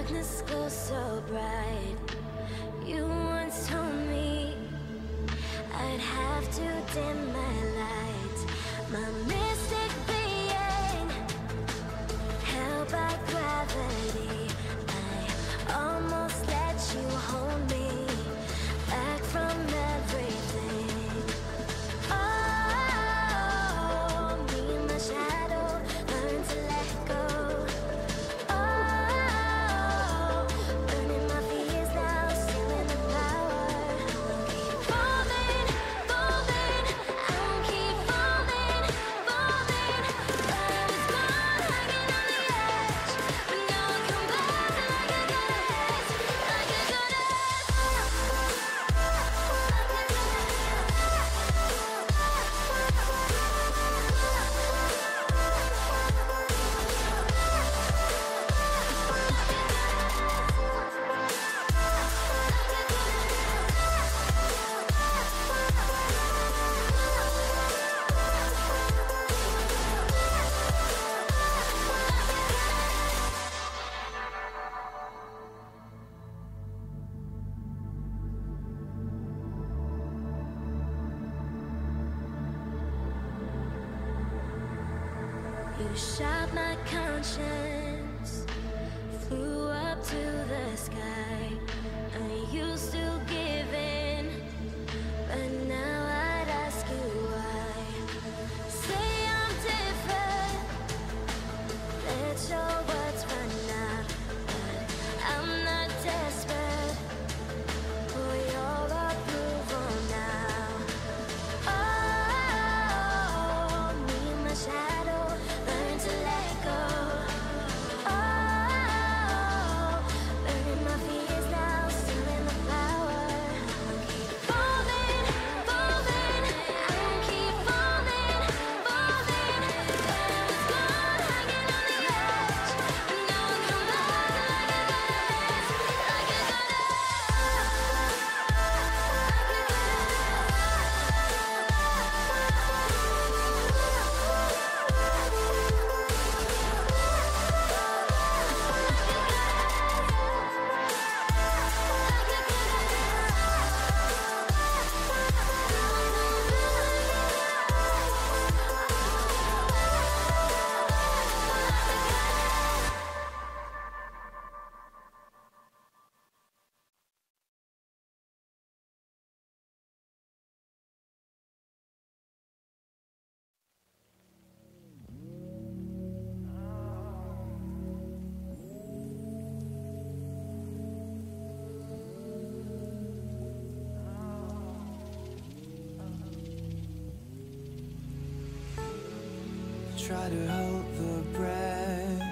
darkness glows so bright. You once told me I'd have to dim my light. My mystic being, held by gravity, I almost let you hold me back from everything. Oh, me and my shadow learn to let go. Oh, burning my fears now, stealing the power. Keep falling, falling, I won't keep falling, falling. Thought I was gone, hanging on the edge, but now I come back like a goddess, like a goddess. You shot my conscience, flew up to the sky. Are you still giving? But now I'd ask you why. Say I'm different, let your words run out. But I'm not desperate for your approval now. Oh, me and my shadow learn to let go. Oh, burning my fears now, stealing the power. Keep falling, falling, I won't keep falling, falling. Thought I was gone, hanging on the edge, but now I come back like a goddess, like a Try to hold the breath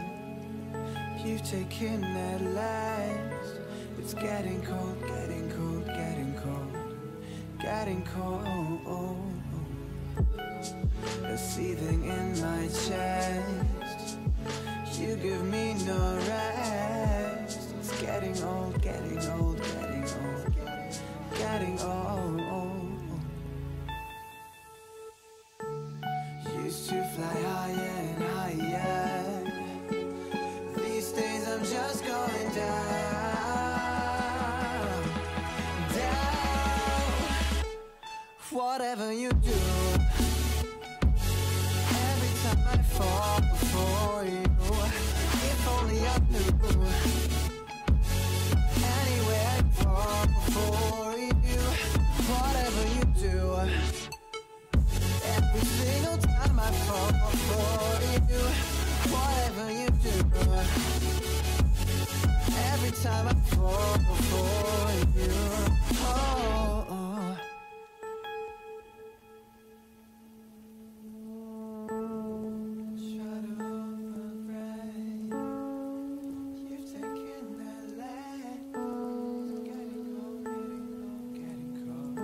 you've taken at last. It's getting cold, getting cold, getting cold, getting cold. A seething in my chest, you give me no rest. It's getting old, getting old, getting old, getting old. Used to fly higher and higher. These days I'm just going down, down. Whatever you do, every time I fall for you, if only I knew. Anyway, I fall for you. Whatever you do, every single time I fall for you. Whatever you do, every time I fall for you. Oh. Try to hold my breath. You've taken that land. It's getting cold, getting cold.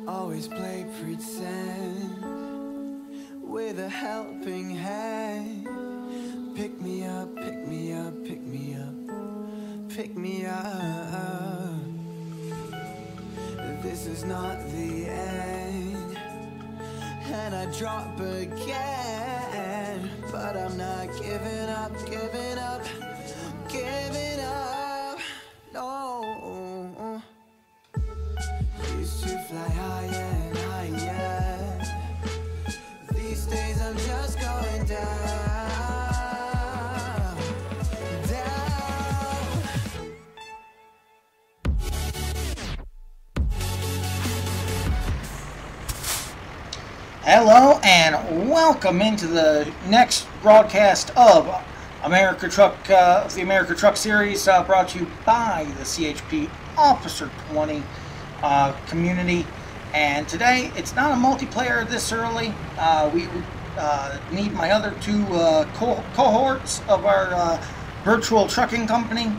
Always play pretend with a helping hand. Pick me up, pick me up, pick me up, pick me up. This is not the end, and I drop again. but I'm not giving up, giving up, giving up. No. Used to fly higher and higher. These days I'm just going down, down. Hello and welcome into the next broadcast of the America Truck Series, brought to you by the CHP Officer 20 community. And today it's not a multiplayer this early. We need my other two cohorts of our virtual trucking company.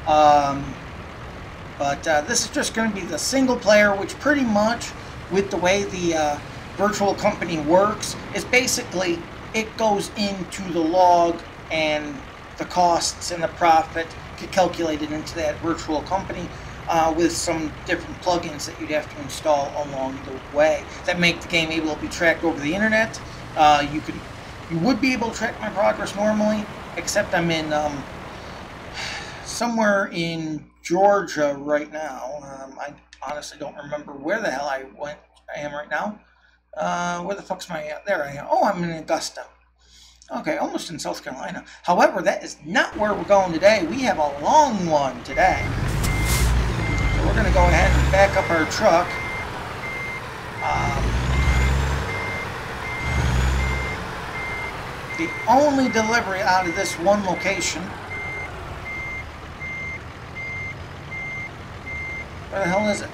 But this is just going to be the single player, which pretty much, with the way the virtual company works, is basically it goes into the log and the costs and the profit get calculated into that virtual company with some different plugins that you'd have to install along the way that make the game able to be tracked over the internet. You would be able to track my progress normally, except I'm in somewhere in Georgia right now. I honestly don't remember where the hell I am right now. Where the fuck's my at? There I am. Oh, I'm in Augusta. Okay, almost in South Carolina. However, that is not where we're going today. We have a long one today. So we're going to go ahead and back up our truck. The only delivery out of this one location. Where the hell is it?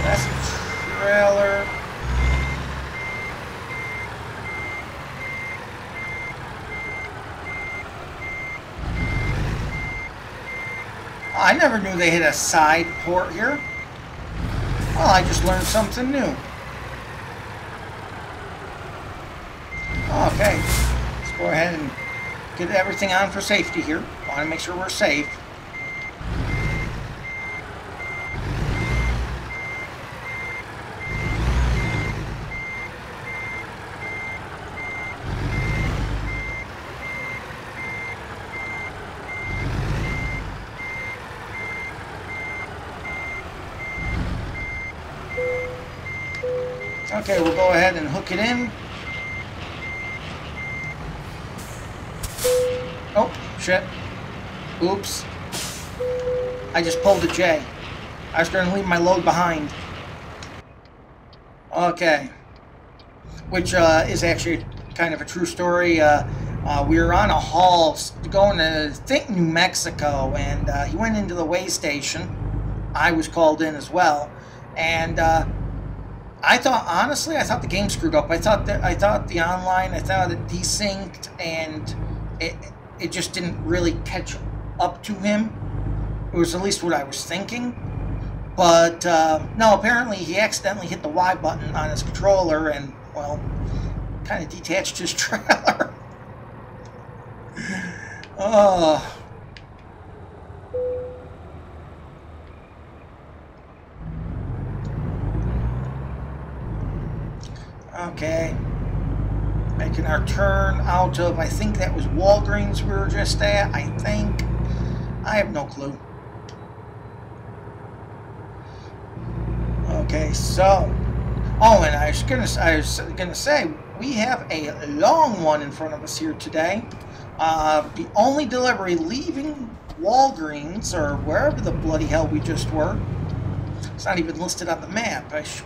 That's a trailer. I never knew they had a side port here. Well, I just learned something new. Okay, let's go ahead and get everything on for safety here. Want to make sure we're safe. Okay, we'll go ahead and hook it in. Oh, shit. Oops. I just pulled a J. I was going to leave my load behind. Okay. Which is actually kind of a true story. We were on a haul going to, I think, New Mexico, and he went into the weigh station. I was called in as well. And I thought the game screwed up. I thought the online, I thought it desynced, and it just didn't really catch up to him. It was at least what I was thinking. But no, apparently he accidentally hit the Y button on his controller and, well, kind of detached his trailer. Oh. Okay, making our turn out of, I think that was Walgreens we were just at, I think. I have no clue. Okay, so, oh, and I was gonna say, we have a long one in front of us here today. The only delivery leaving Walgreens, or wherever the bloody hell we just were. It's not even listed on the map. It's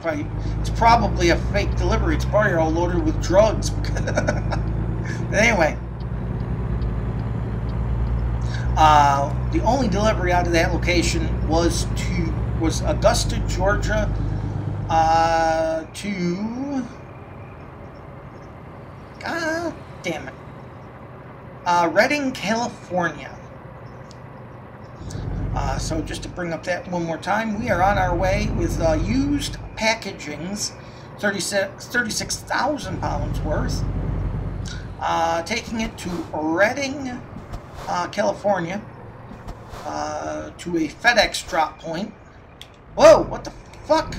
probably a fake delivery. It's probably all loaded with drugs. But anyway, the only delivery out of that location was Augusta, Georgia, to damn it, Redding, California. So just to bring up that one more time, we are on our way with used packagings, 36,000 pounds worth, taking it to Redding, California, to a FedEx drop point. Whoa, what the fuck?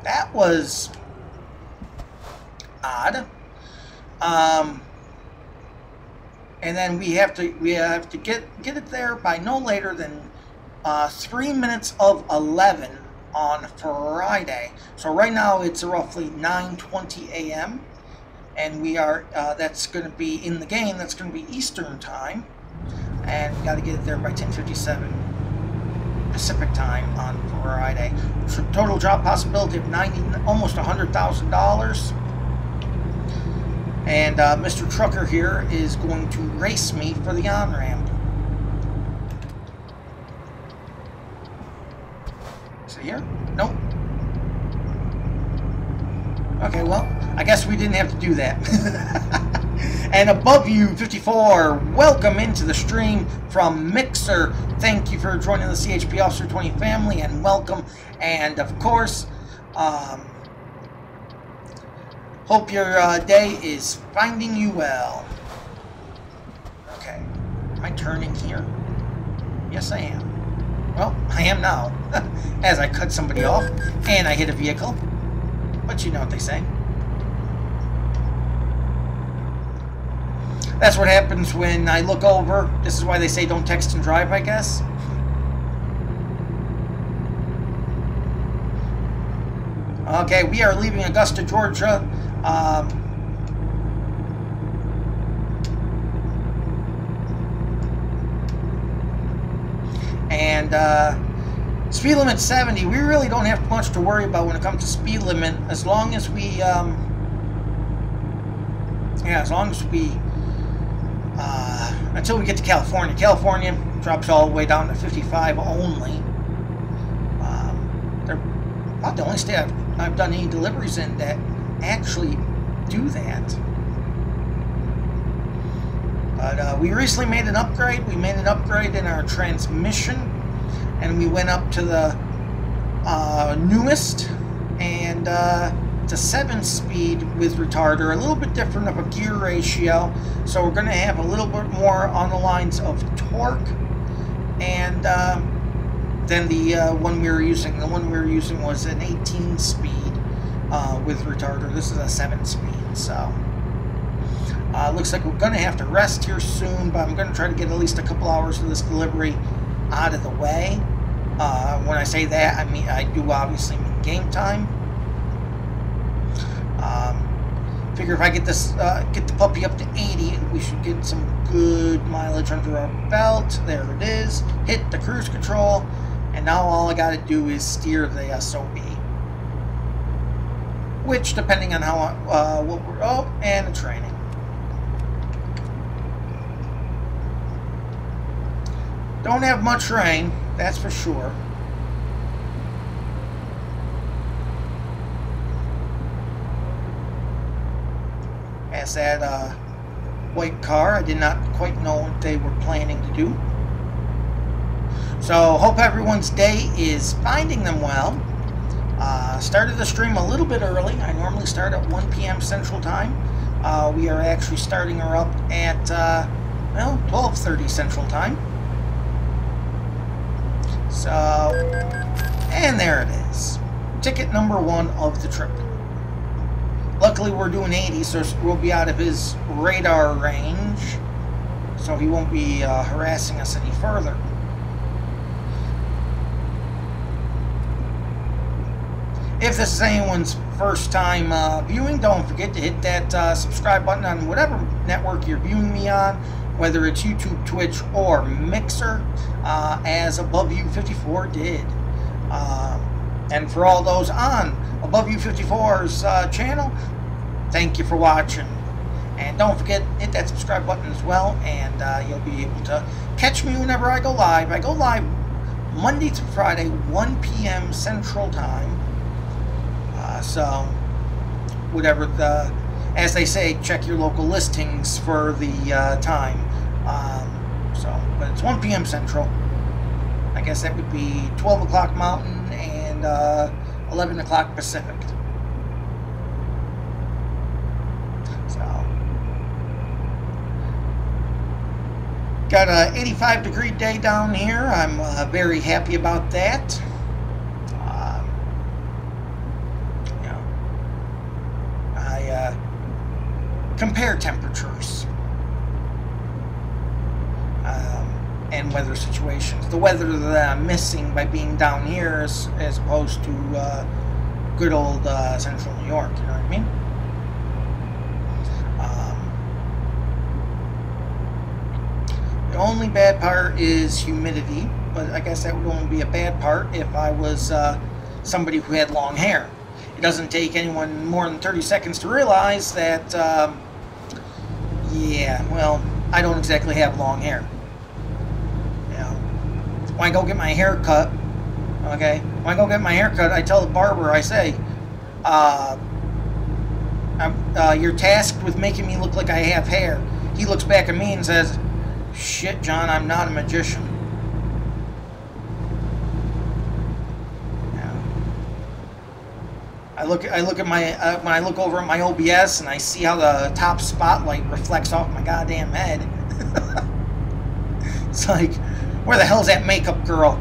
That was odd. And then we have to get it there by no later than 3 minutes of 11 on Friday. So right now it's roughly 9:20 a.m. and we are that's going to be in the game. That's going to be Eastern time, and we got to get it there by 10:57 Pacific time on Friday. So total drop possibility of almost $100,000. And Mr. Trucker here is going to race me for the on-ramp. Is it here? Nope. Okay, well, I guess we didn't have to do that. And above you, 54, welcome into the stream from Mixer. Thank you for joining the CHP Officer 20 family, and welcome. And of course, hope your day is finding you well. Okay, am I turning here? Yes, I am. Well, I am now, as I cut somebody off and I hit a vehicle. But you know what they say. That's what happens when I look over. This is why they say don't text and drive, I guess. Okay, we are leaving Augusta, Georgia. Speed limit 70. We really don't have much to worry about when it comes to speed limit, as long as we, until we get to California. California drops all the way down to 55 only. They're about the only state I've done any deliveries in that actually do that. But we recently made an upgrade. We made an upgrade in our transmission, and we went up to the newest, and it's a 7-speed with retarder, a little bit different of a gear ratio, so we're going to have a little bit more on the lines of torque and than the one we were using. The one we were using was an 18-speed with retarder. This is a 7-speed, so looks like we're going to have to rest here soon, but I'm going to try to get at least a couple hours of this delivery out of the way. When I say that, I mean I do obviously mean game time. Figure if I get this, get the puppy up to 80, we should get some good mileage under our belt. There it is. Hit the cruise control, and now all I got to do is steer the SOB. Which, depending on how what we're and the training. Don't have much rain, that's for sure. As that white car, I did not quite know what they were planning to do. So, hope everyone's day is finding them well. Started the stream a little bit early. I normally start at 1 p.m. Central Time. We are actually starting her up at, well, 12:30 Central Time. So, and there it is. Ticket number 1 of the trip. Luckily, we're doing 80, so we'll be out of his radar range, so he won't be harassing us any further. If this is anyone's first time viewing, don't forget to hit that subscribe button on whatever network you're viewing me on, whether it's YouTube, Twitch, or Mixer, as Above You 54 did. And for all those on Above You 54's channel, thank you for watching. And don't forget, hit that subscribe button as well, and you'll be able to catch me whenever I go live. I go live Monday through Friday, 1 p.m. Central Time. So, whatever the, as they say, check your local listings for the time. But it's 1 p.m. Central. I guess that would be 12 o'clock Mountain and 11 o'clock Pacific. So, Got a 85-degree day down here. I'm very happy about that. You know, I compare temperatures and weather situations. The weather that I'm missing by being down here as opposed to good old central New York, you know what I mean? The only bad part is humidity, but I guess that would only be a bad part if I was somebody who had long hair. It doesn't take anyone more than 30 seconds to realize that, yeah, well, I don't exactly have long hair. You know, when I go get my hair cut, okay, when I go get my hair cut, I tell the barber, I say, you're tasked with making me look like I have hair. He looks back at me and says, shit, John, I'm not a magician. Yeah. I look at my when I look over at my OBS and I see how the top spotlight reflects off my goddamn head. It's like, where the hell's that makeup girl?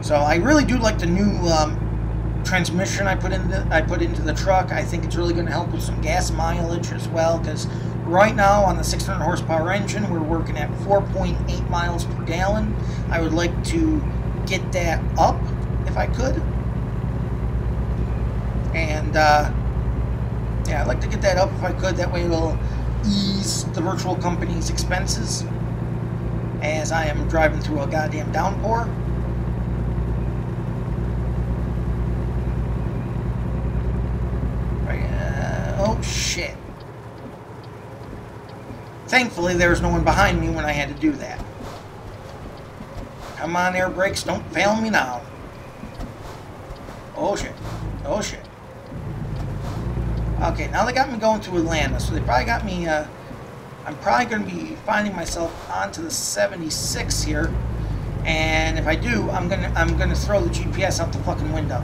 So I really do like the new transmission I put into the truck. I think it's really going to help with some gas mileage as well, because right now on the 600 horsepower engine we're working at 4.8 miles per gallon. I would like to get that up if I could, and yeah, I'd like to get that up if I could. That way it'll ease the virtual company's expenses as I am driving through a goddamn downpour. Oh shit. Thankfully there was no one behind me when I had to do that. Come on, air brakes, don't fail me now. Oh shit. Oh shit. Okay, now they got me going to Atlanta, so they probably got me, I'm probably going to be finding myself onto the 76 here, and if I do, I'm gonna throw the GPS out the fucking window.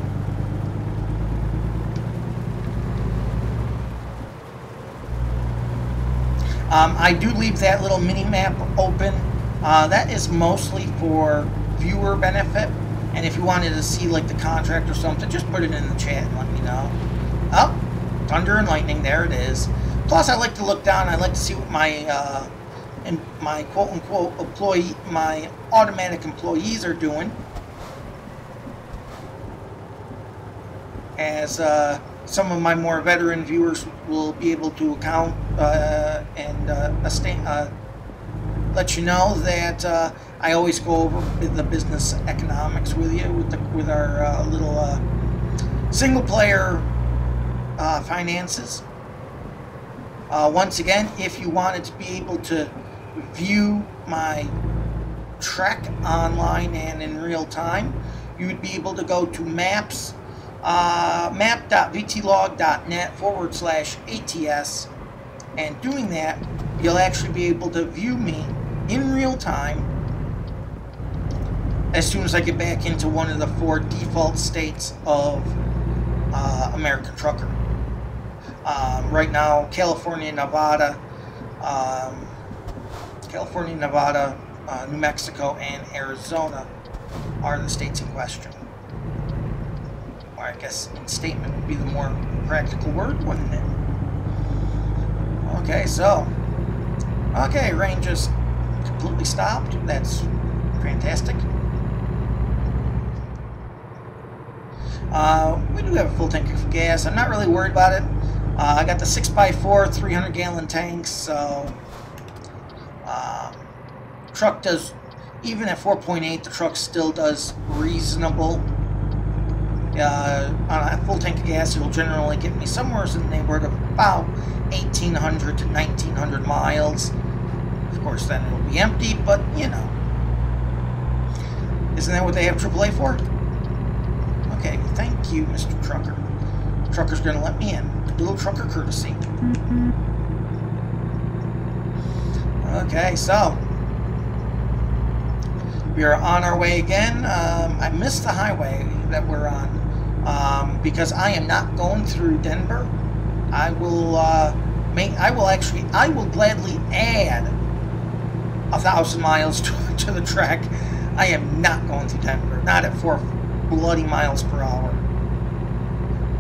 I do leave that little mini map open. That is mostly for viewer benefit, and if you wanted to see like the contract or something, just put it in the chat and let me know. Oh, thunder and lightning, there it is. Plus, I like to look down. I like to see what my quote-unquote my automatic employees are doing, as some of my more veteran viewers will be able to account and let you know that I always go over the business economics with you with our little single player finances. Once again, if you wanted to be able to view my trek online and in real time, you would be able to go to maps. map.vtlog.net/ATS, and doing that, you'll actually be able to view me in real time as soon as I get back into one of the 4 default states of American Trucker. Right now, California, Nevada, New Mexico, and Arizona are the states in question. Or I guess instatement would be the more practical word, wouldn't it? Okay, so, okay, rain just completely stopped. That's fantastic. We do have a full tank of gas. I'm not really worried about it. I got the 6x4 300-gallon tanks, so truck does, even at 4.8, the truck still does reasonable. On a full tank of gas, it will generally get me somewhere in the neighborhood of about 1,800 to 1,900 miles. Of course, then it'll be empty, but you know, isn't that what they have AAA for? Okay, thank you, Mr. Trucker. The trucker's going to let me in. A little trucker courtesy. Okay, so we are on our way again. I missed the highway that we're on. because I am not going through Denver. I will gladly add 1,000 miles to the track. I am not going through Denver, not at 4 bloody miles per hour.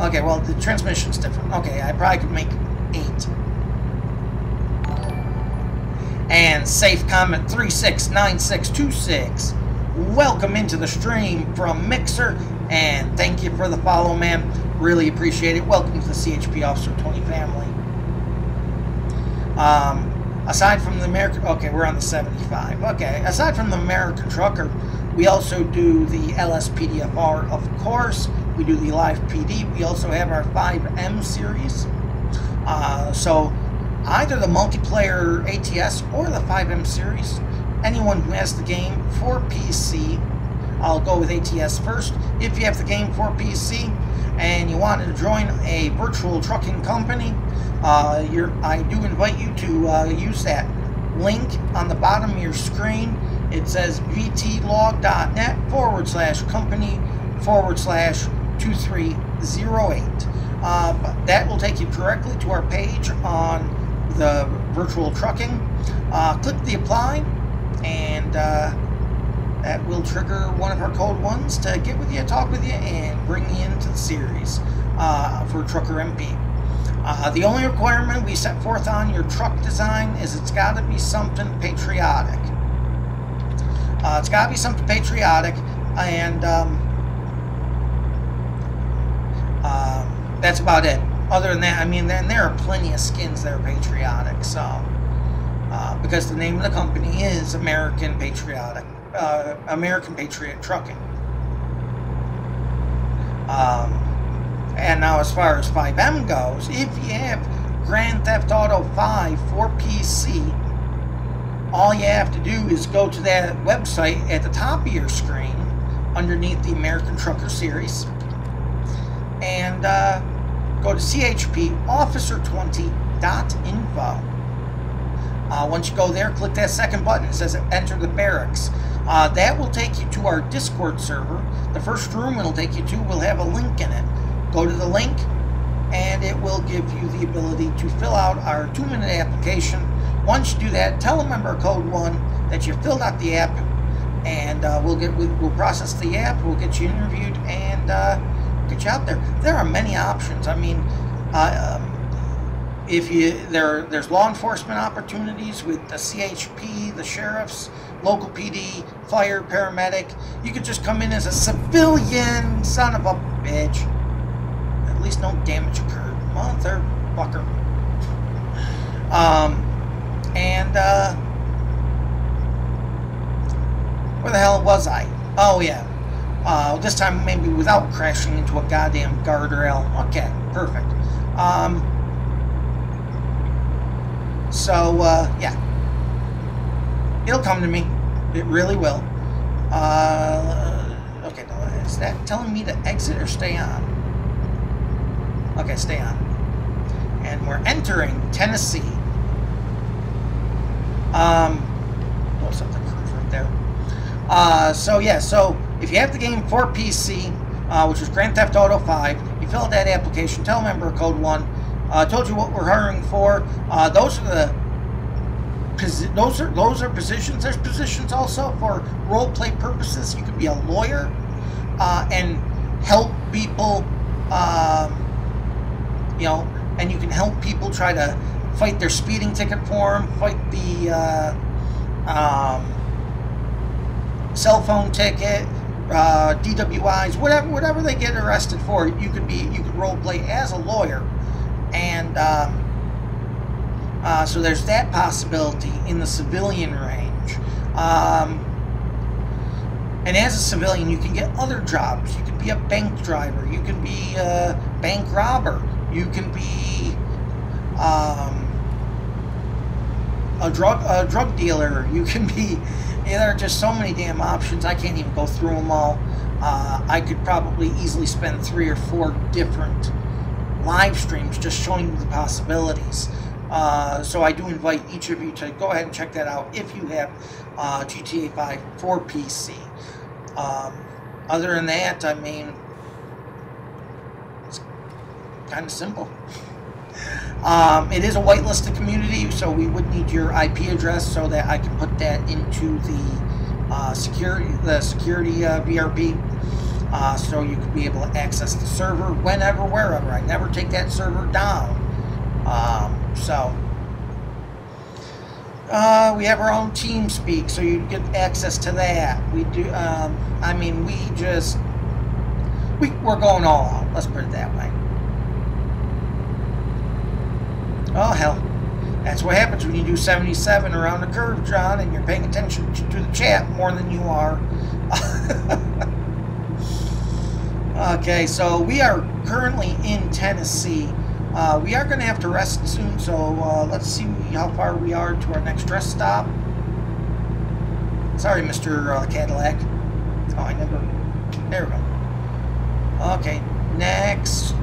Okay, well, the transmission's different. Okay, I probably could make 8. And Safe Comment 369626. Welcome into the stream from Mixer, and thank you for the follow, man. Really appreciate it. Welcome to the CHP Officer 20 family. Aside from the American... Okay, we're on the 75. Okay, aside from the American Trucker, we also do the LSPDFR, of course. We do the LivePD. We also have our fivem series. So either the multiplayer ATS or the fivem series, anyone who has the game for PC, I'll go with ATS first. If you have the game for PC and you wanted to join a virtual trucking company, I do invite you to use that link on the bottom of your screen. It says vtlog.net/company/2308. That will take you directly to our page on the virtual trucking. Click the apply, and that will trigger one of our code ones to get with you, talk with you, and bring you into the series for Trucker MP. The only requirement we set forth on your truck design is it's got to be something patriotic. It's got to be something patriotic, and that's about it. Other than that, I mean, then there are plenty of skins that are patriotic. So, because the name of the company is American Patriot Trucking. And now, as far as fivem goes, if you have Grand Theft Auto 5 for PC, all you have to do is go to that website at the top of your screen, underneath the American Trucker series, and go to chpofficer20.info. Once you go there, click that second button. It says enter the barracks. That will take you to our Discord server. The first room it'll take you to will have a link in it. Go to the link, and it will give you the ability to fill out our 2-minute application. Once you do that, tell a member code 1 that you filled out the app, and we'll process the app. We'll get you interviewed and get you out there. There are many options. I mean, there's law enforcement opportunities with the CHP, the sheriffs, local PD, fire, paramedic. You could just come in as a civilian, son of a bitch. At least no damage occurred. Motherfucker. Where the hell was I? Oh yeah. This time maybe without crashing into a goddamn guardrail. Okay, perfect. Yeah. It'll come to me. It really will. Okay, is that telling me to exit or stay on? Okay, stay on. And we're entering Tennessee. Close up the curve right there. So if you have the game for PC, which is Grand Theft Auto 5, you fill out that application, tell member code 1. Told you what we're hiring for. Those are positions. There's positions also for role play purposes. You could be a lawyer and help people. And you can help people try to fight their speeding ticket for them, fight the cell phone ticket, DWIs, whatever they get arrested for. You could role play as a lawyer, and so there's that possibility in the civilian range. And as a civilian, you can get other jobs. You can be a bank driver. You can be a bank robber. You can be a drug dealer. You can be. There are just so many damn options. I can't even go through them all. I could probably easily spend 3 or 4 different live streams just showing you the possibilities. So I do invite each of you to go ahead and check that out if you have GTA 5 for PC. Other than that, I mean, kind of simple. It is a whitelisted community, so we would need your IP address so that I can put that into the security VRP, so you could be able to access the server whenever, wherever. I never take that server down. We have our own TeamSpeak, so you get access to that. We do. I mean, we're going all out. Let's put it that way. Oh, hell. That's what happens when you do 77 around the curve, John, and you're paying attention to the chat more than you are. Okay, so we are currently in Tennessee. We are going to have to rest soon, so let's see how far we are to our next rest stop. Sorry, Mr. Cadillac. Oh, I never... There we go. Okay, next...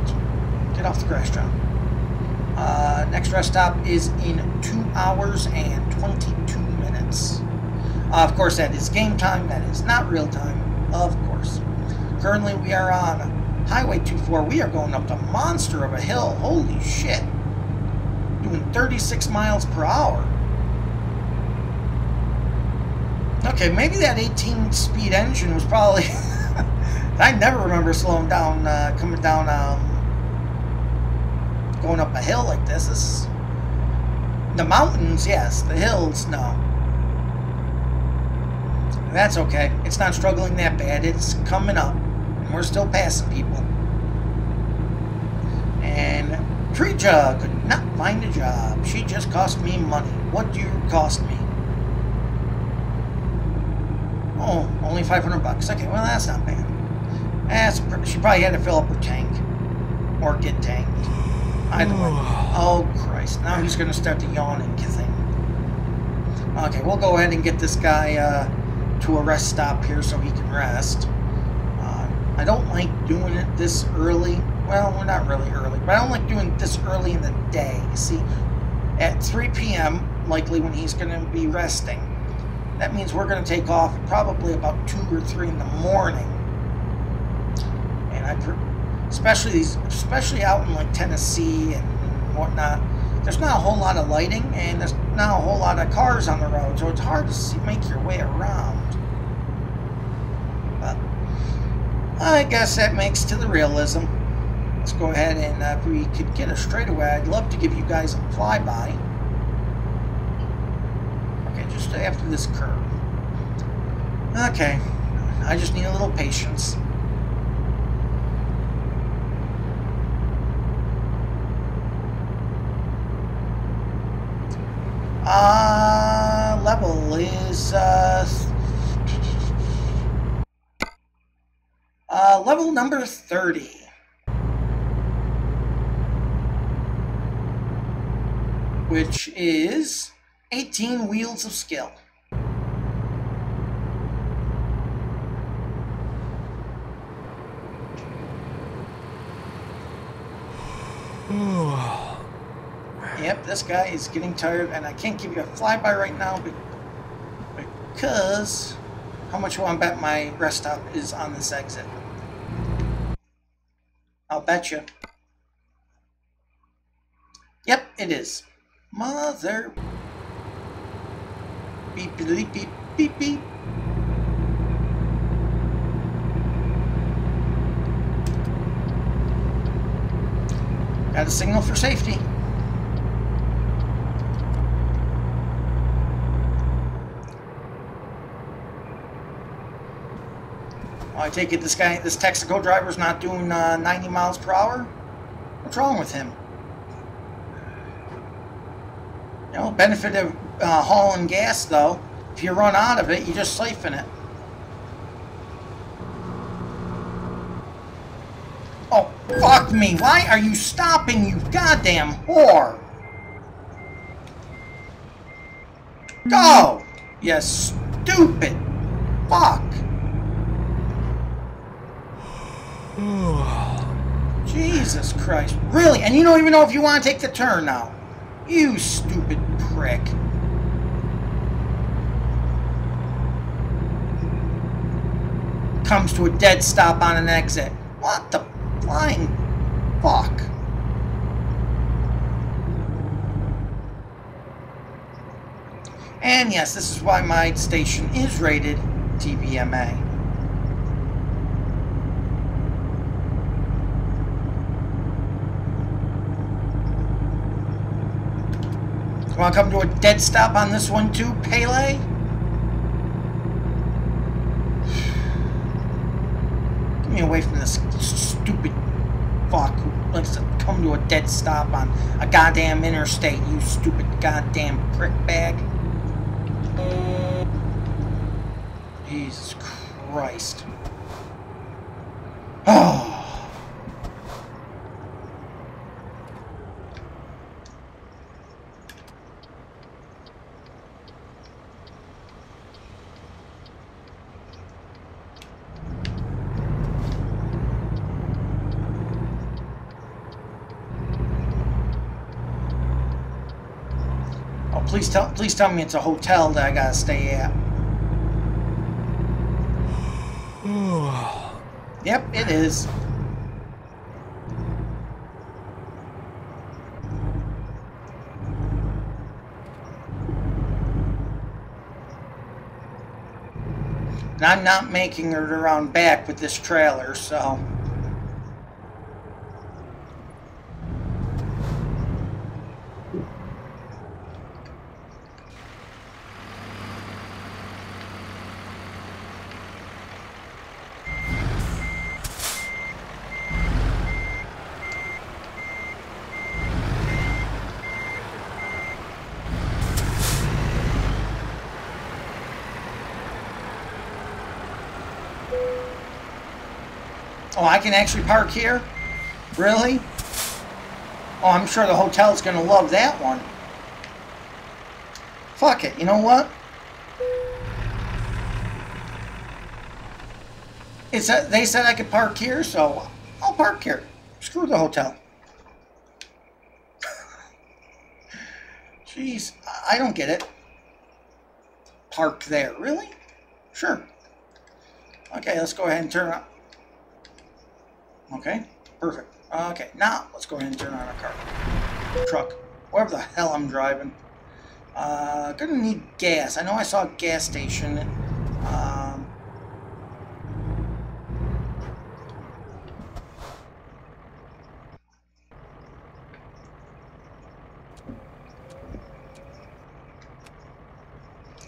Get off the grass, John. Next rest stop is in 2 hours and 22 minutes. Of course, that is game time. That is not real time, of course. Currently, we are on Highway 24. We are going up the monster of a hill. Holy shit. Doing 36 miles per hour. Okay, maybe that 18-speed engine was probably... I never remember slowing down, coming down... going up a hill like this. The mountains, yes. The hills, no. That's okay. It's not struggling that bad. It's coming up. And we're still passing people. And Tree Jug could not find a job. She just cost me money. What do you cost me? Oh, only $500. Okay, well, that's not bad. She probably had to fill up her tank. Or get tanked. Either way. Oh, Christ. Now he's going to start to yawn and thing. Okay, we'll go ahead and get this guy to a rest stop here so he can rest. I don't like doing it this early. Well, we're not really early, but I don't like doing it this early in the day. You see, at 3 p.m., likely when he's going to be resting, that means we're going to take off probably about 2 or 3 in the morning. And especially out in like Tennessee and whatnot, there's not a whole lot of lighting and there's not a whole lot of cars on the road, so it's hard to make your way around. But I guess that makes to the realism. Let's go ahead and if we could get a straightaway, I'd love to give you guys a flyby. Okay, just after this curve. Okay, I just need a little patience. Level is level number 30. Which is 18 wheels of skill. Yep, this guy is getting tired, and I can't give you a flyby right now because how much will I bet my rest stop is on this exit? I'll bet you. Yep, it is. Mother. Beep, beep, beep, beep, beep. Got a signal for safety. I take it this Texaco driver's not doing 90 miles per hour? What's wrong with him? You know, benefit of hauling gas, though. If you run out of it, you just siphon it. Oh, fuck me. Why are you stopping, you goddamn whore? Go! You stupid fuck. Jesus Christ. Really? And you don't even know if you want to take the turn now. You stupid prick. Comes to a dead stop on an exit. What the flying fuck? And yes, this is why my station is rated TVMA. Want to come to a dead stop on this one too, Pele? Get me away from this stupid fuck who likes to come to a dead stop on a goddamn interstate, you stupid goddamn prick bag. Jesus Christ. Oh. Please tell me it's a hotel that I gotta stay at. Yep, it is. And I'm not making it around back with this trailer, so... Oh, I can actually park here? Really? Oh, I'm sure the hotel's going to love that one. Fuck it, you know what? They said I could park here, so I'll park here. Screw the hotel. Jeez, I don't get it. Park there, really? Sure. Okay, let's go ahead and turn on. Okay, perfect. Okay, now let's go ahead and turn on our car. Truck. Whatever the hell I'm driving. Gonna need gas. I know I saw a gas station.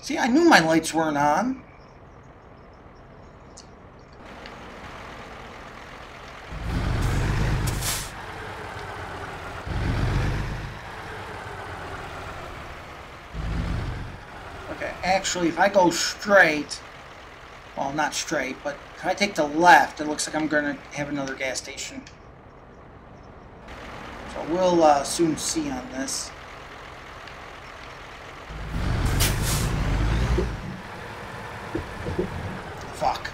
See, I knew my lights weren't on. Actually, if I go straight, well, not straight, but if I take the left, it looks like I'm going to have another gas station. So we'll soon see on this. Fuck.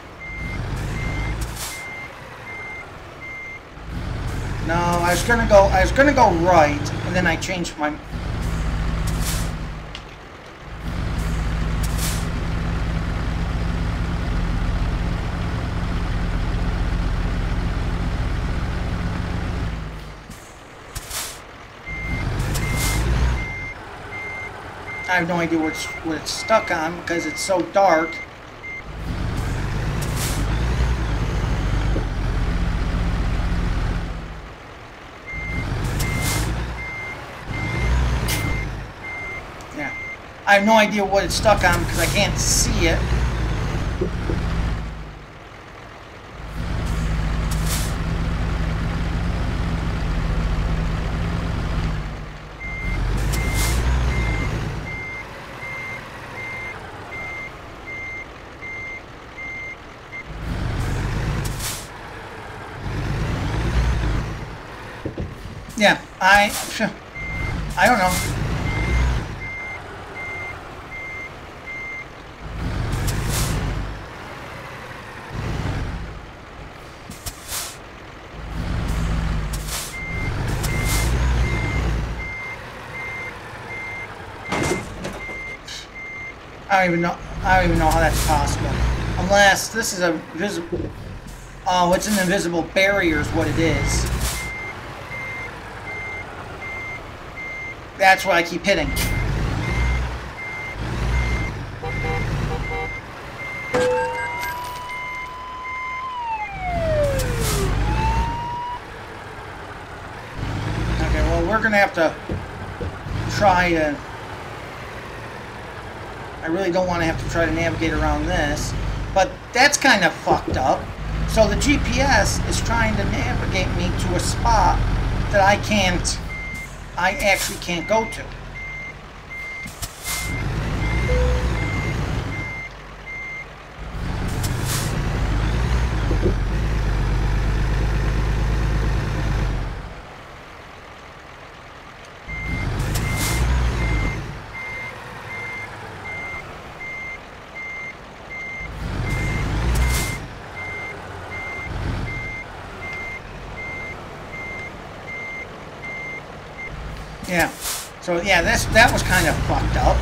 No, I was gonna go right, and then I changed my... I have no idea what it's stuck on because it's so dark. Yeah, I have no idea what it's stuck on because I can't see it. Yeah, I don't know. I don't even know how that's possible. Unless this is a visible... Oh, it's an invisible barrier is what it is. That's what I keep hitting. we're gonna have to try to... I really don't want to have to try to navigate around this, but that's kind of fucked up. So the GPS is trying to navigate me to a spot that I actually can't go to. Yeah, so yeah, that was kind of fucked up.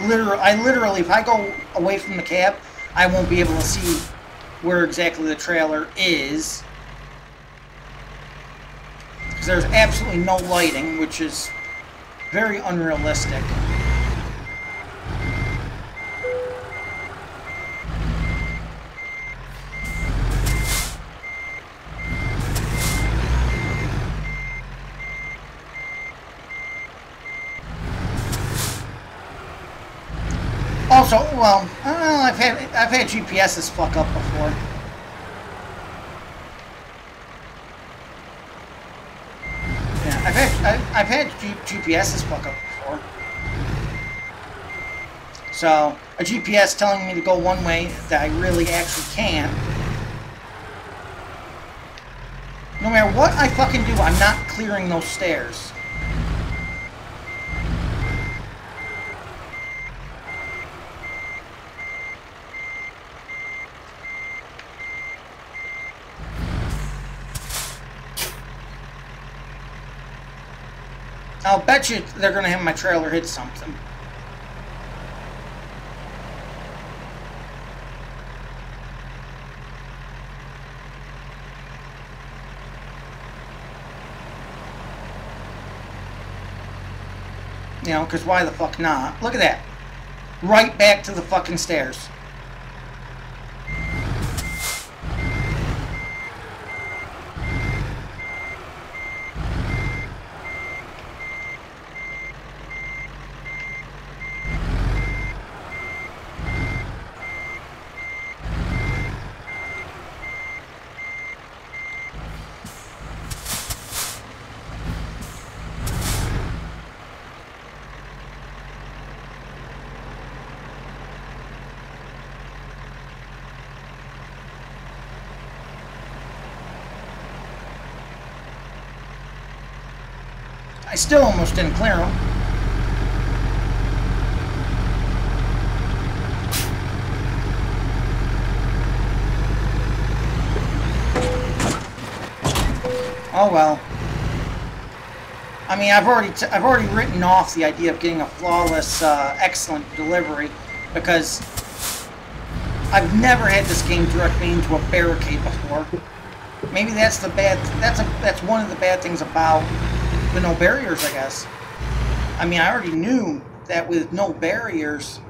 I literally, if I go away from the cab, I won't be able to see where exactly the trailer is. Because there's absolutely no lighting, which is very unrealistic. Also, well, I've had GPSs fuck up before. Yeah, I've had GPSs fuck up before. So a GPS telling me to go one way that I really actually can't. No matter what I fucking do, I'm not clearing those stairs. I'll bet you they're going to have my trailer hit something. You know, because why the fuck not? Look at that. Right back to the fucking stairs. I still almost didn't clear them. Oh well. I mean, I've already written off the idea of getting a flawless, excellent delivery because I've never had this game direct me into a barricade before. Maybe that's one of the bad things about the no barriers, I guess. I mean, I already knew that with no barriers,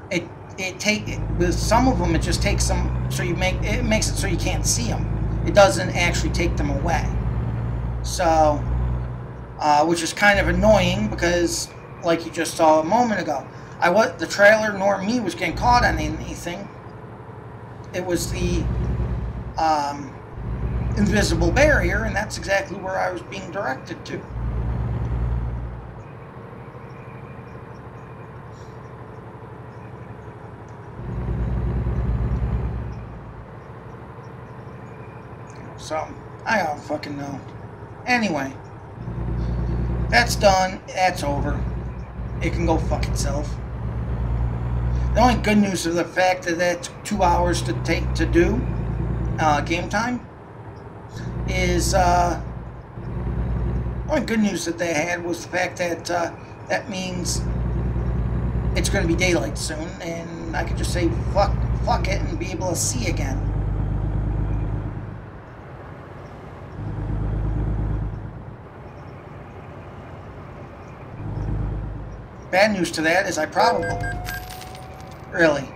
with some of them it just takes them so it makes it so you can't see them. It doesn't actually take them away. So, which is kind of annoying because, like you just saw a moment ago, the trailer nor me was getting caught on anything. It was the invisible barrier, and that's exactly where I was being directed to. So, I don't fucking know. Anyway, that's done. That's over. it can go fuck itself. The only good news is the fact that it took 2 hours to do game time is the only good news that they had was the fact that that means it's going to be daylight soon, and I could just say fuck it and be able to see again. Bad news to that is I probably... Really?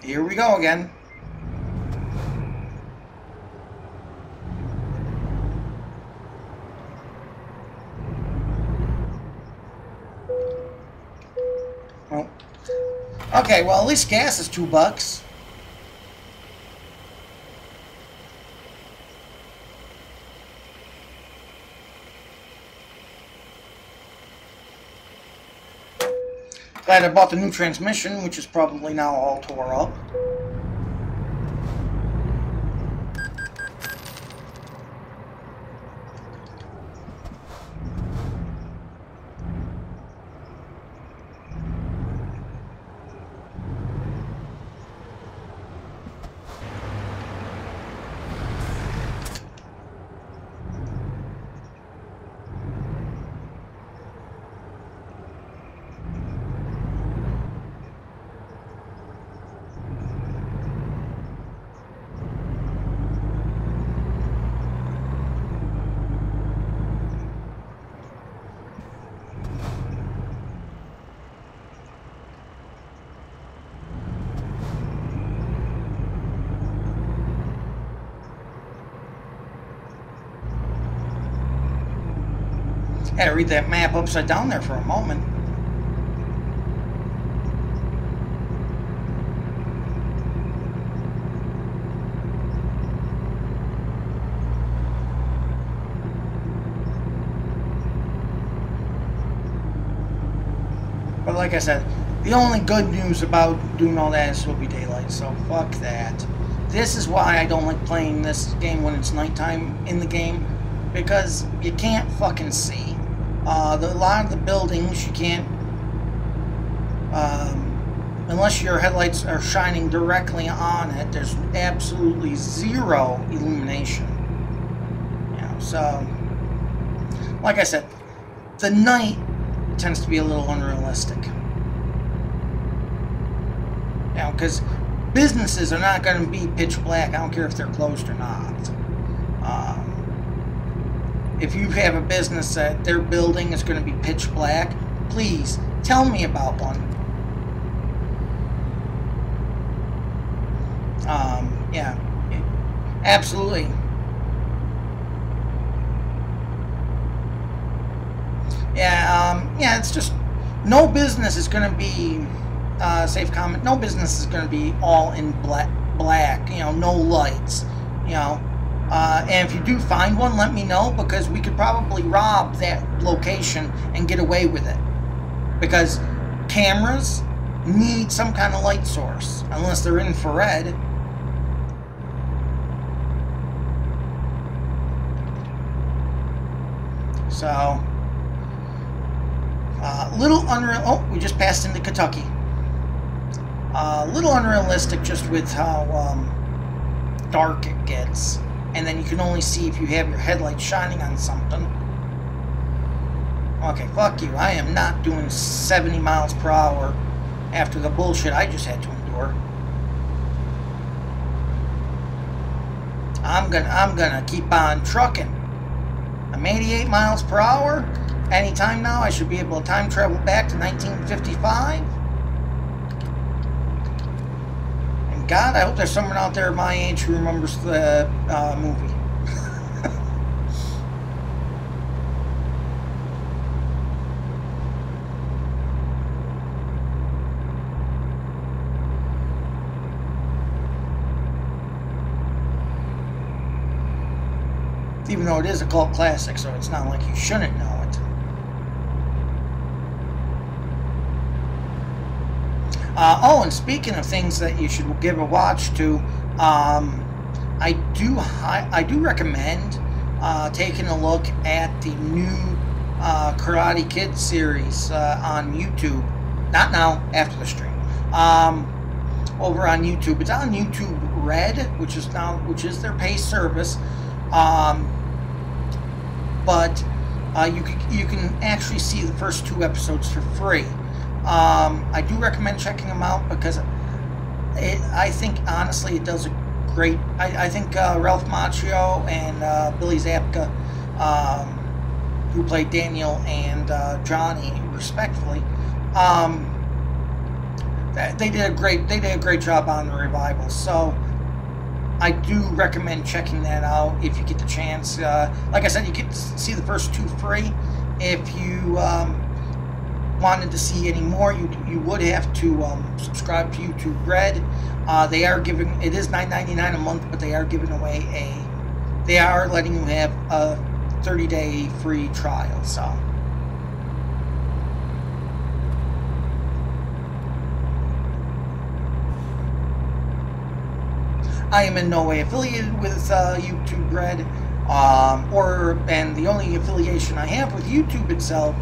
Here we go again. Oh. Okay, well, at least gas is $2. Glad I bought the new transmission, which is probably now all tore up. Had to read that map upside down there for a moment. But like I said, the only good news about doing all that is it'll be daylight, so fuck that. This is why I don't like playing this game when it's nighttime in the game, because you can't fucking see. A lot of the buildings you can't, unless your headlights are shining directly on it, there's absolutely zero illumination. You know, so, like I said, the night tends to be a little unrealistic. You know, because businesses are not going to be pitch black. I don't care if they're closed or not. If you have a business that their building is going to be pitch black, please tell me about one. Yeah, absolutely. Yeah, it's just no business is going to be safe comment. No business is going to be all in black. You know, no lights. You know. And if you do find one, let me know, because we could probably rob that location and get away with it. Because cameras need some kind of light source, unless they're infrared. So, little unreal. Oh, we just passed into Kentucky. Little unrealistic, just with how dark it gets. And then you can only see if you have your headlights shining on something. Okay, fuck you. I am not doing 70 miles per hour after the bullshit I just had to endure. I'm gonna keep on trucking. I'm 88 miles per hour. Anytime now, I should be able to time travel back to 1955. God, I hope there's someone out there my age who remembers the movie. Even though it is a cult classic, so it's not like you shouldn't know it. Oh, and speaking of things that you should give a watch to, I do recommend taking a look at the new Karate Kid series on YouTube. Not now, after the stream. Over on YouTube. It's on YouTube Red, which is their pay service. But you can actually see the first 2 episodes for free. I do recommend checking them out because I think honestly it does a great. I think Ralph Macchio and Billy Zabka, who played Daniel and Johnny respectively, they did a great job on the revival. So I do recommend checking that out if you get the chance. Like I said, you get to see the first 2 free. If you wanted to see any more, you would have to subscribe to YouTube Red. They are giving, it is $9.99 a month, but they are giving away they are letting you have a 30-day free trial. So I am in no way affiliated with YouTube Red, and the only affiliation I have with YouTube itself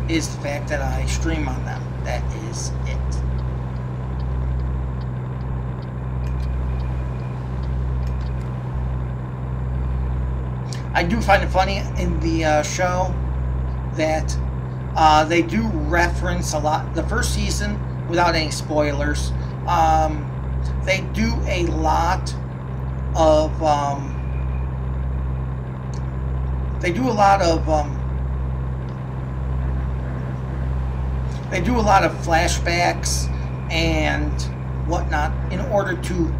is the fact that I stream on them. That is it. I do find it funny in the show that they do reference a lot. The first season, without any spoilers, they do a lot of flashbacks and whatnot in order to,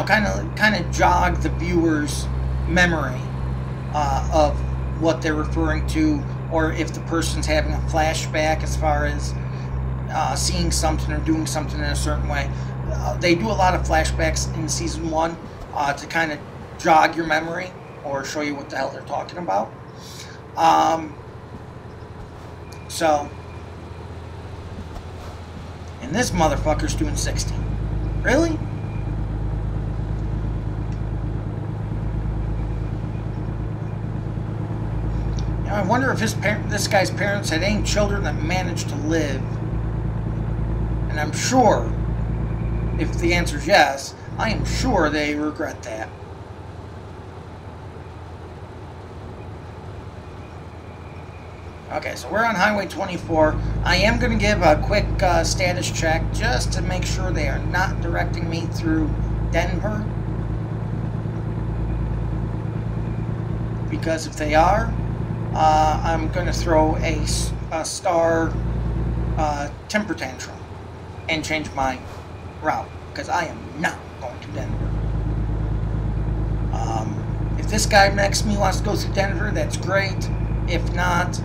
kind of jog the viewer's memory of what they're referring to, or if the person's having a flashback as far as seeing something or doing something in a certain way. They do a lot of flashbacks in season 1 to kind of jog your memory or show you what the hell they're talking about. So, and this motherfucker's doing 60. Really? I wonder if this guy's parents had any children that managed to live. And I'm sure, if the answer is yes, I am sure they regret that. Okay, so we're on Highway 24. I am going to give a quick status check just to make sure they are not directing me through Denver. Because if they are, I'm going to throw a star temper tantrum and change my route, because I am not going to Denver. If this guy next to me wants to go through Denver, that's great. If not,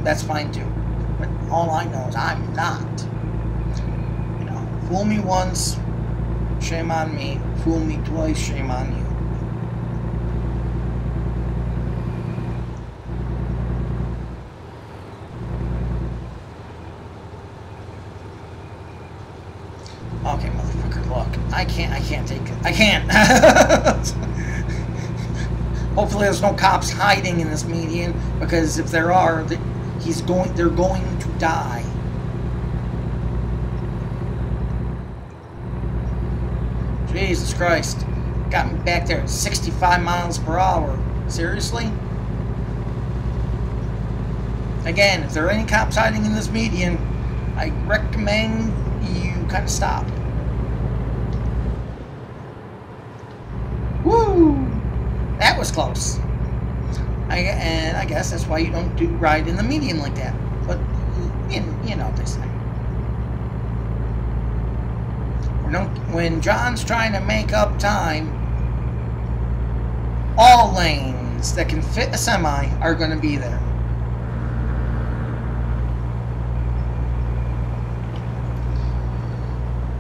that's fine too. But all I know is I'm not. Fool me once, shame on me. Fool me twice, shame on you. Okay, motherfucker, look. I can't take it. I can't. Hopefully there's no cops hiding in this median, because if there are, they're going to die. Jesus Christ. Got me back there at 65 miles per hour. Seriously? Again, if there are any cops hiding in this median, I recommend you kind of stop. Woo! That was close. And I guess that's why you don't ride in the median like that. But, you know what they say. When John's trying to make up time, all lanes that can fit a semi are going to be there.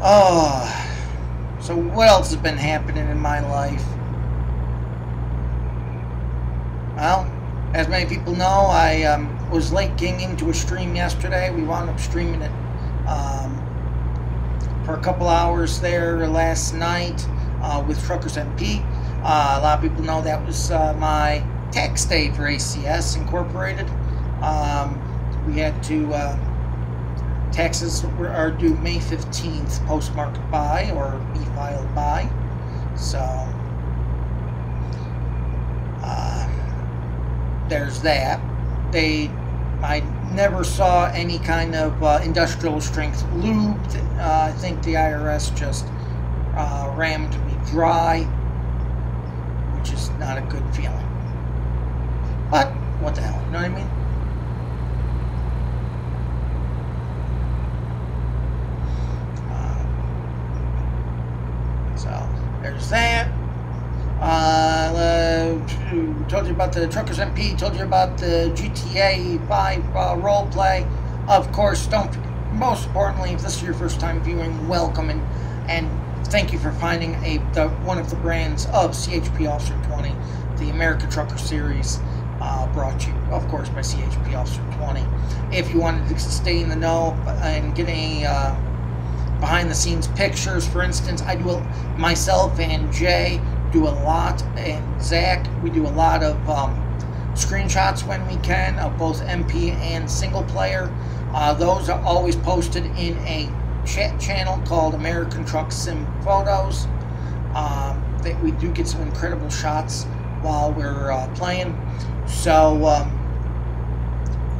Oh, so what else has been happening in my life? Well, as many people know, I was late getting into a stream yesterday. We wound up streaming it for a couple hours there last night with Truckers MP. A lot of people know that was my tax day for ACS Incorporated. We had to, taxes are due May 15th, postmarked by or e-filed by. So, there's that. I never saw any kind of industrial strength lube. I think the IRS just rammed me dry, which is not a good feeling. But what the hell, you know what I mean? So there's that. Told you about the Truckers MP, told you about the GTA 5 role play. Of course, most importantly, if this is your first time viewing, welcome and thank you for finding one of the brands of CHP Officer 20, the American Trucker Series, brought to you, of course, by CHP Officer 20. If you wanted to stay in the know and get any behind-the-scenes pictures, for instance, myself and Jay do a lot, and Zach, we do a lot of screenshots when we can of both MP and single player. Those are always posted in a chat channel called American Truck Sim Photos. That we do get some incredible shots while we're playing. So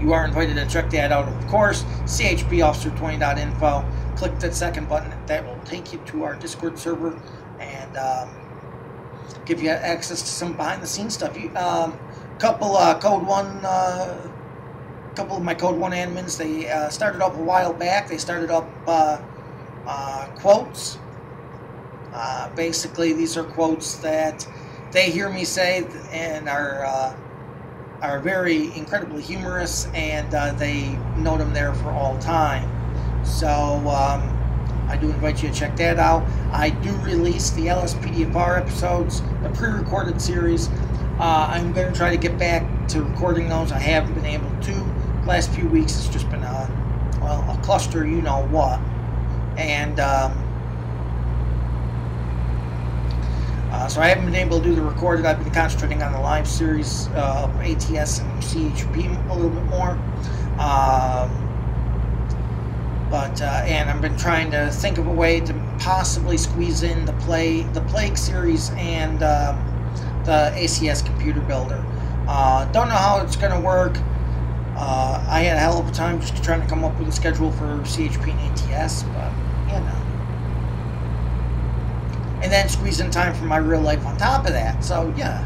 you are invited to check that out, of course. CHPofficer20.info. Click that second button. That will take you to our Discord server and give you access to some behind-the-scenes stuff. Couple of my Code 1 admins, they started up a while back. They started up quotes. Basically, these are quotes that they hear me say and are very incredibly humorous, and they note them there for all time. So I do invite you to check that out. I do release the LSPDFR episodes, the pre-recorded series. I'm going to try to get back to recording those. I haven't been able to. The last few weeks it's just been a cluster, you know what. And so I haven't been able to do the recorded. I've been concentrating on the live series of ATS and CHP a little bit more. And I've been trying to think of a way to possibly squeeze in the Plague series and the ACS computer builder. Don't know how it's going to work. I had a hell of a time just trying to come up with a schedule for CHP and ATS, but you know. And then squeeze in time for my real life on top of that. So yeah.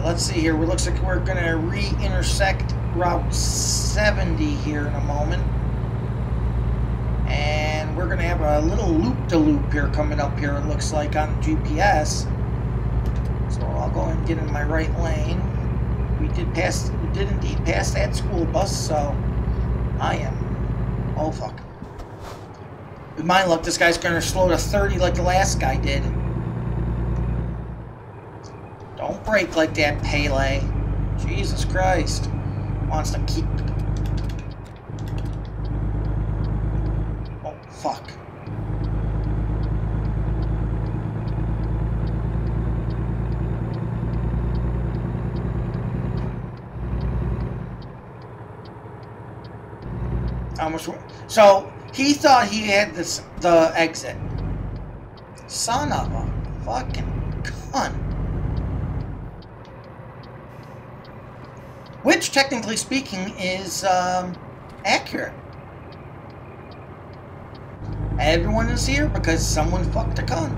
Let's see here. It looks like we're going to re-intersect Route 70 here in a moment. And we're going to have a little loop-de-loop here coming up here, it looks like, on the GPS. So I'll go and get in my right lane. We did indeed pass that school bus, so I am... Oh, fuck. With my luck, this guy's going to slow to 30 like the last guy did. Don't brake like that, Pele. Jesus Christ. Wants to keep... Oh, fuck. So, he thought he had the exit. Son of a fucking cunt. Which, technically speaking, is accurate. Everyone is here because someone fucked a cunt.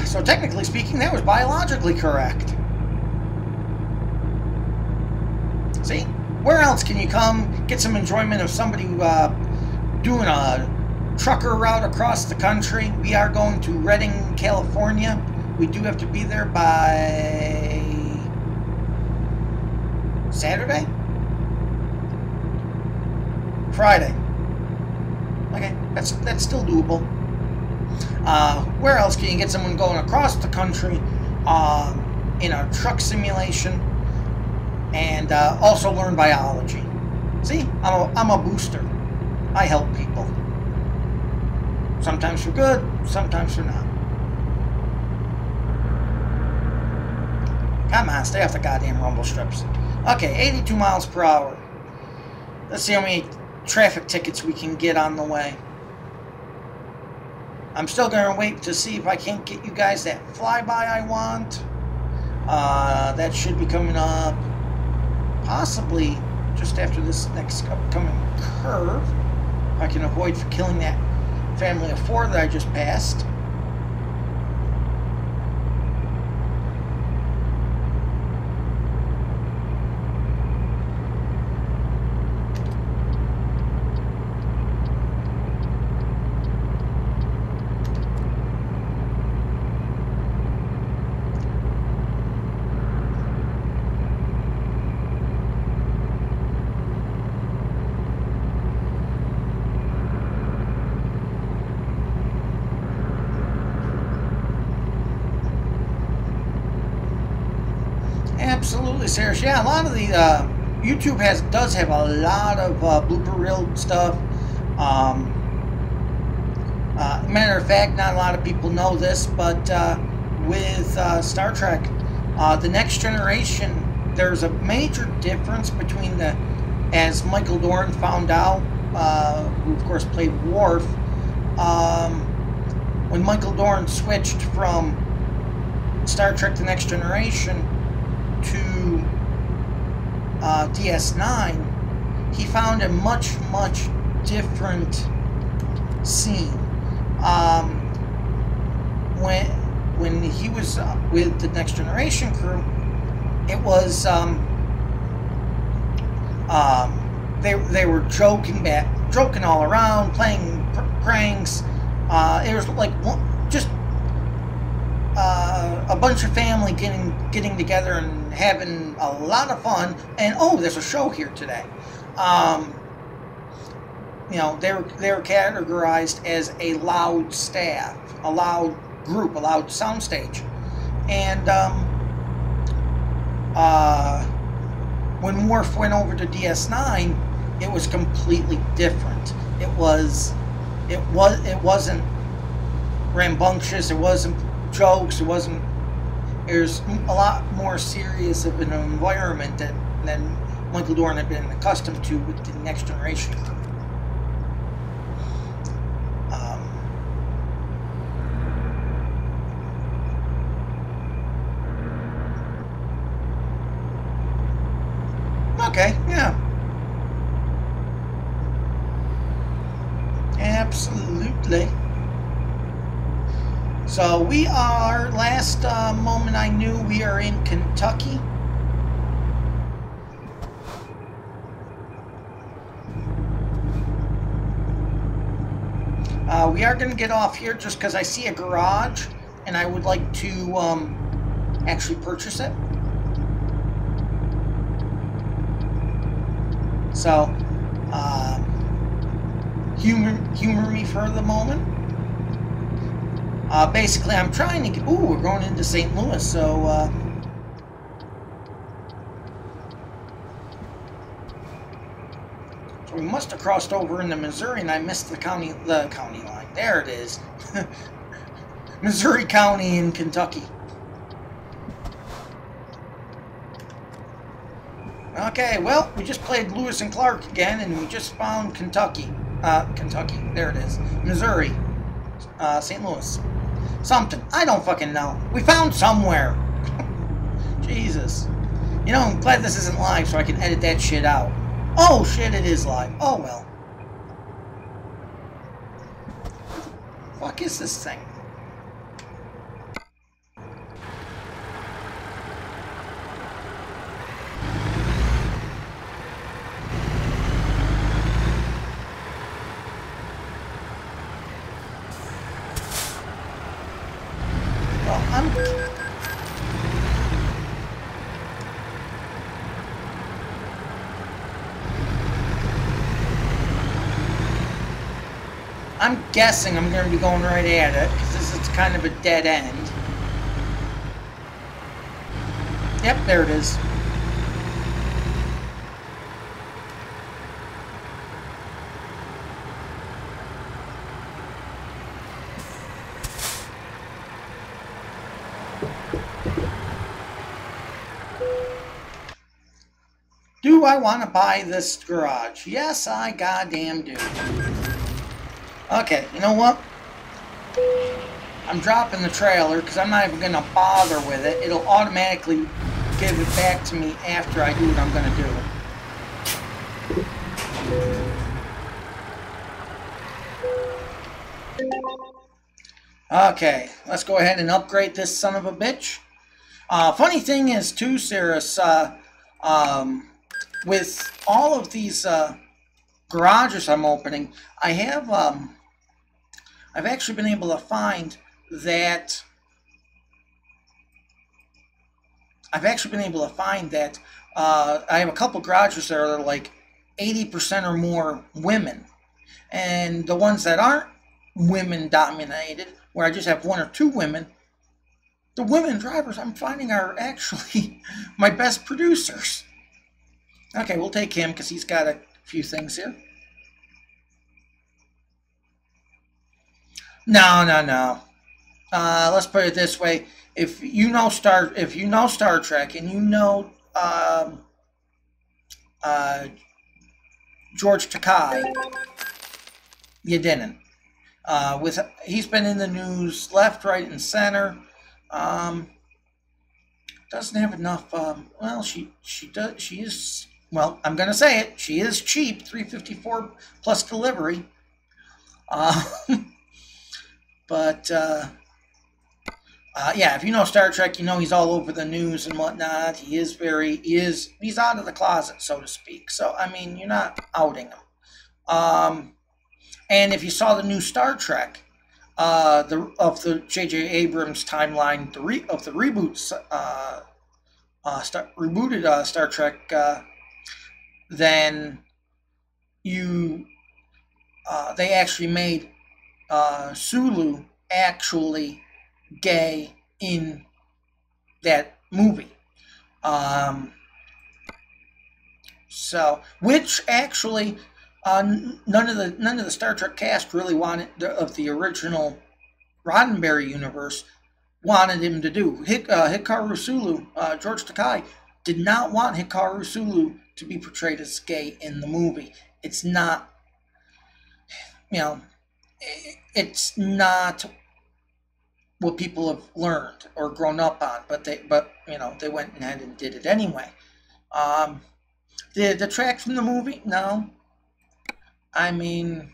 So technically speaking, that was biologically correct. See? Where else can you come get some enjoyment of somebody doing a trucker route across the country? We are going to Redding, California. We do have to be there by Saturday? Friday. Okay, that's still doable. Where else can you get someone going across the country in a truck simulation and also learn biology? See, I'm a booster. I help people. Sometimes for good, sometimes for not. Come on, stay off the goddamn rumble strips. Okay, 82 miles per hour. Let's see how many traffic tickets we can get on the way. I'm still going to wait to see if I can't get you guys that flyby I want. That should be coming up possibly just after this next upcoming curve. I can avoid killing that family of 4 that I just passed. Absolutely, Sarah. Yeah, a lot of the YouTube does have a lot of blooper reel stuff. Matter of fact, not a lot of people know this, but with Star Trek, The Next Generation, there's a major difference between the, as Michael Dorn found out, who of course played Worf, when Michael Dorn switched from Star Trek The Next Generation to DS9, he found a much different scene. When he was with the Next Generation crew, it was they were joking all around, playing pranks. It was like just a bunch of family getting together and having a lot of fun. And oh, there's a show here today. You know, they were categorized as a loud staff, a loud group, a loud soundstage. And when Worf went over to DS9, it was completely different. It wasn't rambunctious. It wasn't jokes. It was a lot more serious of an environment than Michael Dorn had been accustomed to with the Next Generation. Okay, yeah. Absolutely. So we are, last moment I knew, we are in Kentucky. We are going to get off here just because I see a garage and I would like to actually purchase it. So, humor me for the moment. Basically, I'm trying to get... Ooh, we're going into St. Louis, so... So we must have crossed over into Missouri, and I missed the county line. There it is. Missouri County in Kentucky. Okay, well, we just played Lewis and Clark again, and we just found Kentucky. Kentucky, there it is. Missouri. St. Louis. Something. I don't fucking know. We found somewhere. Jesus. You know, I'm glad this isn't live so I can edit that shit out. Oh, shit, it is live. Oh, well. Fuck is this thing? I'm guessing I'm going to be going right at it, because this is kind of a dead end. Yep, there it is. Do I want to buy this garage? Yes, I goddamn do. Okay, you know what? I'm dropping the trailer because I'm not even going to bother with it. It'll automatically give it back to me after I do what I'm going to do. Okay, let's go ahead and upgrade this son of a bitch. Funny thing is, too, Cirrus, with all of these garages I'm opening, I've actually been able to find that I have a couple garages that are like 80% or more women, and the ones that aren't women dominated, where I just have 1 or 2 women, the women drivers I'm finding are actually my best producers. Okay, we'll take him because he's got a few things here. No. Let's put it this way: if you know Star Trek and you know George Takei, you didn't. He's been in the news left, right, and center. Doesn't have enough. Well, she does. She is. Well, I'm gonna say it. She is cheap. $354 plus delivery. But yeah, if you know Star Trek, you know he's all over the news and whatnot. He's out of the closet, so to speak. So I mean, you're not outing him. And if you saw the new Star Trek, of the J.J. Abrams timeline, of the reboots, rebooted Star Trek, then they actually made Sulu actually gay in that movie. So, which actually none of the Star Trek cast really wanted, of the original Roddenberry universe, wanted him to do. Hikaru Sulu, George Takei, did not want Hikaru Sulu to be portrayed as gay in the movie. It's not, it's not what people have learned or grown up on, but they went ahead and did it anyway. The track from the movie, no. I mean,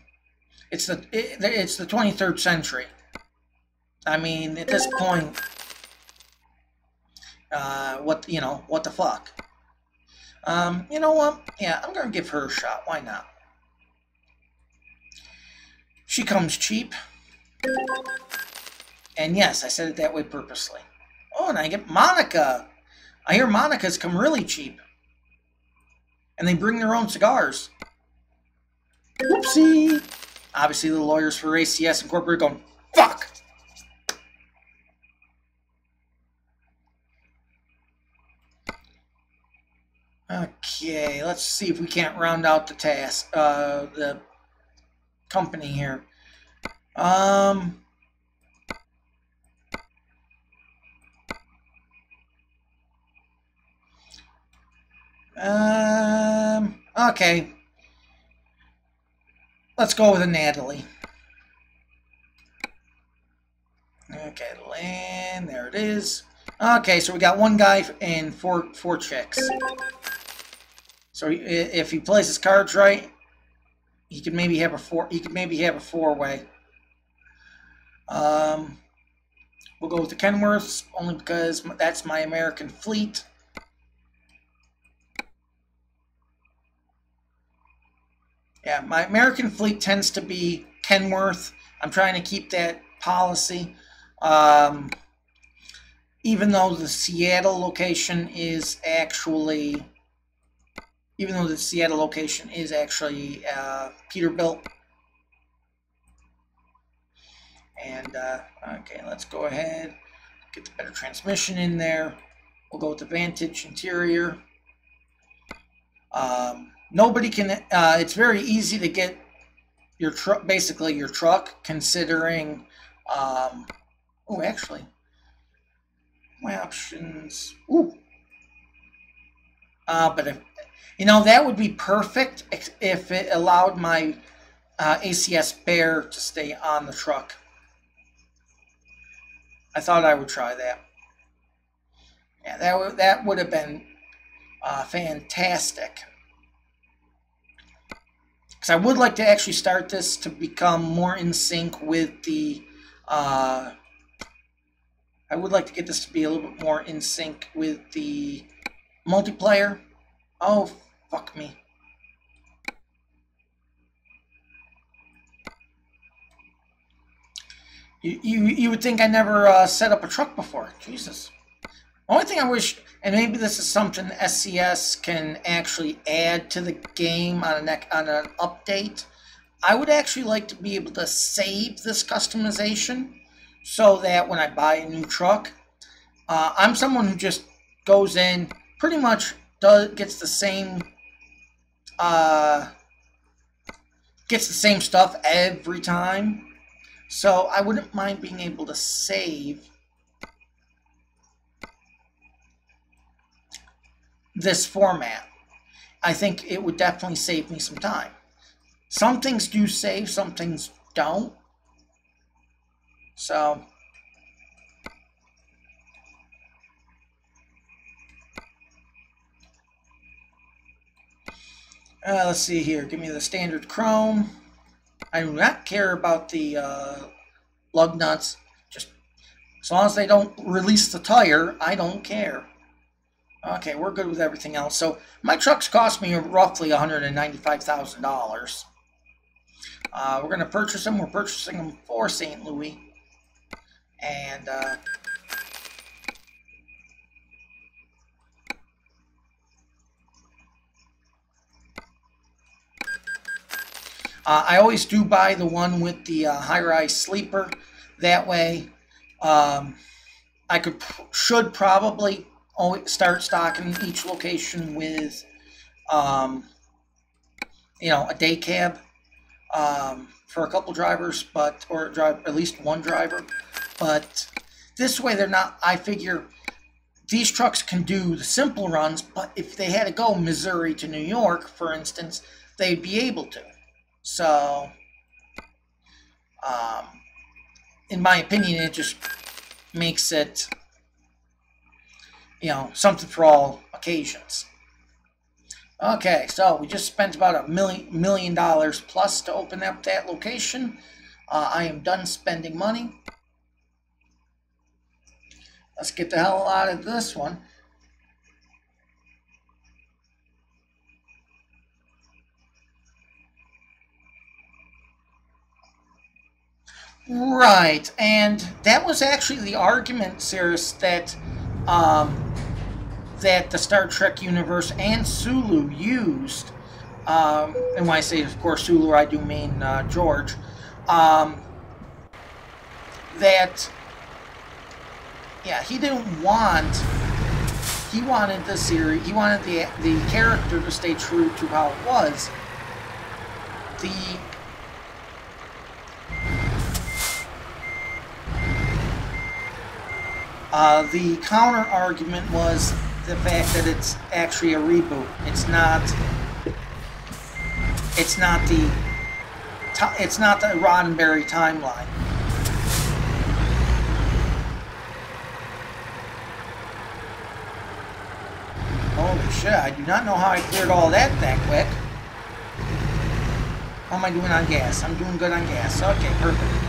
it's the 23rd century. I mean, at this point, what the fuck? You know what? Yeah, I'm gonna give her a shot. Why not? She comes cheap. And yes, I said it that way purposely. Oh, and I get Monica. I hear Monica's come really cheap. And they bring their own cigars. Whoopsie. Obviously, the lawyers for ACS Incorporated going, fuck. Okay, let's see if we can't round out the task, the company here. Okay. Let's go with a Natalie. Okay, land, there it is. Okay, so we got one guy and four chicks. So if he plays his cards right, he could maybe have a four-way. We'll go with the Kenworths only because that's my American fleet. Yeah, my American fleet tends to be Kenworth. I'm trying to keep that policy. Even though the Seattle location is actually Peterbilt. And, okay, let's go ahead, get the better transmission in there. We'll go with the Vantage interior. Nobody can, it's very easy to get your truck, basically your truck, considering, oh, actually, my options, ooh. But if, you know, that would be perfect if it allowed my ACS Bear to stay on the truck. I thought I would try that. Yeah, that would have been fantastic. Because I would like to actually start this to become more in sync with the... I would like to get this to be a little bit more in sync with the multiplayer. Oh, fuck me. You would think I never set up a truck before. Jesus. Only thing I wish, and maybe this is something SCS can actually add to the game on an update. I would actually like to be able to save this customization so that when I buy a new truck, I'm someone who just goes in, pretty much gets the same stuff every time. So I wouldn't mind being able to save this format. I think it would definitely save me some time. Some things do save, some things don't. So let's see here. Give me the standard chrome. I do not care about the lug nuts. Just as long as they don't release the tire, I don't care. Okay, we're good with everything else. So my trucks cost me roughly $195,000. We're going to purchase them. We're purchasing them for St. Louis. And I always do buy the one with the high-rise sleeper. That way, I should probably start stocking each location with, you know, a day cab for a couple drivers, or at least one driver. But this way, they're not. I figure these trucks can do the simple runs, but if they had to go Missouri to New York, for instance, they'd be able to. So, in my opinion, it just makes it, you know, something for all occasions. Okay, so we just spent about $1 million plus to open up that location. I am done spending money. Let's get the hell out of this one. Right, and that was actually the argument, Cirrus, that that the Star Trek universe and Sulu used. And when I say, of course, Sulu, I do mean George. That, yeah, he didn't want. He wanted the series. He wanted the character to stay true to how it was. The counter argument was the fact that it's actually a reboot. It's not the Roddenberry timeline. Holy shit, I do not know how I cleared all that quick. How am I doing on gas? I'm doing good on gas. Okay, perfect.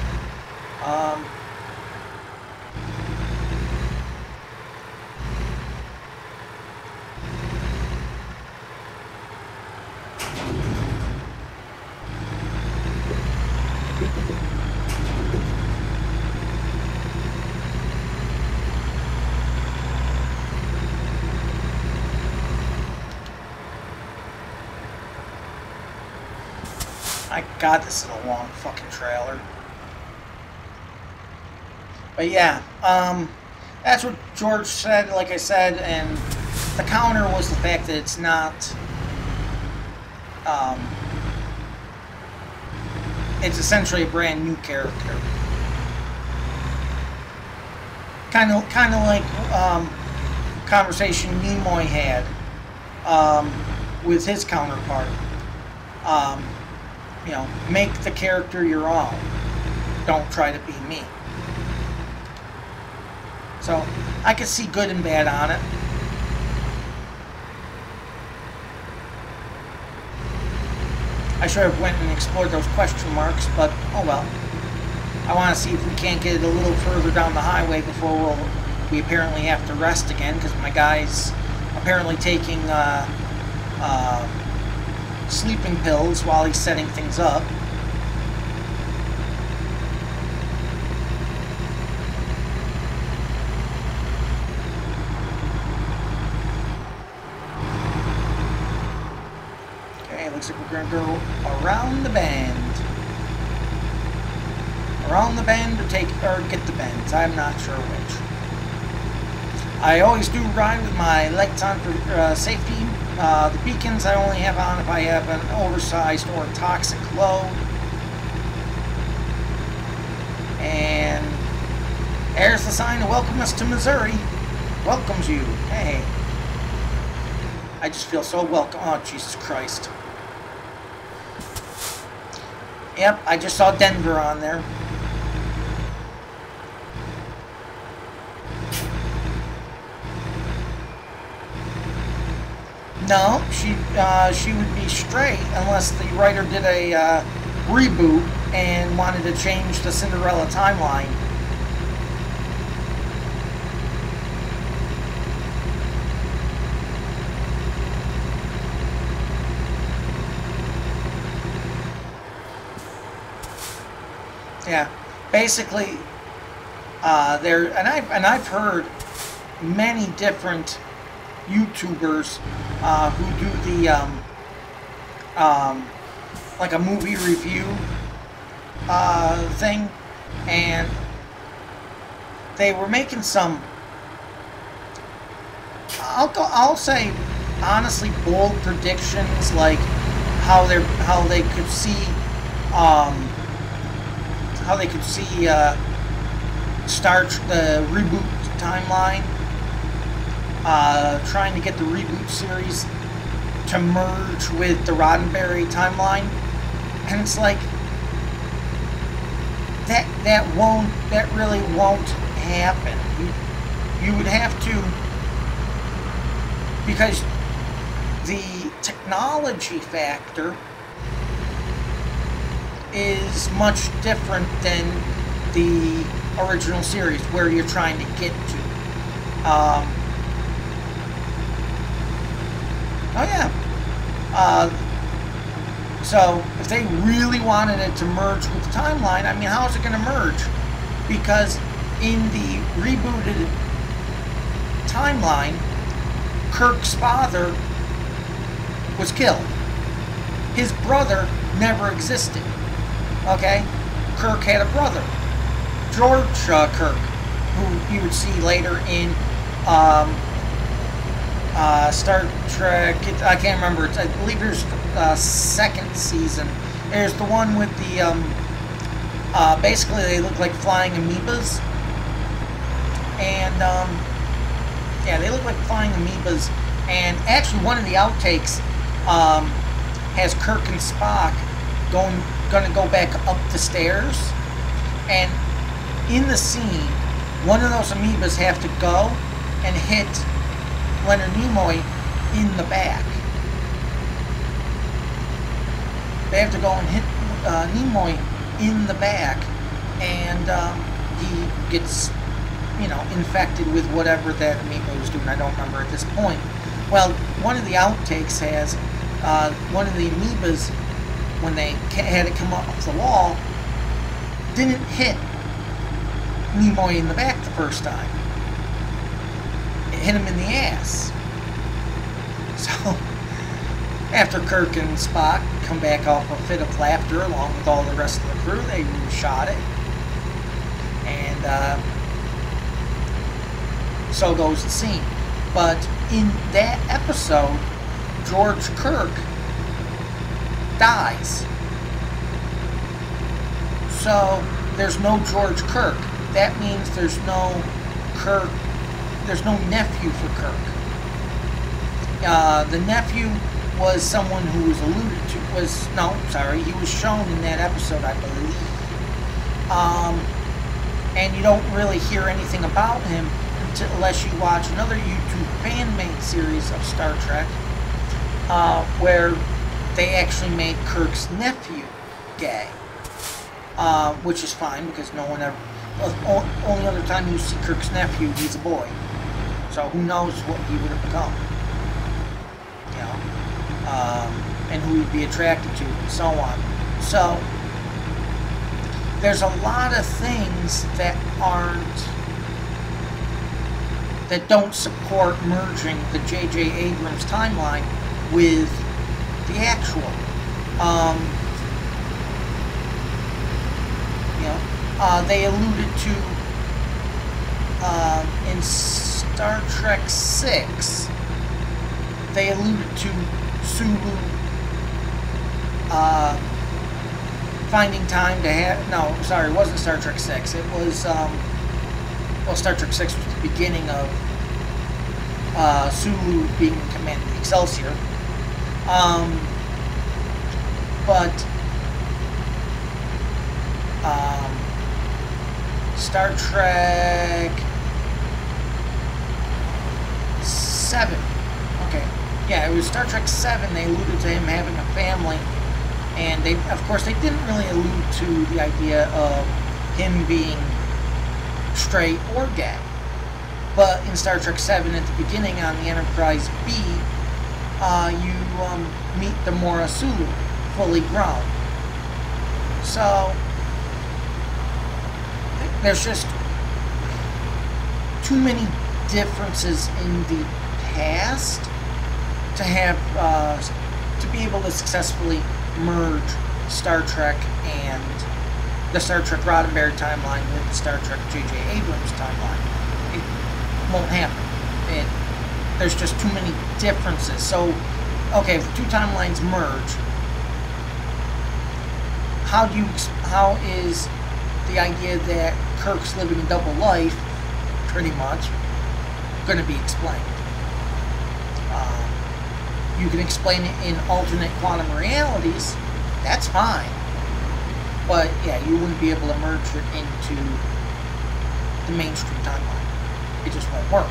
My God, this is a long fucking trailer. But yeah, that's what George said, like I said, and the counter was the fact that it's not, it's essentially a brand new character. Kind of like conversation Nimoy had with his counterpart. You know, make the character your own. Don't try to be me. So I could see good and bad on it. I should have went and explored those question marks, but oh well. I want to see if we can't get it a little further down the highway before we apparently have to rest again, because my guy's apparently taking sleeping pills while he's setting things up. Okay, looks like we're going to go around the bend. Around the bend or get the bends. I'm not sure which. I always do ride with my lights on for safety. The beacons I only have on if I have an oversized or toxic load. And there's the sign to welcome us to Missouri. Welcomes you. Hey. I just feel so welcome. Oh, Jesus Christ. Yep, I just saw Denver on there. No, she would be straight unless the writer did a reboot and wanted to change the Cinderella timeline. Yeah, basically, I've heard many different YouTubers who do the like a movie review thing, and they were making some, I'll say honestly, bold predictions, like how they could see the reboot timeline, trying to get the reboot series to merge with the Roddenberry timeline, and it's like that really won't happen. You would have to, because the technology factor is much different than the original series where you're trying to get to. Oh yeah. So if they really wanted it to merge with the timeline, I mean, how is it going to merge? Because in the rebooted timeline, Kirk's father was killed. His brother never existed. Okay? Kirk had a brother, George Kirk, who you would see later in Star Trek. I can't remember. I believe there's second season. There's the one with the basically they look like flying amoebas, and yeah, they look like flying amoebas. And actually, one of the outtakes has Kirk and Spock gonna go back up the stairs, and in the scene, one of those amoebas have to go and hit Leonard Nimoy in the back. They have to go and hit Nimoy in the back, and he gets, you know, infected with whatever that amoeba was doing. I don't remember at this point. Well, one of the outtakes has one of the amoebas, when they had it come off the wall, didn't hit Nimoy in the back the first time. It hit him in the ass. So, after Kirk and Spock come back off a fit of laughter along with all the rest of the crew, they shot it. And so goes the scene. But in that episode, George Kirk dies. So there's no George Kirk. That means there's no Kirk. There's no nephew for Kirk. The nephew was someone who was alluded to. He was shown in that episode, I believe. And you don't really hear anything about him unless you watch another YouTube fan-made series of Star Trek, where they actually made Kirk's nephew gay, which is fine because no one ever. Only other time you see Kirk's nephew, he's a boy. So who knows what he would have become, you know, and who he'd be attracted to, and so on. So there's a lot of things that don't support merging the J.J. Abrams timeline with the actual. They alluded to in Star Trek VI. They alluded to Sulu finding time to have. No, sorry, it wasn't Star Trek VI. It was Star Trek VI was the beginning of Sulu being in command of the Excelsior. Star Trek 7. Okay. Yeah, it was Star Trek 7. They alluded to him having a family. And they, of course, they didn't really allude to the idea of him being straight or gay. But in Star Trek 7, at the beginning on the Enterprise B, you meet the Mora Sulu, fully grown. So there's just too many differences in the past to have to be able to successfully merge Star Trek and the Star Trek Roddenberry timeline with the Star Trek J.J. Abrams timeline. It won't happen. There's just too many differences. So, okay, if the two timelines merge, how is the idea that Kirk's living a double life, pretty much, going to be explained? You can explain it in alternate quantum realities, that's fine. But, yeah, you wouldn't be able to merge it into the mainstream timeline. It just won't work.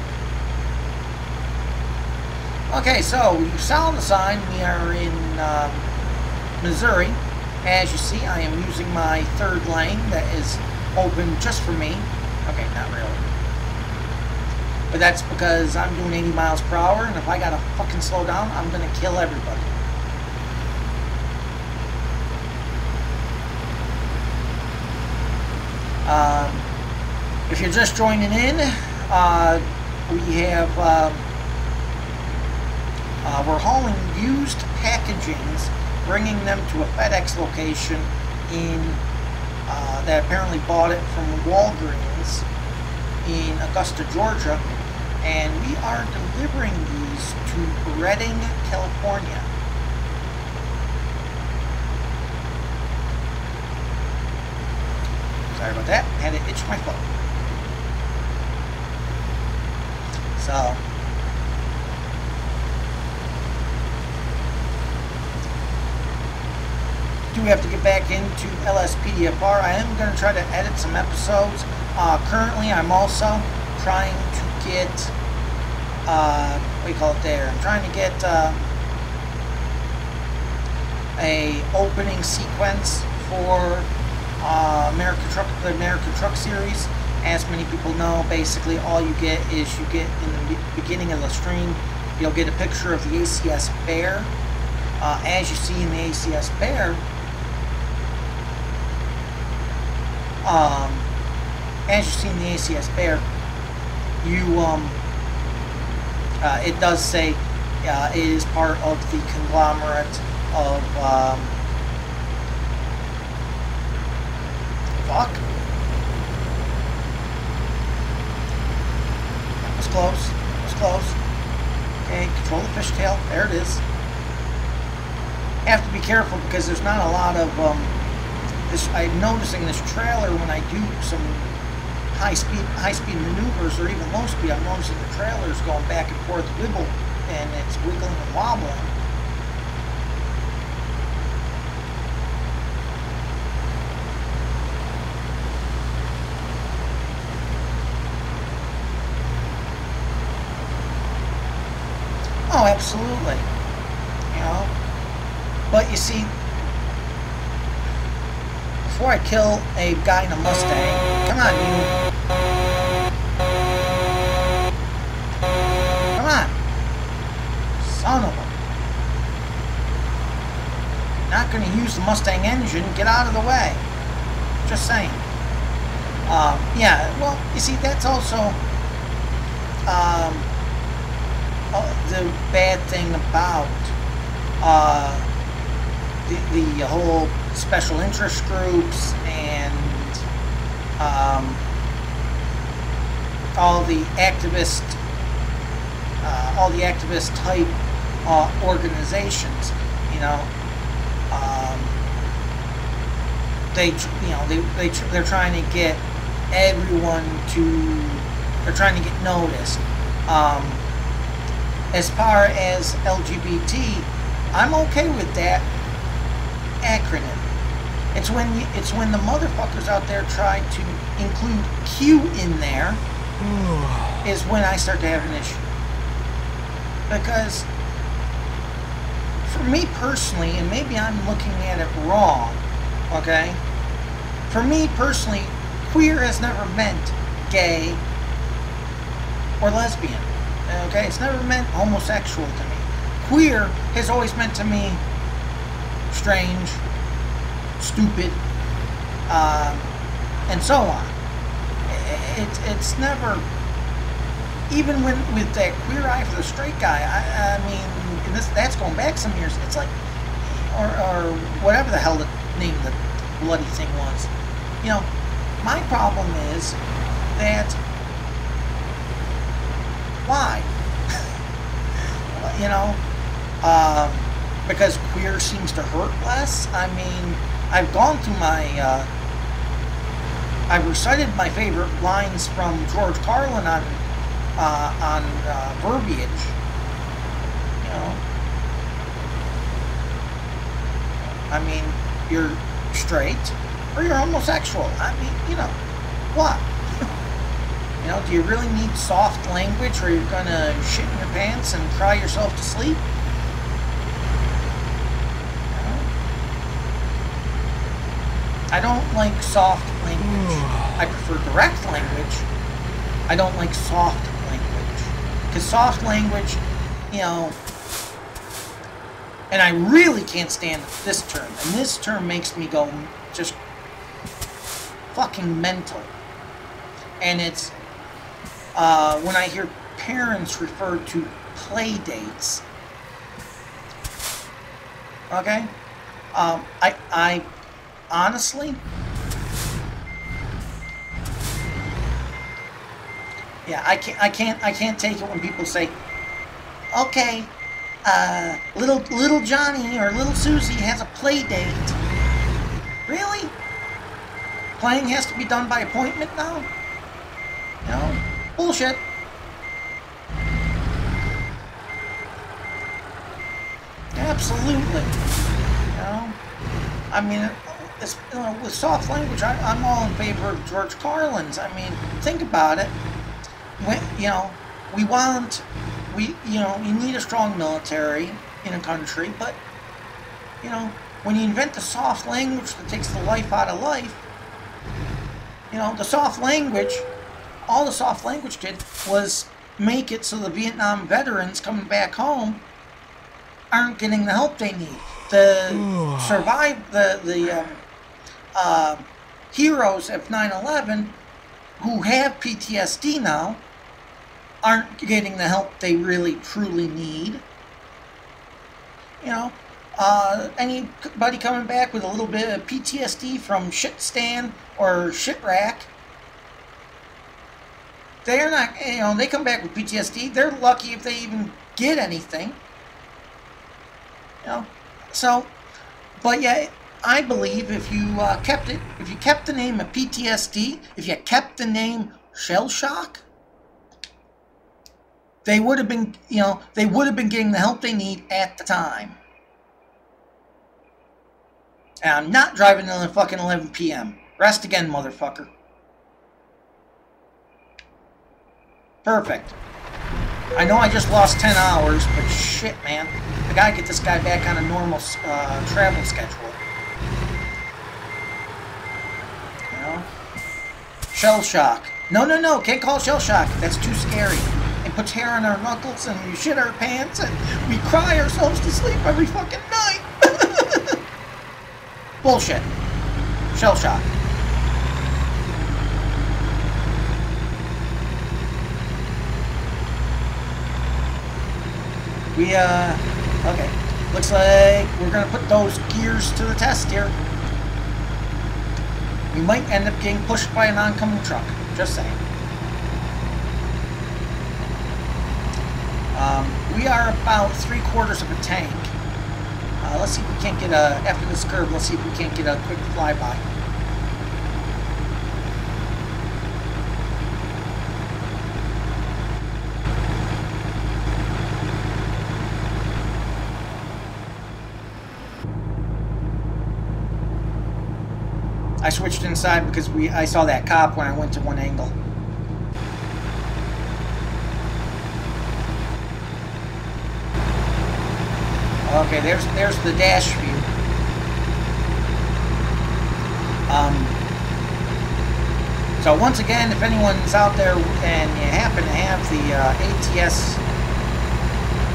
Okay, so you saw the sign. We are in Missouri. As you see, I am using my third lane that is open just for me. Okay, not really. But that's because I'm doing 80 miles per hour, and if I gotta fucking slow down, I'm gonna kill everybody. If you're just joining in, we have we're hauling used packagings, bringing them to a FedEx location in that apparently bought it from Walgreens in Augusta, Georgia, and we are delivering these to Redding, California. Sorry about that. Had to itch my foot. So do have to get back into LSPDFR. I am going to try to edit some episodes. Currently, I'm also trying to get, what do you call it there? I'm trying to get a opening sequence for the American Truck series. As many people know, basically all you get is you get in the beginning of the stream, you'll get a picture of the ACS Bear. As you see in the ACS Bear, it does say it is part of the conglomerate of that was close. It's close. Okay, control the fishtail. There it is. Have to be careful because there's not a lot of I'm noticing this trailer when I do some high speed maneuvers or even low speed. I'm noticing the trailer's going back and forth, wibble, and it's wiggling and wobbling. Oh, absolutely. You know, but you see, before I kill a guy in a Mustang, come on, you. Come on. Son of a. Not going to use the Mustang engine. Get out of the way. Just saying. Yeah, well, you see, that's also the bad thing about the whole special interest groups and all the activist type organizations. You know, they're trying to get everyone to. They're trying to get noticed. As far as LGBT, I'm okay with that acronym. It's when the motherfuckers out there try to include Q in there is when I start to have an issue. Because for me personally, and maybe I'm looking at it wrong, okay? For me personally, queer has never meant gay or lesbian. Okay, it's never meant homosexual to me. Queer has always meant to me strange, stupid, and so on. It's never, even with that queer eye for the straight guy. I mean, and that's going back some years. It's like, or whatever the hell the name of the bloody thing was. You know, my problem is that. Why? You know, because queer seems to hurt less. I mean, I've gone through I've recited my favorite lines from George Carlin on verbiage. You know, I mean, you're straight or you're homosexual. I mean, you know, what? You know, do you really need soft language or you're going to shit in your pants and cry yourself to sleep? You know? I don't like soft language. I prefer direct language. I don't like soft language. Because soft language, you know, and I really can't stand this term. And this term makes me go just fucking mental. And it's when I hear parents refer to play dates, okay, I honestly, yeah, I can't take it when people say, okay, little Johnny or little Susie has a play date. Really? Playing has to be done by appointment now? No. Bullshit. Absolutely. You know? I mean, it's, you know, with soft language, I'm all in favor of George Carlin's. I mean, think about it. When, you know, you need a strong military in a country, but, you know, when you invent the soft language that takes the life out of life, you know, the soft language, all the soft language did was make it so the Vietnam veterans coming back home aren't getting the help they need. The heroes of 9/11 who have PTSD now aren't getting the help they really truly need. You know, anybody coming back with a little bit of PTSD from shit stand or shit rack, they're not, you know, they come back with PTSD. They're lucky if they even get anything. You know, so, but yeah, I believe if you kept it, if you kept the name of PTSD, if you kept the name shell shock, they would have been, you know, they would have been getting the help they need at the time. And I'm not driving until fucking 11 p.m. Rest again, motherfucker. Perfect. I know I just lost 10 hours, but shit, man. I gotta get this guy back on a normal travel schedule. You know? Shell shock. No, no, no. Can't call it shell shock. That's too scary. It puts hair on our knuckles and we shit our pants and we cry ourselves to sleep every fucking night. Bullshit. Shell shock. Okay. Looks like we're gonna put those gears to the test here. We might end up getting pushed by an oncoming truck. Just saying. We are about 3/4 of a tank. Let's see if we can't get a, after this curve, let's see if we can't get a quick flyby. I switched inside because I saw that cop when I went to one angle. Okay, there's the dash view. So once again, if anyone's out there and you happen to have the ATS,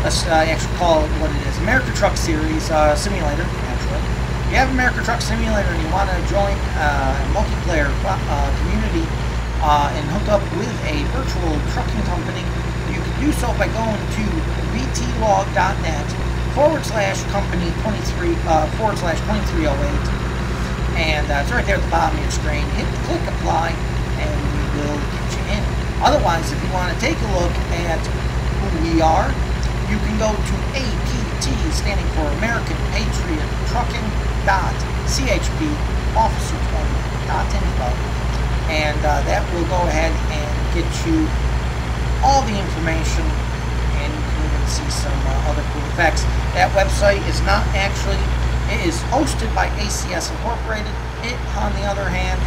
let's actually call it what it is, America Truck Series Simulator, actually. If you have America Truck Simulator and you want to join a multiplayer community and hook up with a virtual trucking company, you can do so by going to vtlog.net/company23 /2308, and it's right there at the bottom of your screen. Click apply and we will get you in. Otherwise, if you want to take a look at who we are, you can go to APT, standing for American Patriot Trucking.chp officer20.info, and that will go ahead and get you all the information, and you can even see some other cool effects. That website is not actually, it is hosted by ACS Incorporated. It, on the other hand,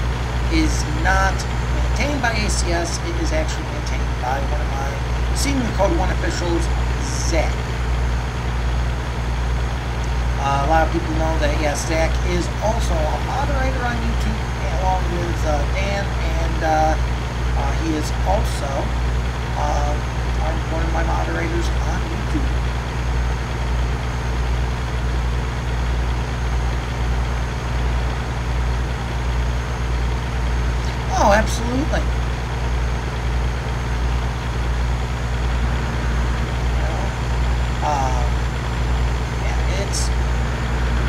is not maintained by ACS. It is actually maintained by one of my senior Code 1 officials, Zach. A lot of people know that, yes, Zach is also a moderator on YouTube, along with Dan, and he is also one of my moderators on YouTube. Oh, absolutely. Yeah, it's.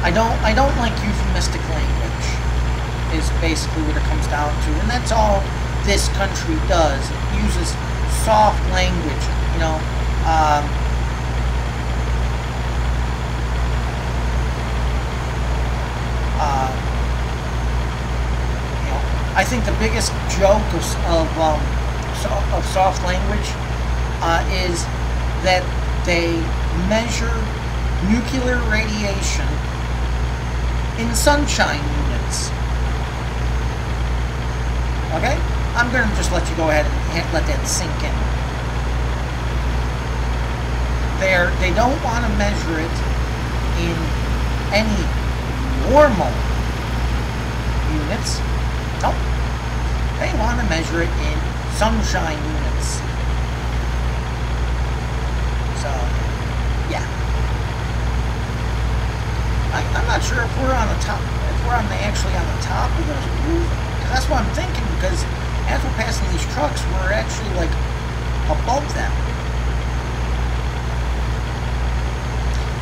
I don't like euphemistic language. Is basically what it comes down to, and that's all this country does. It uses soft language, you know. I think the biggest joke of soft language is that they measure nuclear radiation in sunshine units. Okay? I'm going to just let you go ahead and let that sink in. They don't want to measure it in any normal units. Nope. They want to measure it in sunshine units. So, yeah. I'm not sure if we're on the top, if we're actually on the top of those rules. That's what I'm thinking, because as we're passing these trucks, we're actually like above them.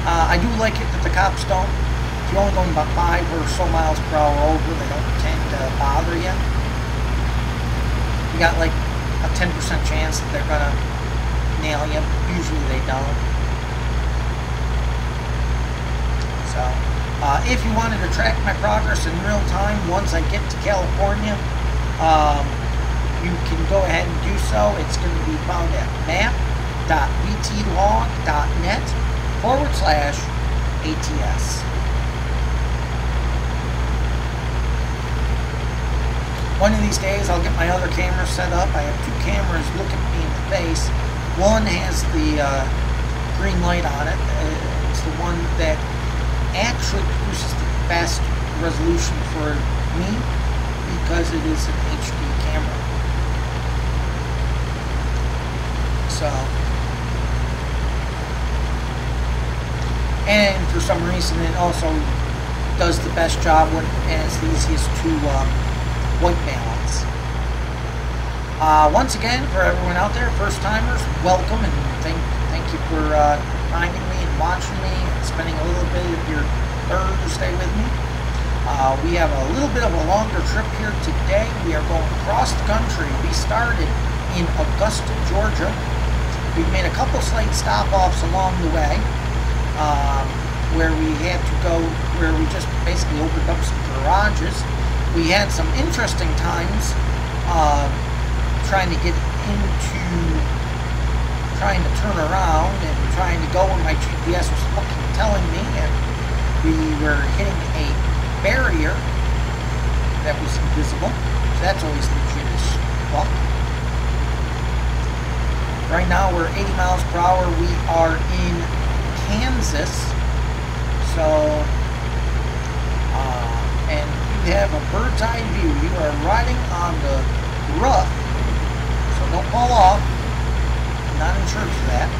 I do like it that the cops don't, if you're only going about 5 or so miles per hour over, they don't tend to bother you. You got like a 10% chance that they're gonna nail you. Usually they don't. So, if you wanted to track my progress in real time once I get to California, you can go ahead and do so. It's going to be found at map.vtlog.net/ATS. One of these days I'll get my other camera set up. I have 2 cameras looking me in the face. One has the green light on it. It's the one that actually produces the best resolution for me because it is an HD camera. So, and for some reason it also does the best job when it's the easiest to white balance. Once again, for everyone out there, first timers, welcome, and thank you for finding me and watching me and spending a little bit of your Thursday with me. We have a little bit of a longer trip here today. We are going across the country. We started in Augusta, Georgia. We've made a couple slight stop-offs along the way, where we had to go, where we just basically opened up some garages. We had some interesting times trying to get into, trying to turn around and trying to go where my GPS was fucking telling me, and we were hitting a barrier that was invisible. So that's always legit as fuck. Right now we're 80 miles per hour. We are in Kansas. So, and you have a bird's eye view. You are riding on the rough, so don't fall off. I'm not insured for that.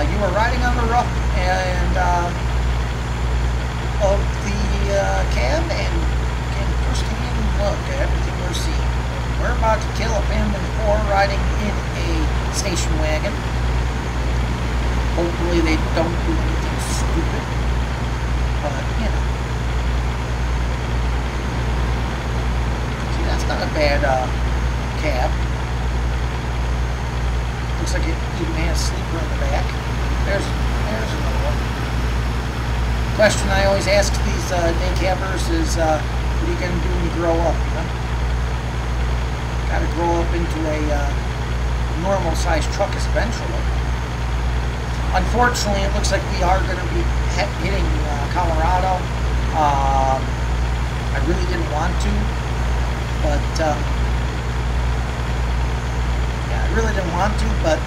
You are riding on the rough and of the cab, and can firsthand look at everything we're seeing. We're about to kill a family of 4 riding in a station wagon. Hopefully they don't do anything stupid, but you know. See, that's not a bad cab. Looks like it even has a sleeper in the back. There's another one. Question I always ask these day cabbers is, what are you going to do when you grow up? You know? Got to grow up into a normal-sized truck eventually. Unfortunately, it looks like we are going to be hitting Colorado. I really didn't want to, but yeah, I really didn't want to, but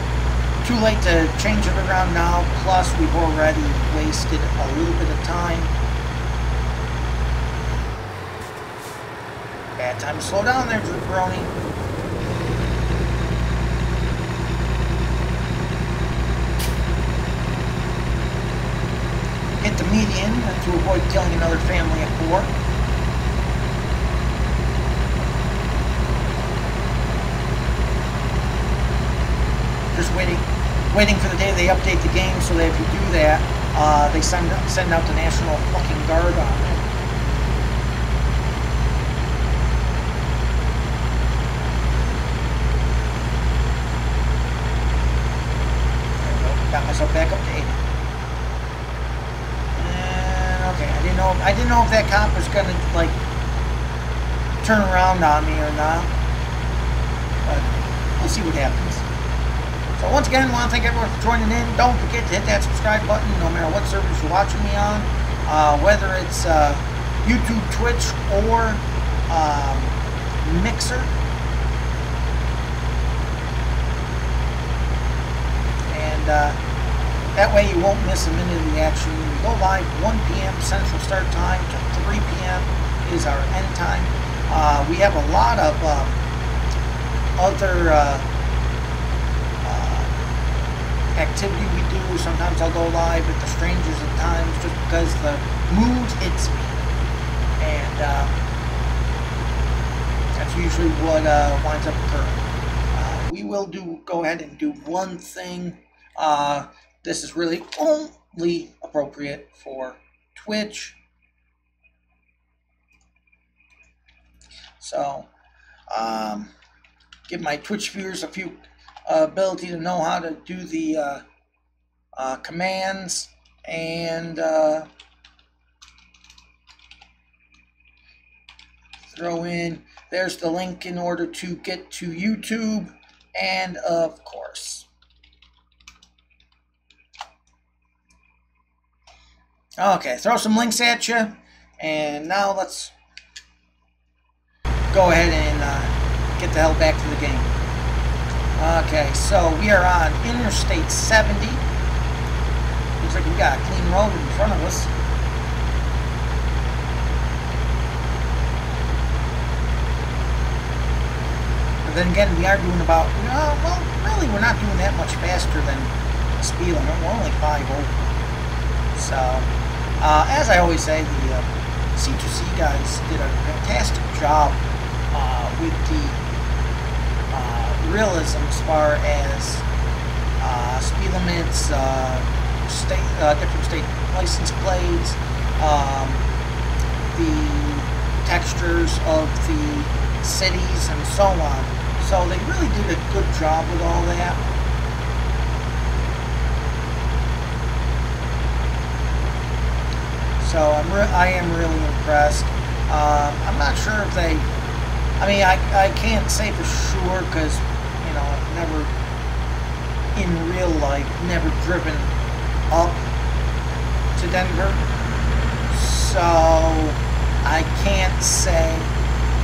too late to change it around now. Plus, we've already wasted a little bit of time. Bad time to slow down there, Brony. Hit the median to avoid killing another family of 4. Just waiting for the day they update the game so that if you do that, they send out the National fucking Guard on it. There we go. Got myself back up to 80. Okay, I didn't know if that cop was gonna like turn around on me or not, but we'll see what happens. So once again, I want to thank everyone for joining in. Don't forget to hit that subscribe button, no matter what service you're watching me on, whether it's YouTube, Twitch, or Mixer. And that way you won't miss a minute of the action. We go live 1 p.m. Central Start Time to 3 p.m. is our end time. We have a lot of other activity we do. Sometimes I'll go live at the strangest of times just because the mood hits me. And that's usually what winds up occurring. We will go ahead and do one thing. This is really only appropriate for Twitch. So, give my Twitch viewers a few ability to know how to do the commands, and throw in, there's the link in order to get to YouTube, and of course. Okay, throw some links at you, and now let's go ahead and get the hell back to the game. Okay, so we are on Interstate 70. Looks like we got a clean road in front of us. But then again, we are doing about, well, really, we're not doing that much faster than the speed limit. We're only 5 over. So, as I always say, the C2C guys did a fantastic job with the realism as far as speed limits, different state license plates, the textures of the cities, and so on. So they really did a good job with all that. So I am really impressed. I'm not sure if they, I mean, I can't say for sure because, you know, I've never, in real life, never driven up to Denver. So I can't say,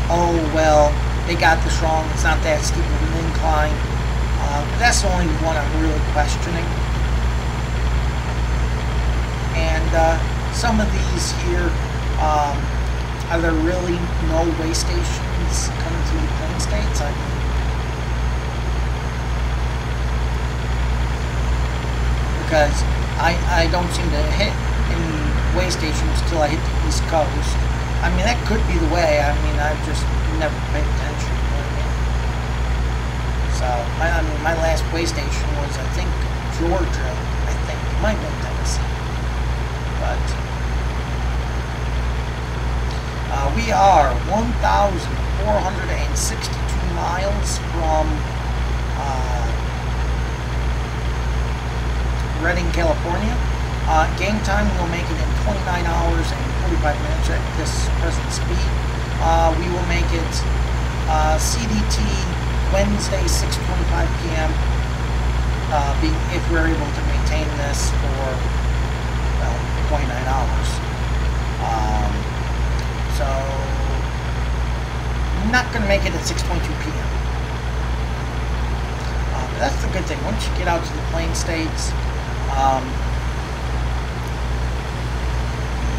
oh, well, they got this wrong, it's not that steep of an incline. But that's the only one I'm really questioning. And some of these here, are there really no way stations coming through the Plain States? I mean, because I don't seem to hit any way stations till I hit the East Coast. I mean, that could be the way. I mean, I've just never paid attention. You know what I mean? So, I mean, my last way station was, I think, Georgia. I think it might have been Tennessee, but. We are 1,462 miles from Redding, California. Game time, we'll make it in 29 hours and 45 minutes at this present speed. We will make it CDT Wednesday, 6:25 p.m. If we're able to maintain this for, well, 29 hours. So, I'm not going to make it at 6:22 p.m. But that's the good thing. Once you get out to the Plain States,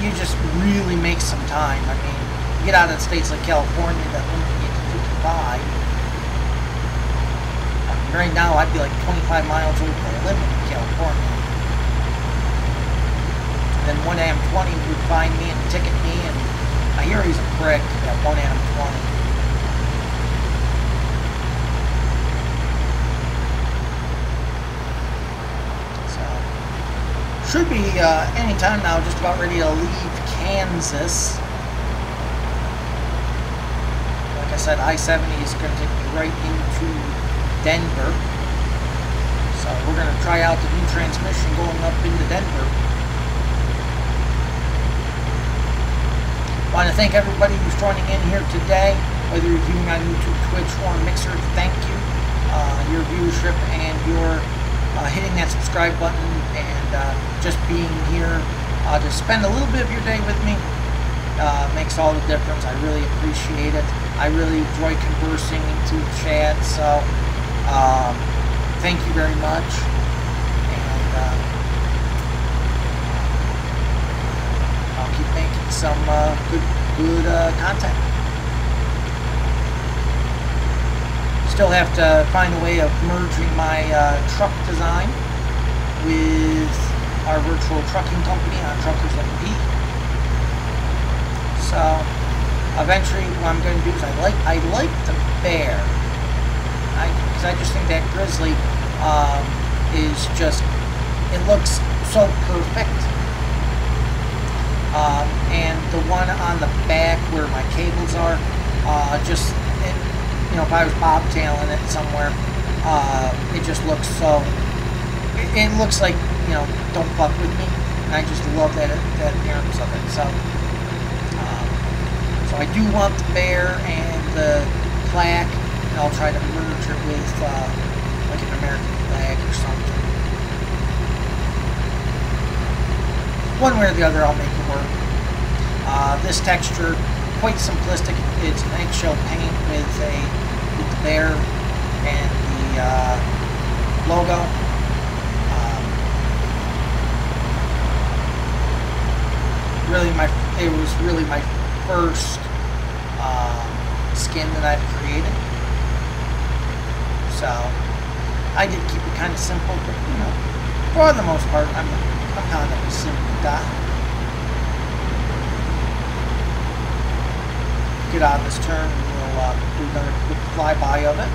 you just really make some time. I mean, you get out of states like California that limit you to 55. I mean, right now, I'd be like 25 miles over the limit in California. And then one AM20 would find me and ticket me, and I hear he's a prick, that one AM20. So, should be any time now, just about ready to leave Kansas. Like I said, I-70 is going to take me right into Denver. So we're going to try out the new transmission going up into Denver. I want to thank everybody who's joining in here today, whether you're viewing on YouTube, Twitch, or Mixer. Thank you. Your viewership and your hitting that subscribe button and just being here to spend a little bit of your day with me makes all the difference. I really appreciate it. I really enjoy conversing through the chat, so thank you very much. And I'll keep making some good content. Still have to find a way of merging my truck design with our virtual trucking company on Truckers LP. So eventually, what I'm going to do is I like the bear, because I just think that grizzly is just, it looks so perfect. And the one on the back where my cables are, just, you know, if I was bobtailing it somewhere, it just looks so, it looks like, you know, don't fuck with me, and I just love that appearance of it. So so I do want the bear and the plaque, and I'll try to merge it with like an American flag or something. One way or the other, I'll make it work. This texture, quite simplistic. It's an eggshell paint with the bear and the logo. It was really my first skin that I've created. So I did keep it kind of simple, but you know, for the most part, I'm kind of a simple guy. Get out of this turn, and we'll do another quick flyby of it.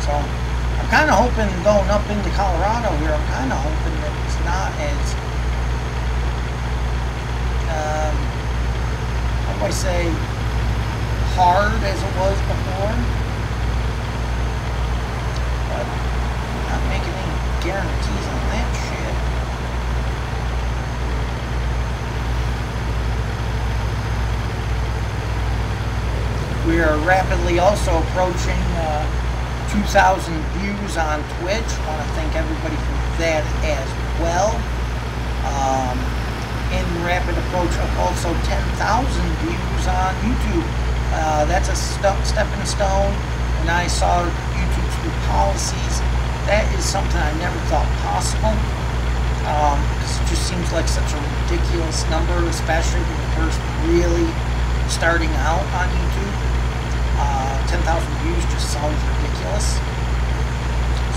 So I'm kind of hoping, going up into Colorado here, I'm kind of hoping that it's not as, how do I say, hard as it was before. But I'm not making any guarantees on that shit. We are rapidly also approaching 2,000 views on Twitch. I want to thank everybody for that as well. In rapid approach of also 10,000 views on YouTube. That's a stepping stone. When I saw YouTube's new policies, that is something I never thought possible. Because it just seems like such a ridiculous number, especially when you're first really starting out on YouTube. 10,000 views just sounds ridiculous.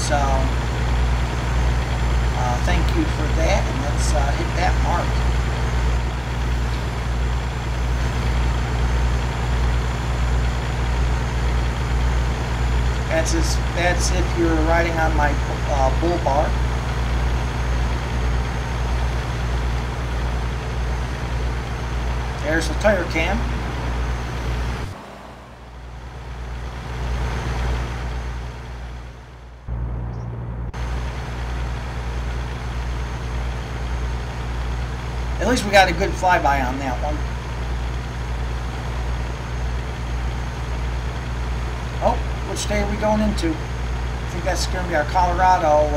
So, thank you for that, and let's hit that mark. That's if you're riding on my bull bar. There's the tire cam. At least we got a good flyby on that one. Oh, which state are we going into? I think that's going to be our Colorado.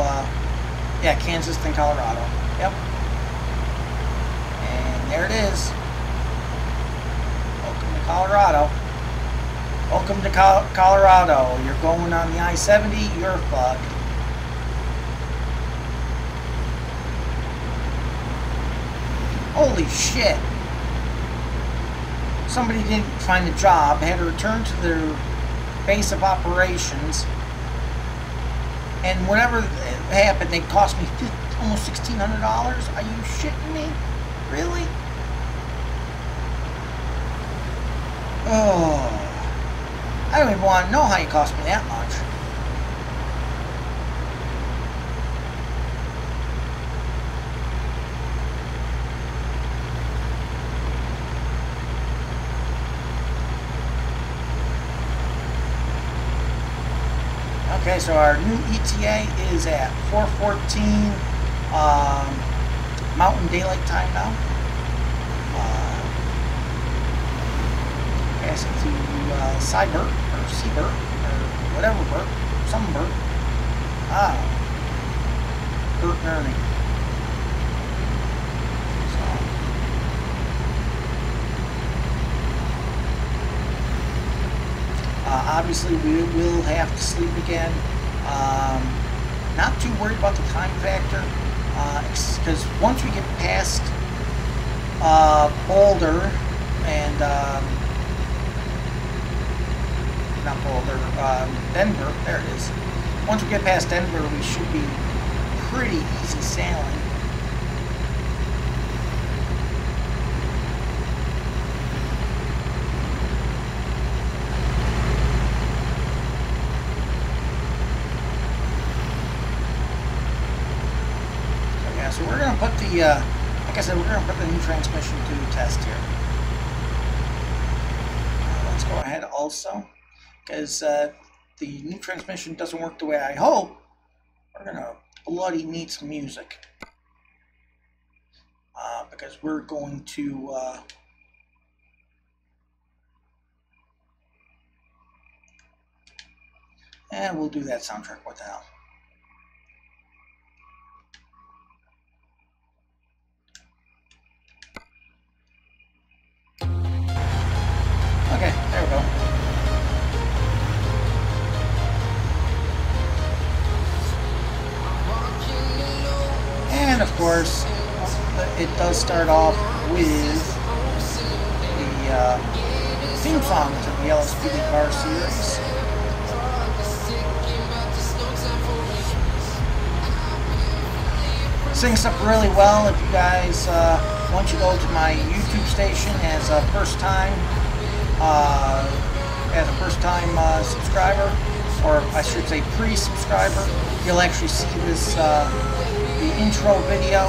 Yeah, Kansas then Colorado. Yep. And there it is. Welcome to Colorado. Welcome to Colorado. You're going on the I-70. You're fucked. Holy shit. Somebody didn't find a job, had to return to their base of operations, and whatever happened, they cost me almost $1,600. Are you shitting me? Really? Oh, I don't even want to know how you cost me that much. Okay, so our new ETA is at 4:14 Mountain Daylight Time now. Passing through Cybert, or Seabert, or whatever Bert, some Bert. Bert and Ernie. Obviously, we will have to sleep again. Not too worried about the time factor, because once we get past Boulder and not Boulder, Denver. There it is. Once we get past Denver, we should be pretty easy sailing. like I said, we're going to put the new transmission to the test here. Let's go ahead also, because the new transmission doesn't work the way I hope. We're going to bloody need some music. Because we're going to and we'll do that soundtrack. What the hell? Okay, there we go. And of course, it does start off with the theme song to the LSPDFR series. Sings up really well. If you guys want to go to my YouTube station as a first time subscriber, or I should say pre-subscriber, you'll actually see this the intro video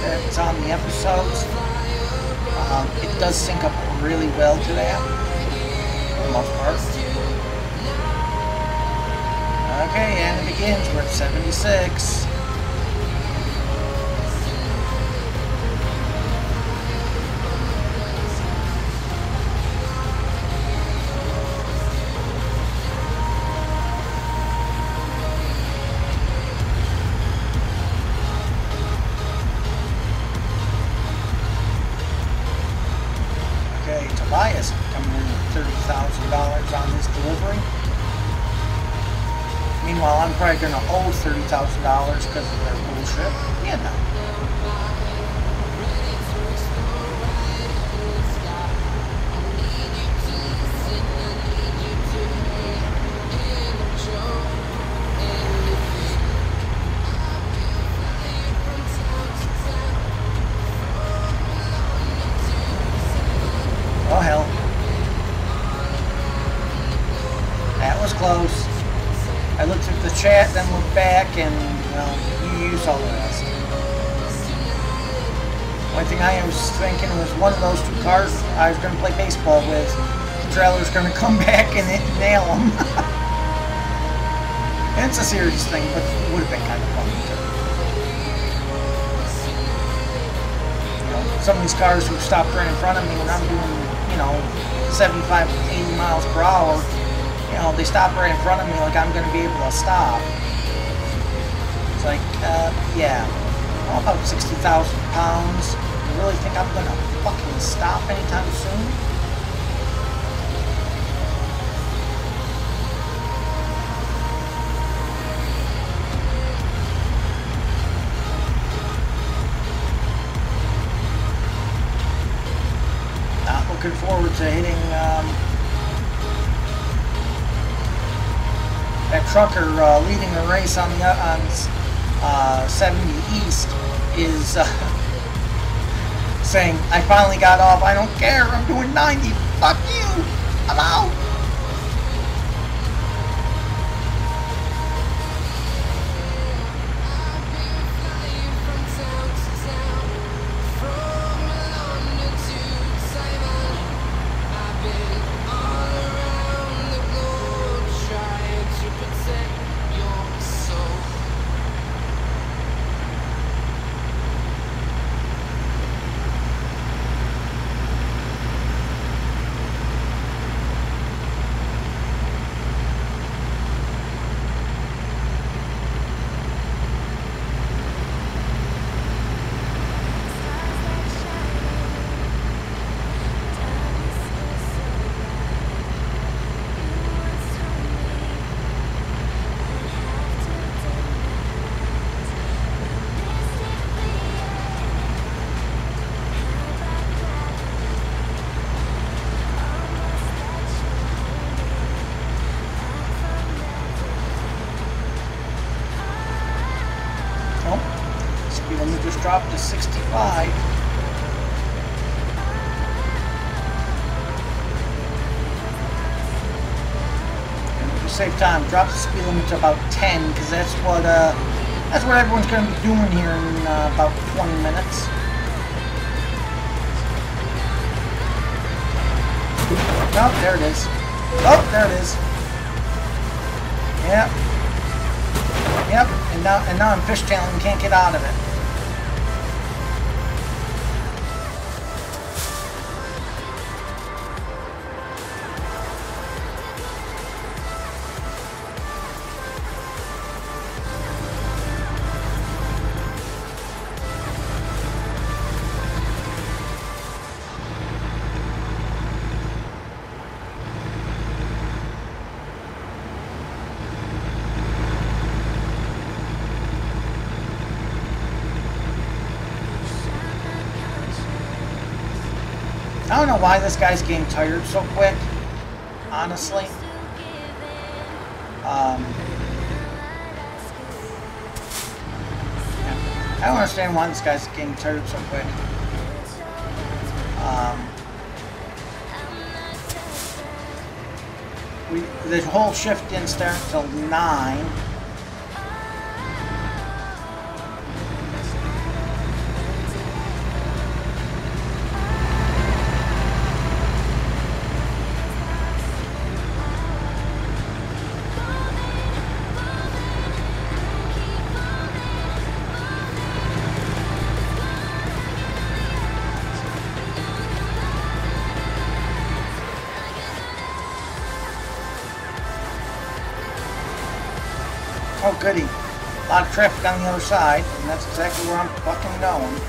that's on the episodes. It does sync up really well to that, for the most part. Okay, and it begins. We're at 76. Tobias coming in at $30,000 on his delivery. Meanwhile, I'm probably going to owe $30,000 because of their bullshit. Yeah, no. Oh hell. That was close. I looked at the chat, then looked back, and, well, you used all the rest. One thing I was thinking was one of those two cars I was going to play baseball with, the trailer's going to come back and nail them. It's a serious thing, but it would have been kind of fun too. You know, some of these cars who stopped right in front of me when I'm doing, you know, 75, 80 miles per hour, you know, they stop right in front of me like I'm going to be able to stop. It's like, yeah, I'm about 60,000 pounds. You really think I'm going to fucking stop anytime soon? Looking forward to hitting that trucker leading the race on 70 East is saying, I finally got off, I don't care, I'm doing 90, fuck you, I'm out. Just dropped to 65. And to save time, drop the speed limit to about 10, because that's what That's what everyone's going to be doing here in about 20 minutes. Oh, there it is. Oh, there it is. Yep. Yep. And now I'm fishtailing and can't get out of it. I don't know why this guy's getting tired so quick, honestly. I don't understand why this guy's getting tired so quick. The whole shift didn't start until 9. Oh goody, a lot of traffic on the other side, and that's exactly where I'm fucking going.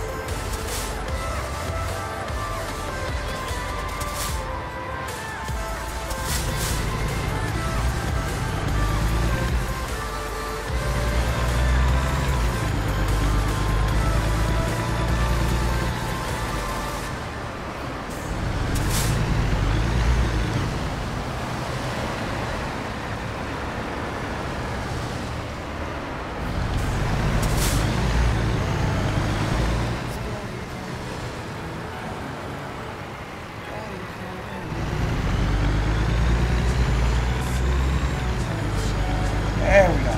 There we go.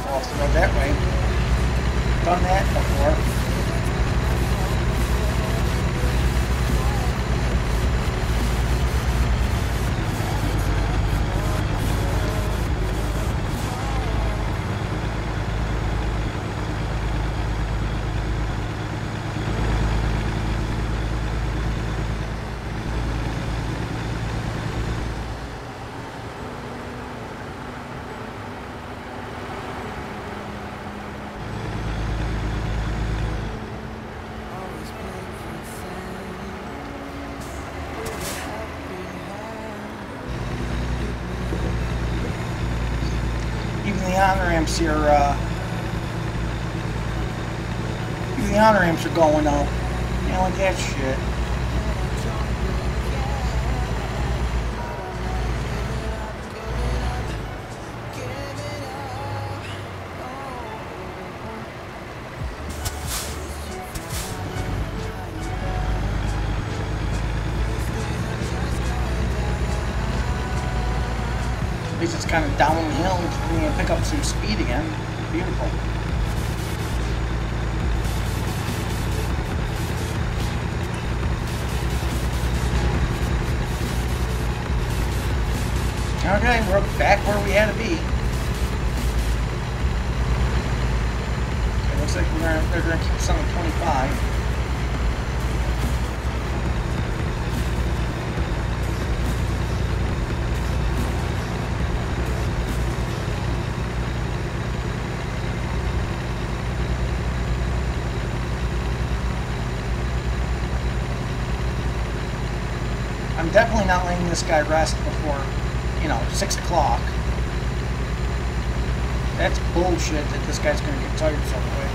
Off the road that way. Done that before. Even the honor ramps here, even the honor ramps are going up. You know, like that shit. At least it's kind of downhill and pick up some speed again. Beautiful. Okay, we're back where we had to be. Okay, looks like they're gonna keep us on the 25. definitely not letting this guy rest before, you know, 6 o'clock. That's bullshit that this guy's gonna get tired so quick.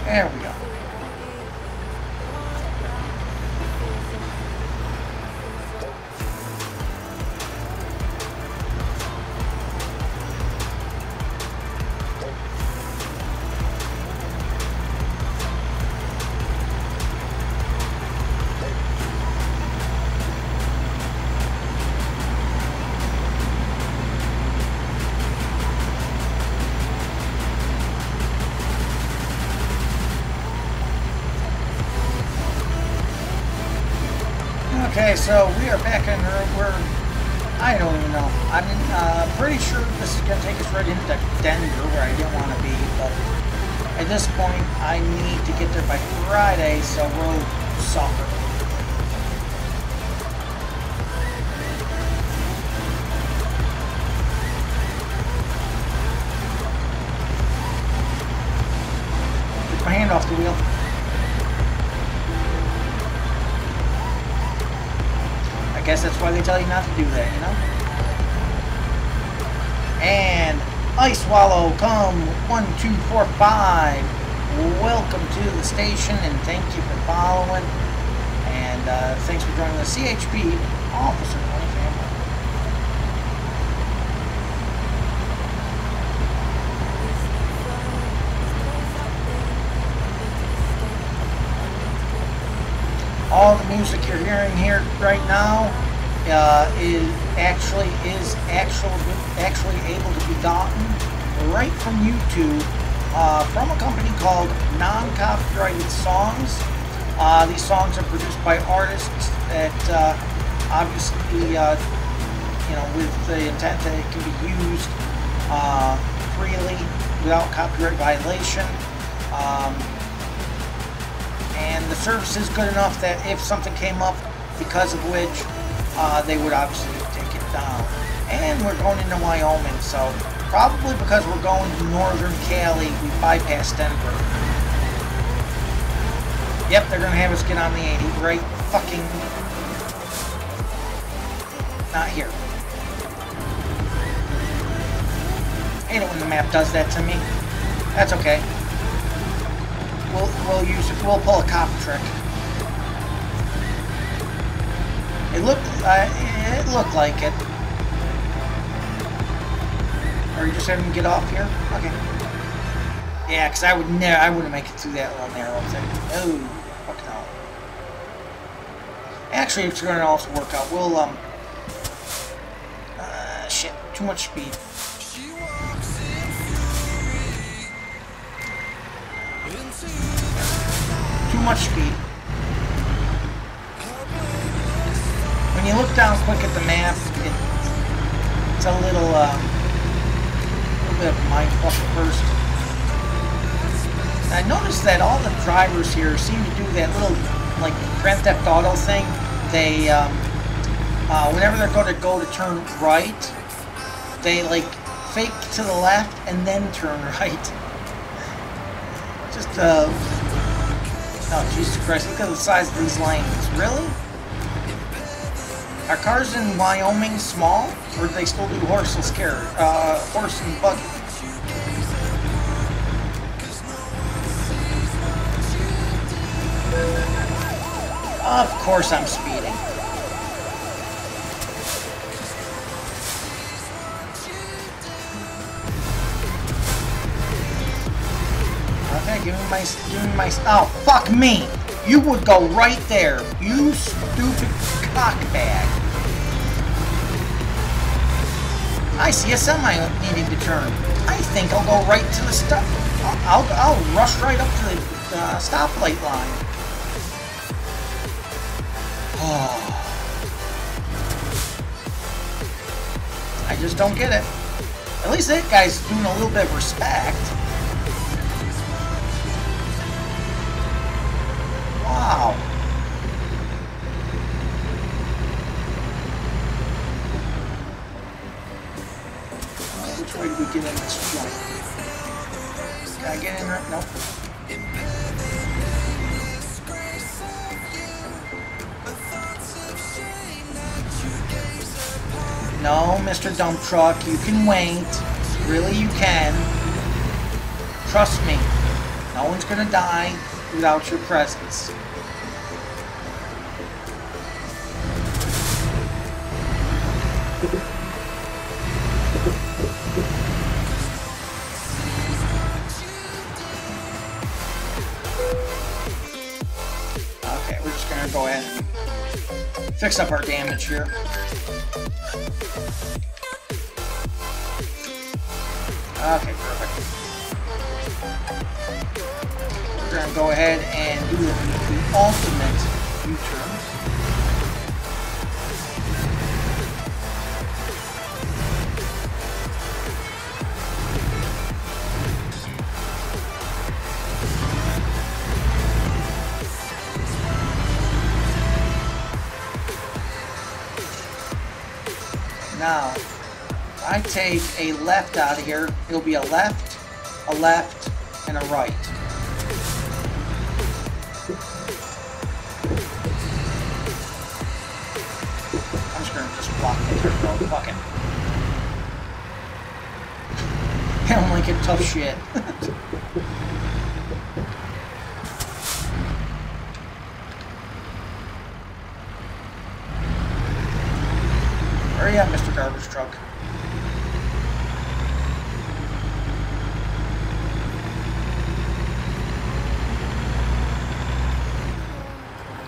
There we go. Okay, so we are back in where I don't even know. I'm pretty sure this is going to take us right into Denver, where I didn't want to be, but at this point, I need to get there by Friday, so we'll suffer. Get my hand off the wheel. I guess that's why they tell you not to do that, you know? And Ice Swallow, come 1245. Welcome to the station, and thank you for following. And thanks for joining the CHP Officer 20 family. All the music you're hearing here right now is actually able to be gotten right from YouTube from a company called Non-Copyrighted Songs. These songs are produced by artists that obviously, you know, with the intent that it can be used freely without copyright violation. And the service is good enough that if something came up because of which they would obviously take it down. And we're going into Wyoming, so probably because we're going to northern Cali, we bypass Denver. Yep, they're going to have us get on the 80 right fucking... not here. I hate it when the map does that to me. That's okay. We'll pull a cop trick. It looked like it. Or you just having to get off here? Okay. Yeah, because I wouldn't make it through that little narrow thing. Oh, fuck no. Actually, it's going to also work out. We'll shit, too much speed. Too much speed. When you look down quick at the map, it's a little bit of a mindfuck at first. And I noticed that all the drivers here seem to do that little, like, Grand Theft Auto thing. They, whenever they're going to go to turn right, they, like, fake to the left and then turn right. Just, oh, Jesus Christ, look at the size of these lanes. Really? Are cars in Wyoming small? Or do they still do horse and buggy? Of course I'm speeding. Okay, give me my, oh, fuck me! You would go right there, you stupid cockbag. I see a semi needing to turn. I think I'll go right to the stop. I'll rush right up to the stoplight line. Oh. I just don't get it. At least that guy's doing a little bit of respect. Wow. Which way do we get in this joint? Can I get in right? Nope. No, Mr. Dump Truck, you can wait. Really, you can. Trust me. No one's gonna die without your presence. Okay, we're just gonna go ahead and fix up our damage here. Okay, perfect. We're going to go ahead and do the ultimate U-turn. Now, I take a left out of here, it'll be a left, and a right. I'm just gonna block the turbo. Fuck it. I don't like it, tough shit. Hurry up, Mr. Garbage Truck.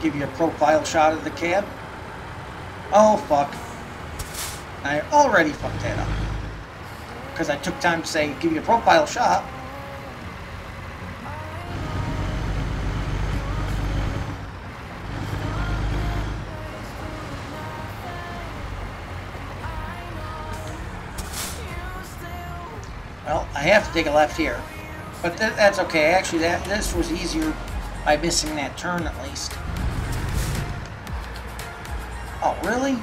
Give you a profile shot of the cab. Oh, fuck. I already fucked that up. Because I took time to say, give you a profile shot. Well, I have to take a left here. But that's okay. Actually, this was easier by missing that turn at least. Oh, really?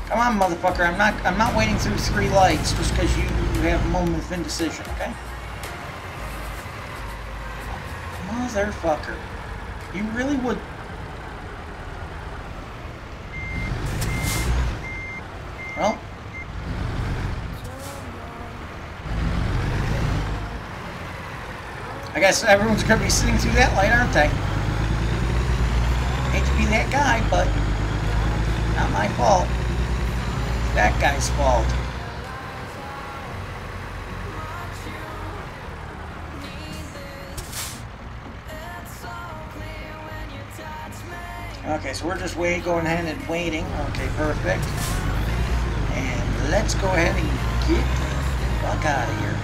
Come on, motherfucker. I'm not waiting through 3 lights just because you have a moment of indecision, okay? Motherfucker. You really would... Well... I guess everyone's going to be sitting through that light, aren't they? Hate to be that guy, but not my fault. It's that guy's fault. Okay, so we're just going ahead and waiting. Okay, perfect. And let's go ahead and get the fuck out of here.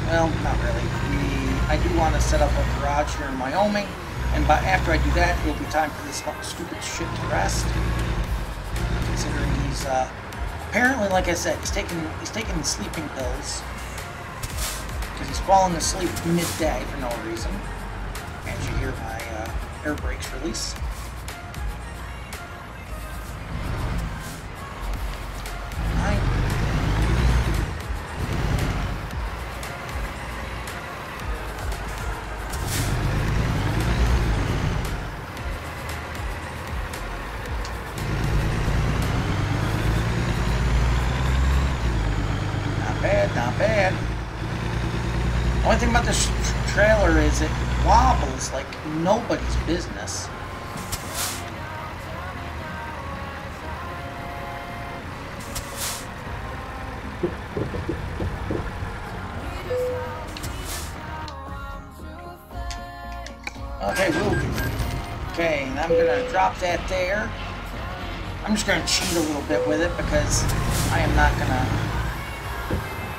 Well, not really. I do want to set up a garage here in Wyoming. And after I do that, it'll be time for this stupid shit to rest. Considering he's apparently, like I said, he's taking sleeping pills because he's falling asleep midday for no reason. As you hear my air brakes release. Not bad. The only thing about this trailer is it wobbles like nobody's business. Okay, okay, and I'm gonna drop that there. I'm just gonna cheat a little bit with it because I am not gonna,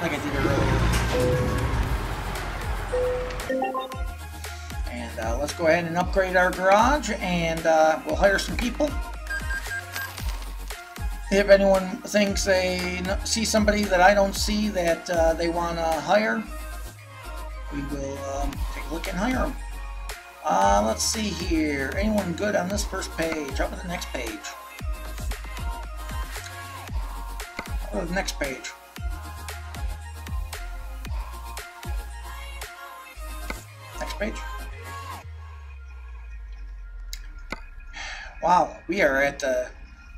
like I did earlier. And let's go ahead and upgrade our garage, and we'll hire some people. If anyone thinks they see somebody that I don't see that they want to hire, we will take a look and hire them. Let's see here. Anyone good on this first page? How about the next page? How about the next page? Next page. Wow, we are at the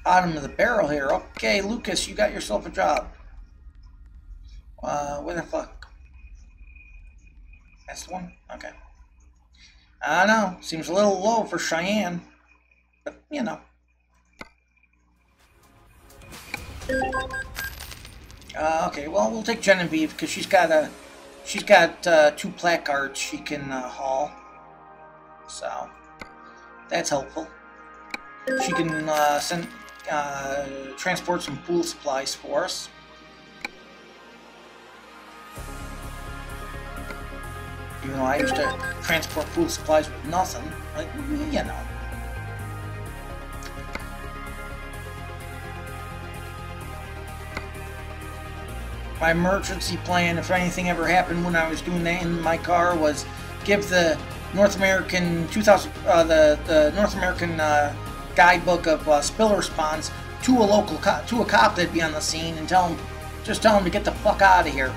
bottom of the barrel here. Okay, Lucas, you got yourself a job. What the fuck? That's the one? Okay. I don't know. Seems a little low for Cheyenne. But, you know. Okay, well, we'll take Genevieve because she's got 2 placards she can haul. So, that's helpful. She can transport some pool supplies for us. Even though I used to transport pool supplies with nothing, like, you know. My emergency plan, if anything ever happened when I was doing that in my car, was give the North American the North American guidebook of spill response to a cop that'd be on the scene and just tell him to get the fuck out of here.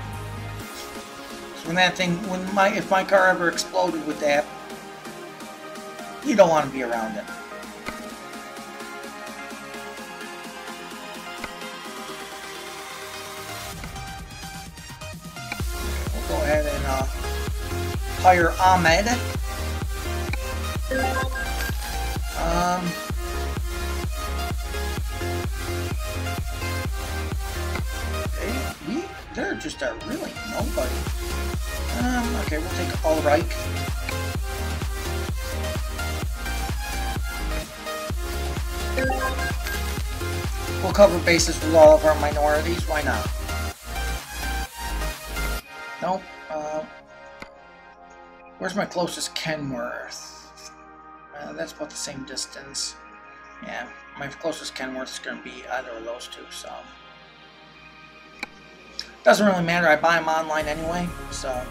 So if my car ever exploded with that, you don't want to be around it. We'll go ahead and hire Ahmed. There just are really nobody. Okay, we'll take Ulrich. We'll cover bases with all of our minorities. Why not? Nope. Where's my closest Kenworth? That's about the same distance. Yeah, my closest Kenworth is going to be either of those two, so... Doesn't really matter, I buy them online anyway, so...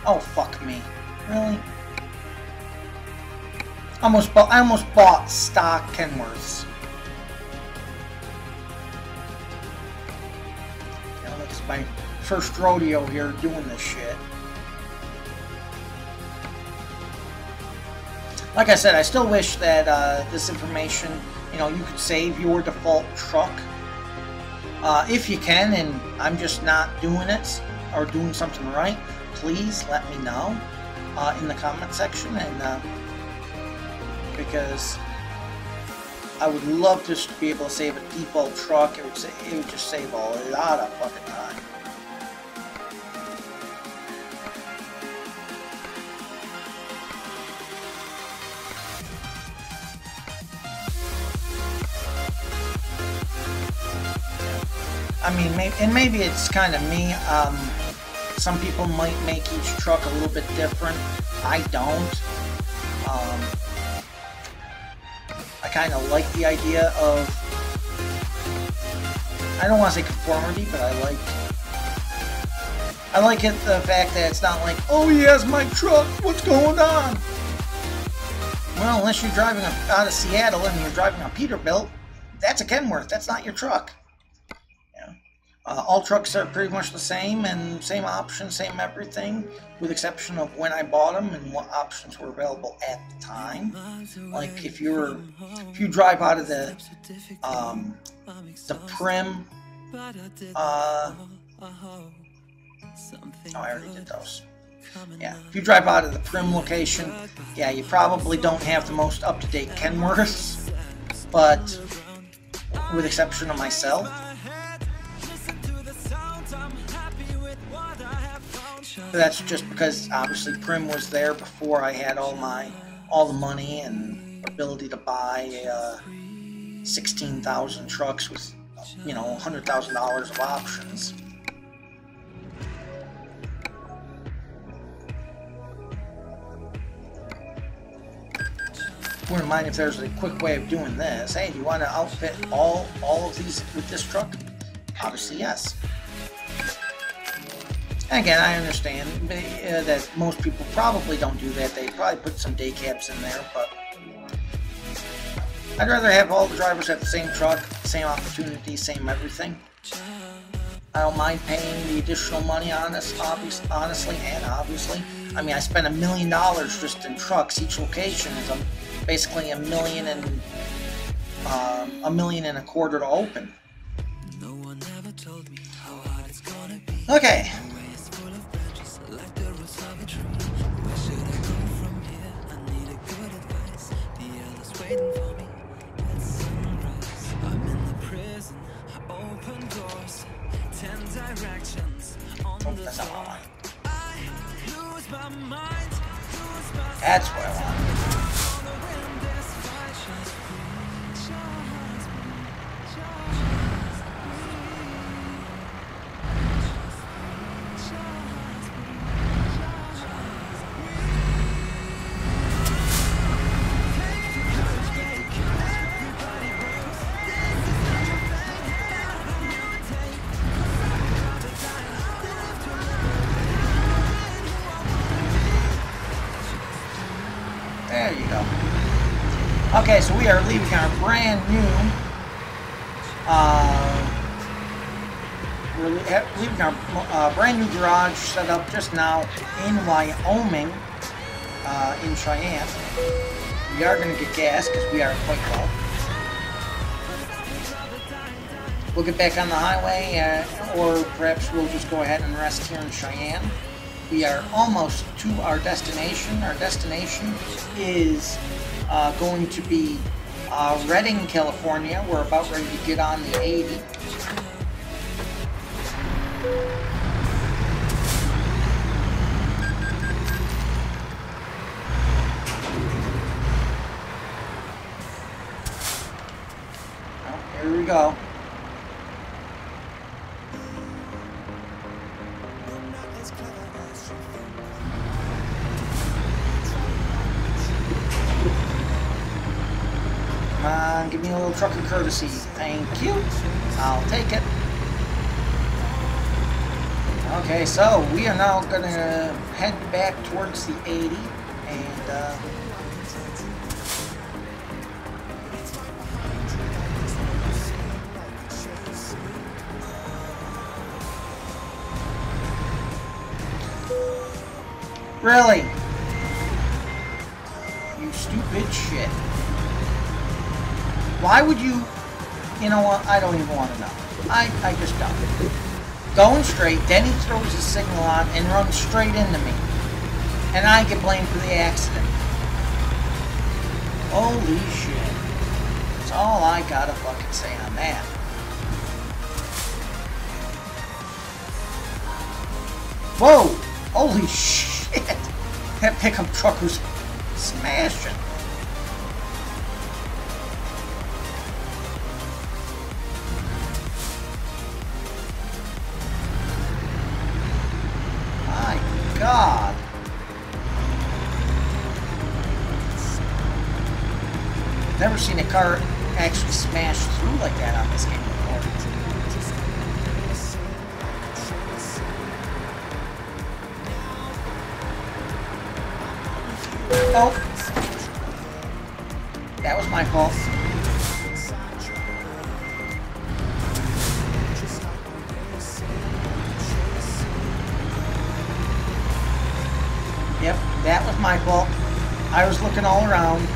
Oh, fuck me. Really? I almost bought stock Kenworths. You know, it's my first rodeo here doing this shit. Like I said, I still wish that this information, you know, you could save your default truck. If you can, and I'm just not doing it or doing something right, please let me know in the comment section, and because I would love just to be able to save a default truck. It would just save a lot of fucking time. I mean, maybe it's kind of me. Some people might make each truck a little bit different. I don't. I kind of like the idea of, I don't want to say conformity, but I like it, the fact that it's not like, oh, he has my truck, what's going on? Well, unless you're driving out of Seattle and you're driving a Peterbilt, that's a Kenworth, that's not your truck. All trucks are pretty much the same, and same options, same everything, with the exception of when I bought them and what options were available at the time. Like if you drive out of the Prim, oh, I already did those. Yeah, if you drive out of the Prim location, yeah, you probably don't have the most up-to-date Kenworths, but with the exception of myself. That's just because obviously Prim was there before I had all the money and ability to buy 16,000 trucks with, you know, $100,000 of options. Wouldn't mind if there's a quick way of doing this. Hey, do you want to outfit all of these with this truck? Obviously, yes. And again, I understand that most people probably don't do that. They probably put some day cabs in there, but I'd rather have all the drivers have the same truck, same opportunity, same everything. I don't mind paying the additional money on this, honestly and obviously. I mean, I spent $1 million just in trucks. Each location is basically $1.25 million to open. Okay. Oh, that's not what I want. That's what I want. There you go. Okay, so we are leaving our brand new, leaving our brand new garage set up just now in Wyoming, in Cheyenne. We are going to get gas because we are quite low. We'll get back on the highway, or perhaps we'll just go ahead and rest here in Cheyenne. We are almost to our destination. Our destination is going to be Redding, California. We're about ready to get on the 80. Oh, here we go. Come on, give me a little trucker courtesy. Thank you. I'll take it. Okay, so we are now going to head back towards the 80 and really? You stupid shit. Why would you... You know what? I don't even want to know. I just don't. Going straight, then he throws his signal on and runs straight into me. And I get blamed for the accident. Holy shit. That's all I gotta fucking say on that. Whoa! Holy shit! That pickup truck was smashing. God. Never seen a car actually smash through like that on this game before. Oh. That was my fault. Yep, that was my fault. I was looking all around.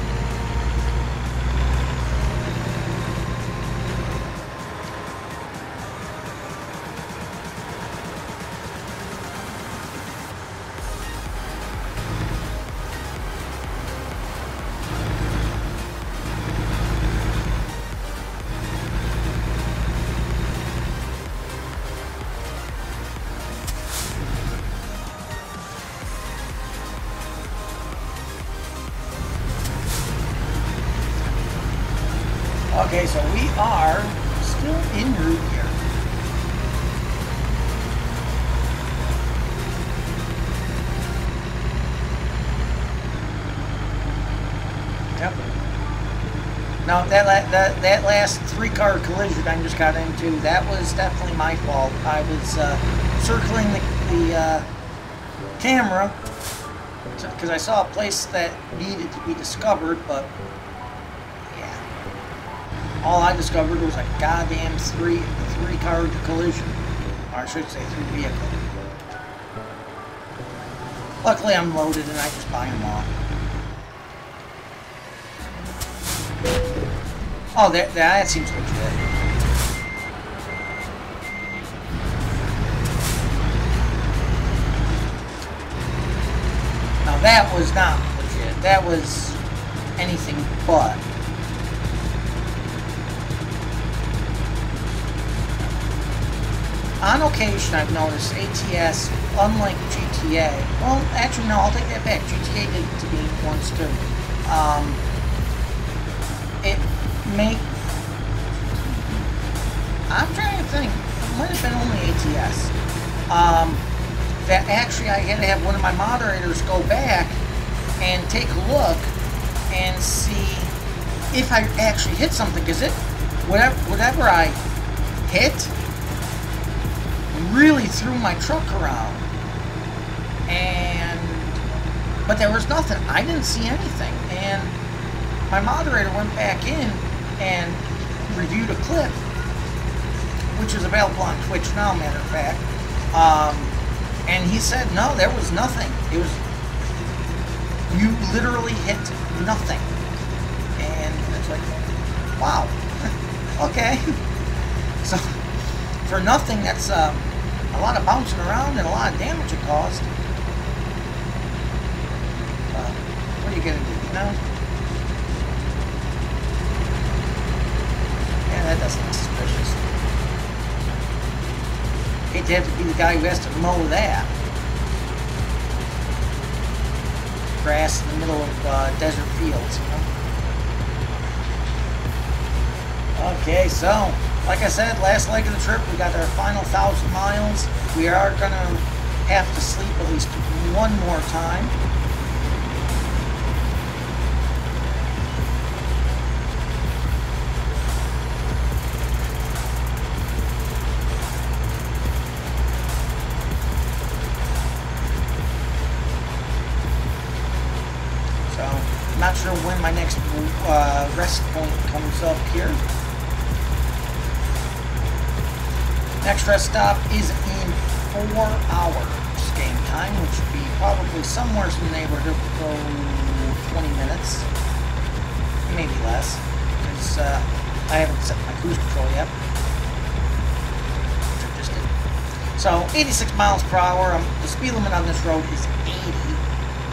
Okay, so we are still en route here. Yep. No, that last 3-car collision I just got into, that was definitely my fault. I was circling the camera because I saw a place that needed to be discovered, but yeah, all I discovered was a goddamn 3-car collision, or I should say 3-vehicle. Luckily, I'm loaded and I just buy them all. Oh, that seems legit. Now that was not legit. That was anything but. On occasion, I've noticed ATS, unlike GTA, well, actually, no, I'll take that back. GTA did it to me once, too. I'm trying to think. It might have been only ATS. That actually I had to have one of my moderators go back and take a look and see if I actually hit something, because whatever I hit really threw my truck around, but there was nothing. I didn't see anything, and my moderator went back in and reviewed a clip, which is available on Twitch now, matter of fact, and he said no, there was nothing. It was, you literally hit nothing, and it's like, wow. Okay. So for nothing, that's a lot of bouncing around and a lot of damage it caused. What are you gonna do, you know? Yeah, that doesn't look suspicious. Hate to have to be the guy who has to mow that. Grass in the middle of desert fields, you know? Okay, so, like I said, last leg of the trip, we got our final 1,000 miles. We are going to have to sleep at least one more time. So, I'm not sure when my next rest point comes up here. Next rest stop is in 4 hours game time, which would be probably somewhere in the neighborhood of 20 minutes, maybe less, because I haven't set my cruise control yet, which I just did. So 86 miles per hour. The speed limit on this road is 80.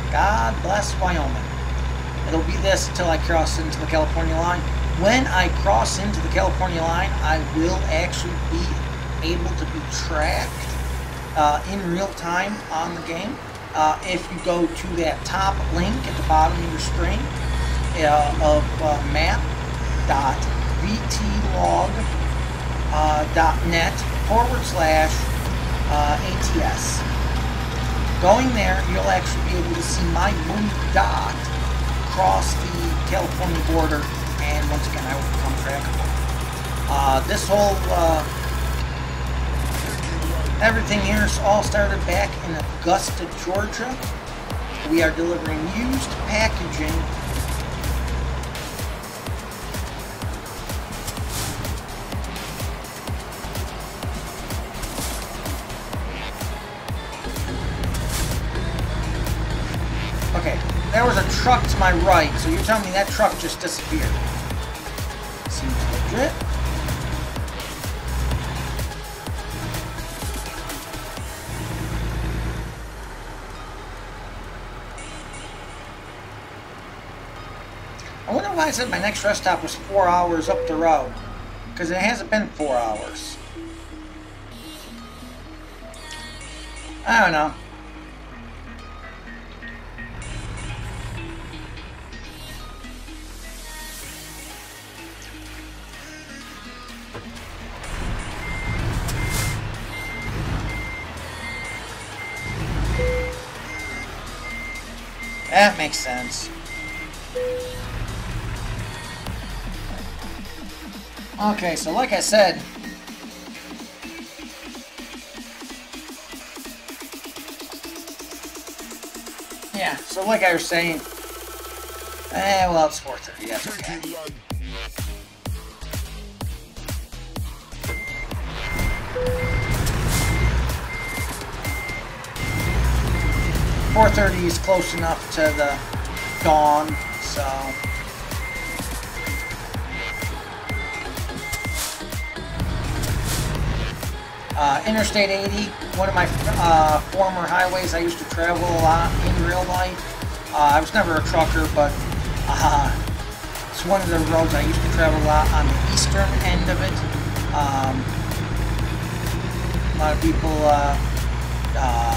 God bless Wyoming. It'll be this until I cross into the California line. When I cross into the California line, I will actually be able to be tracked in real time on the game. If you go to that top link at the bottom of your screen of map.vtlog.net/ATS. Going there, you'll actually be able to see my blue dot cross the California border, and once again, I will become trackable. This whole everything here all started back in Augusta, Georgia. We are delivering used packaging. Okay, there was a truck to my right, so you're telling me that truck just disappeared. Seems legit. I wonder why I said my next rest stop was 4 hours up the road, because it hasn't been 4 hours. I don't know. That makes sense. Okay, so like I said, yeah, so like I was saying, well, it's 4:30, that's okay. .4:30 is close enough to the dawn, so... Interstate 80, one of my former highways I used to travel a lot in real life. I was never a trucker, but it's one of the roads I used to travel a lot on the eastern end of it. A lot of people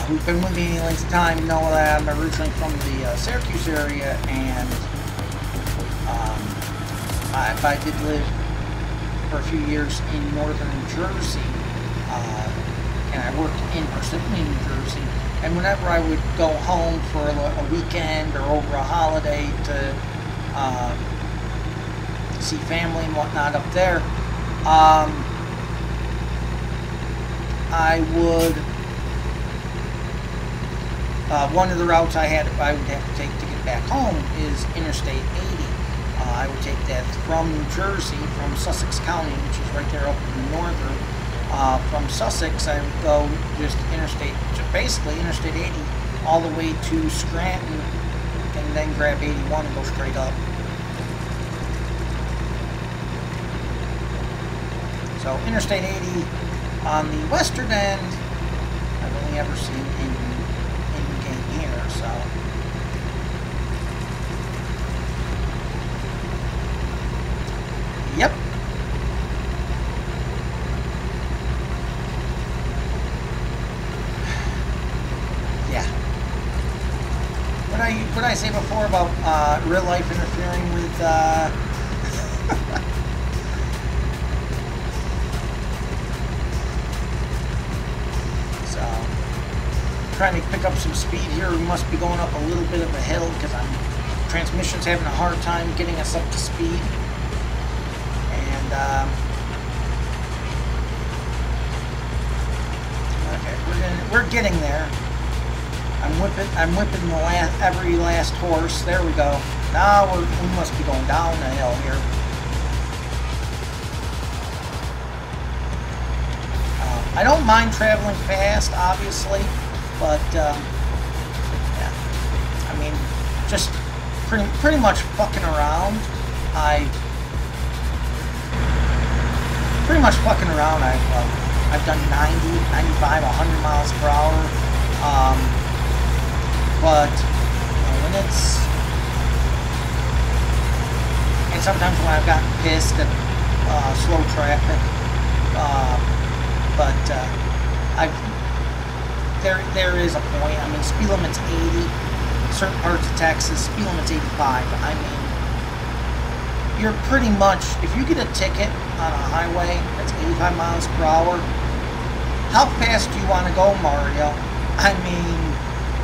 who've been with me any length of time know that I'm originally from the Syracuse area, and I did live for a few years in northern New Jersey. And I worked in Parsippany, New Jersey, and whenever I would go home for a weekend or over a holiday to see family and whatnot up there, I would, one of the routes I would have to take to get back home is Interstate 80. I would take that from New Jersey, from Sussex County, which is right there up in the northern. From Sussex, I would go just basically Interstate 80, all the way to Scranton, and then grab 81 and go straight up. So Interstate 80 on the western end, I've only ever seen in game here. So. Yep. What did I say before about real life interfering with so trying to pick up some speed here. We must be going up a little bit of a hill because transmission's having a hard time getting us up to speed, and okay, we're getting there. I'm whipping every last horse. There we go. Now we must be going down the hill here. I don't mind traveling fast, obviously, but yeah. I mean, just pretty much fucking around. I've done 90, 95, 100 miles per hour. But when and sometimes when I've gotten pissed at slow traffic, there is a point. I mean, speed limit's 80. Certain parts of Texas, speed limit's 85. I mean, you're pretty much, if you get a ticket on a highway that's 85 miles per hour, how fast do you want to go, Mario? I mean,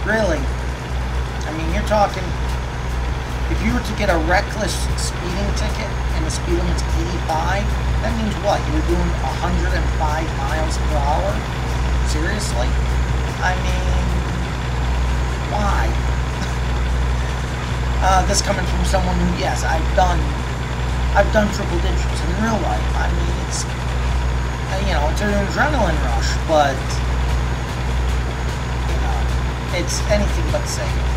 really? I mean, you're talking, if you were to get a reckless speeding ticket and the speed limit's 85, that means what? You're doing 105 miles per hour? Seriously? I mean, why? This coming from someone who, yes, I've done triple digits in real life. I mean, it's, you know, it's an adrenaline rush, but, you know, it's anything but safe.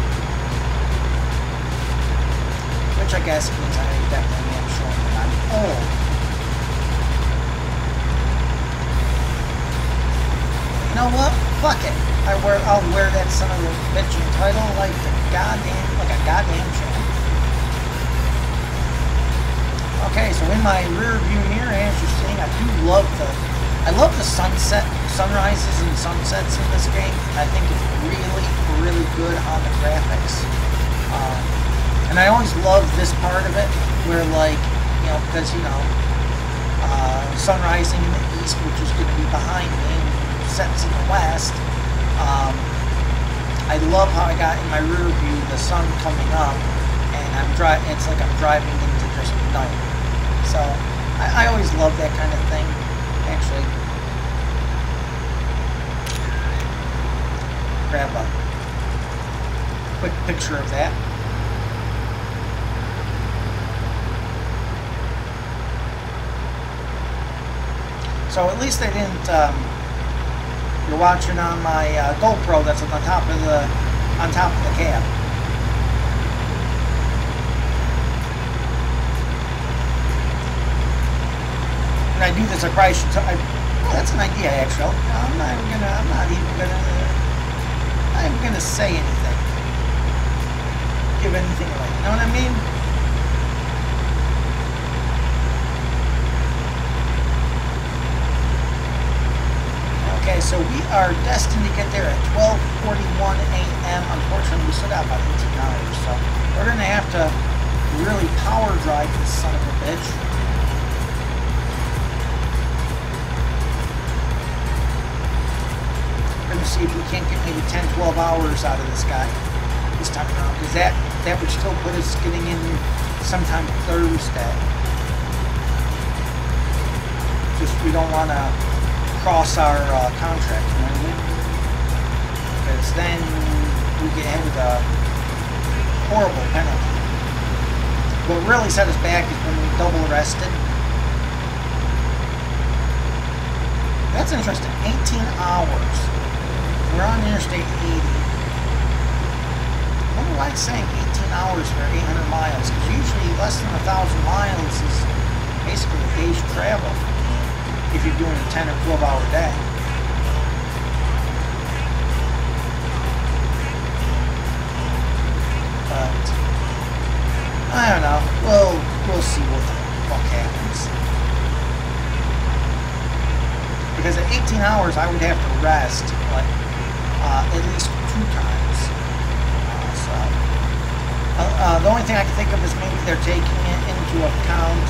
Which I guess means I definitely am showing that I'm old. You know what? Fuck it. I'll wear that son of a bitch title like a goddamn champ. Okay, so in my rear view mirror, as you're seeing, I love the sunrises and sunsets in this game. I think it's really, really good on the graphics. And I always love this part of it, where, like, you know, because, you know, sun rising in the east, which is going to be behind me, and sets in the west. I love how I got in my rear view the sun coming up, and it's like I'm driving into just night. So, I always love that kind of thing, actually. Grab a quick picture of that. So at least they didn't, you're watching on my GoPro that's on top of the cab. When I do this, I probably should, well, that's an idea actually. I'm not even gonna say anything. Give anything away. You know what I mean? Okay, so we are destined to get there at 12:41 a.m. Unfortunately, we still got about 18 hours, so we're gonna have to really power drive this son of a bitch. We're gonna see if we can't get maybe 10, 12 hours out of this guy this time around, because that would still put us getting in sometime Thursday. Just we don't want to cross our contract, you know what I mean? Because then we get hit with a horrible penalty. What really set us back is when we double arrested. That's interesting. 18 hours. We're on Interstate 80. I wonder why it's saying 18 hours for 800 miles, because usually less than 1,000 miles is basically a day's travel if you're doing a 10 or 12 hour day. But I don't know. We'll see what the fuck happens. Because at 18 hours I would have to rest like at least 2 times. The only thing I can think of is maybe they're taking it into account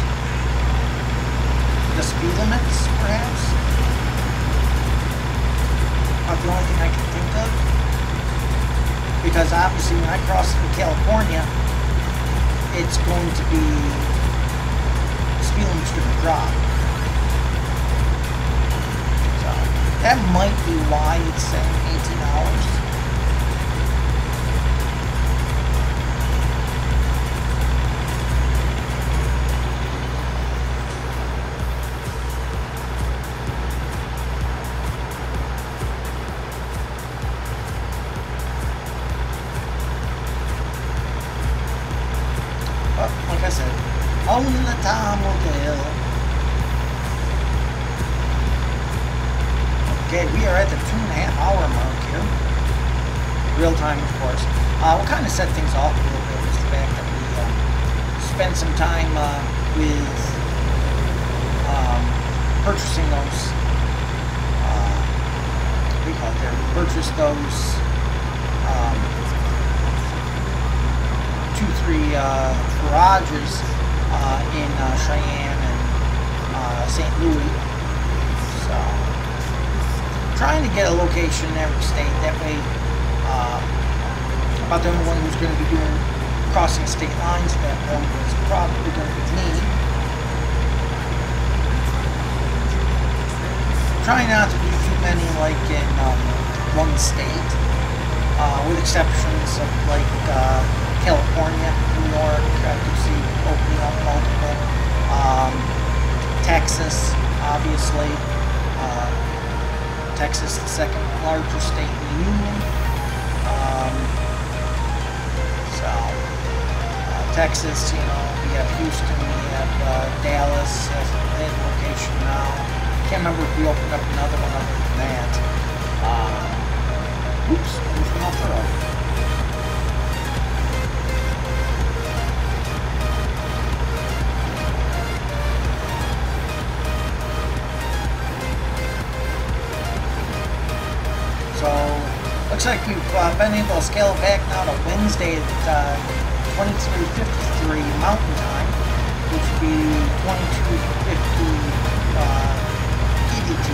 the speed limits, perhaps. That's the only thing I can think of. Because obviously when I cross through California, it's going to be, the speed limit's going to drop. So that might be why it's saying 18 hours. Like I said, only the time will tell. Okay, we are at the 2.5 hour mark here. Real time, of course. We'll kind of set things off a little bit. Just the fact that we spent some time with purchasing those. What do you call it there? We purchased those 2-3 garages in Cheyenne and St. Louis. So, trying to get a location in every state. That way, about the only one who's going to be doing crossing state lines at that point is probably going to be me. Trying not to do too many like in one state, with exceptions of like California, New York, I could see opening up multiple. Texas, obviously. Texas, the second largest state in the union. Texas, you know, we have Houston, we have Dallas as a head location now. Can't remember if we opened up another one other than that. Oops, I just went off the road. So, looks like we've been able to scale it back now to Wednesday at 23:53 Mountain Time, which would be 22:50 EDT.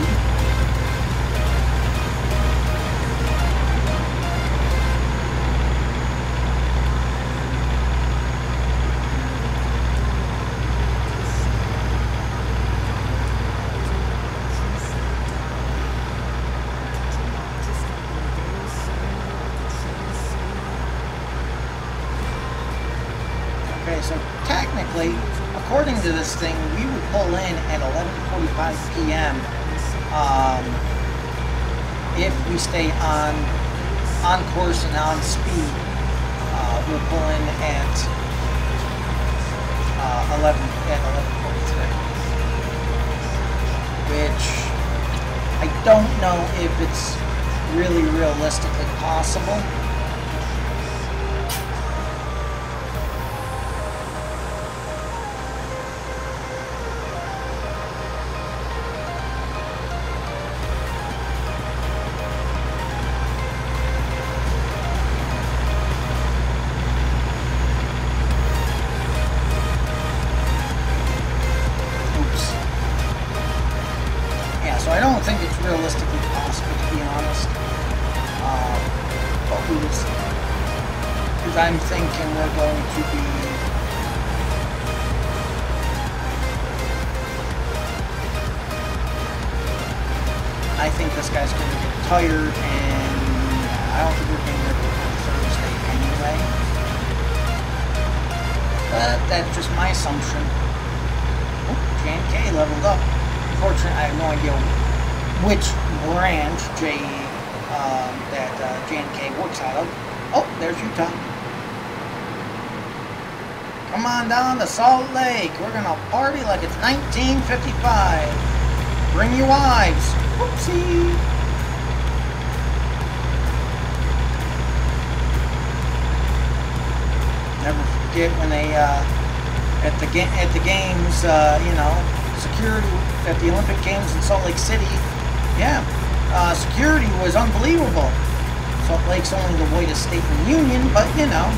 Okay, so technically, according to this thing, we would pull in at 11:45 p.m. If we stay on course and on speed. We'll pull in at 11:43, which I don't know if it's really realistically possible. So I don't think it's realistically possible, to be honest. But because I'm thinking we're going to be I think this guy's going to get tired, and I don't think we're going to get on Thursday anyway. But that's just my assumption. Oh, J&K leveled up. Unfortunately, I have no idea which branch that J&K works out of. Oh, there's Utah. Come on down to Salt Lake. We're going to party like it's 1955. Bring your wives. Whoopsie. Never forget when they, at the games, you know, security at the Olympic Games in Salt Lake City, yeah, security was unbelievable. Salt Lake's only the whitest state in the union, but you know.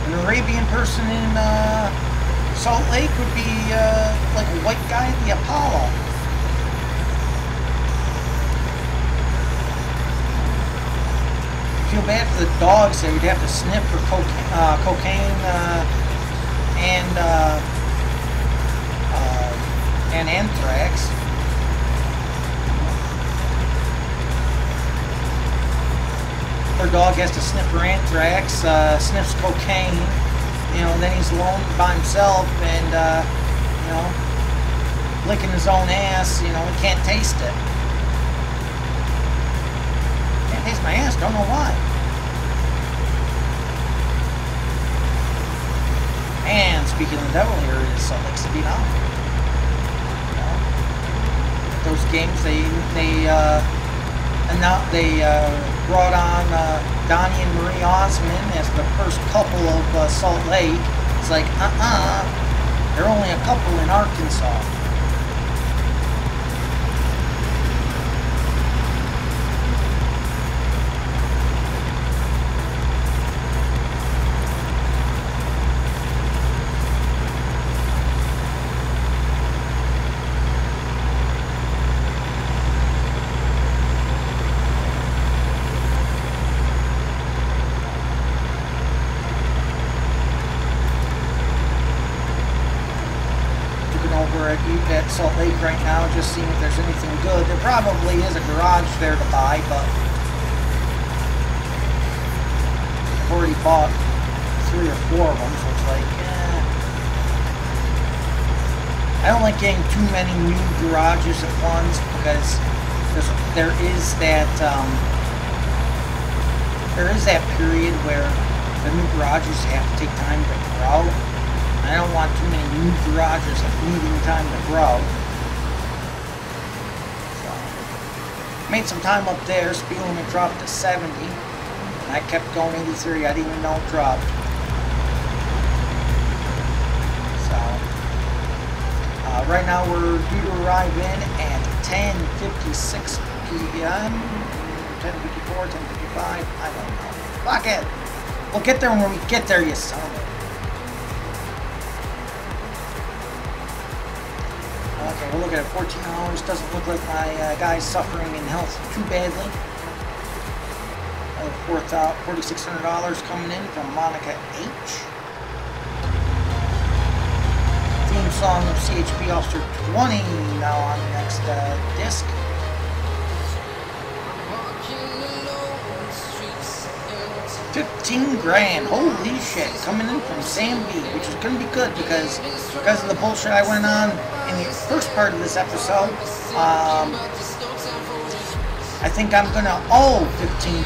An Arabian person in Salt Lake would be like a white guy at the Apollo. Feel bad for the dogs there. You'd have to sniff for cocaine and anthrax. Their dog has to sniff for anthrax, sniffs cocaine, you know, and then he's alone by himself and, you know, licking his own ass, you know, he can't taste it. Can't taste my ass, don't know why. And speaking of the devil, here is Salt Lake City now. You know, those games, they brought on Donnie and Marie Osmond as the first couple of Salt Lake. It's like, they're only a couple in Arkansas. At Salt Lake right now, just seeing if there's anything good. There probably is a garage there to buy, but I've already bought 3 or 4 of them, so it's like, I don't like getting too many new garages at once, because there is that period where the new garages have to take time to grow. I don't want too many new garages needing time to grow. So, made some time up there. Speed limit dropped to 70. And I kept going 83. I didn't even know it dropped. So, right now we're due to arrive in at 10:56 p.m. 10:54, 10:55. I don't know. Fuck it. We'll get there when we get there, you son of a... Okay, we're looking at 14 hours. Doesn't look like my guy's suffering in health too badly. $4,600 coming in from Monica H. Theme song of CHP Officer 20 now on the next disc. 15 grand. Holy shit. Coming in from Sam B, which is going to be good because of the bullshit I went on in the first part of this episode. I think I'm going to owe $15,000.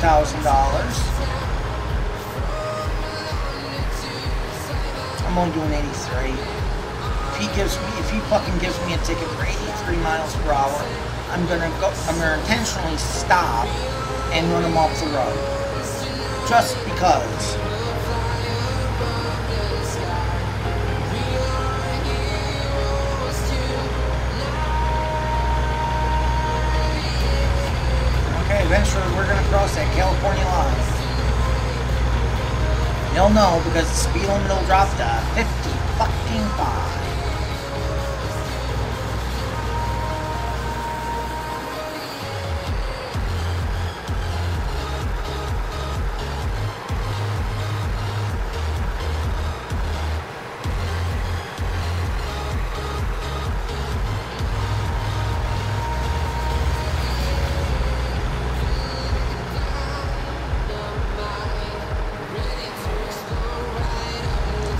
I'm only doing 83. If he fucking gives me a ticket for 83 miles per hour, I'm gonna intentionally stop and run him off the road. Just because. Okay, eventually we're gonna cross that California line. You'll know because the speed limit will drop to 50-fucking-5.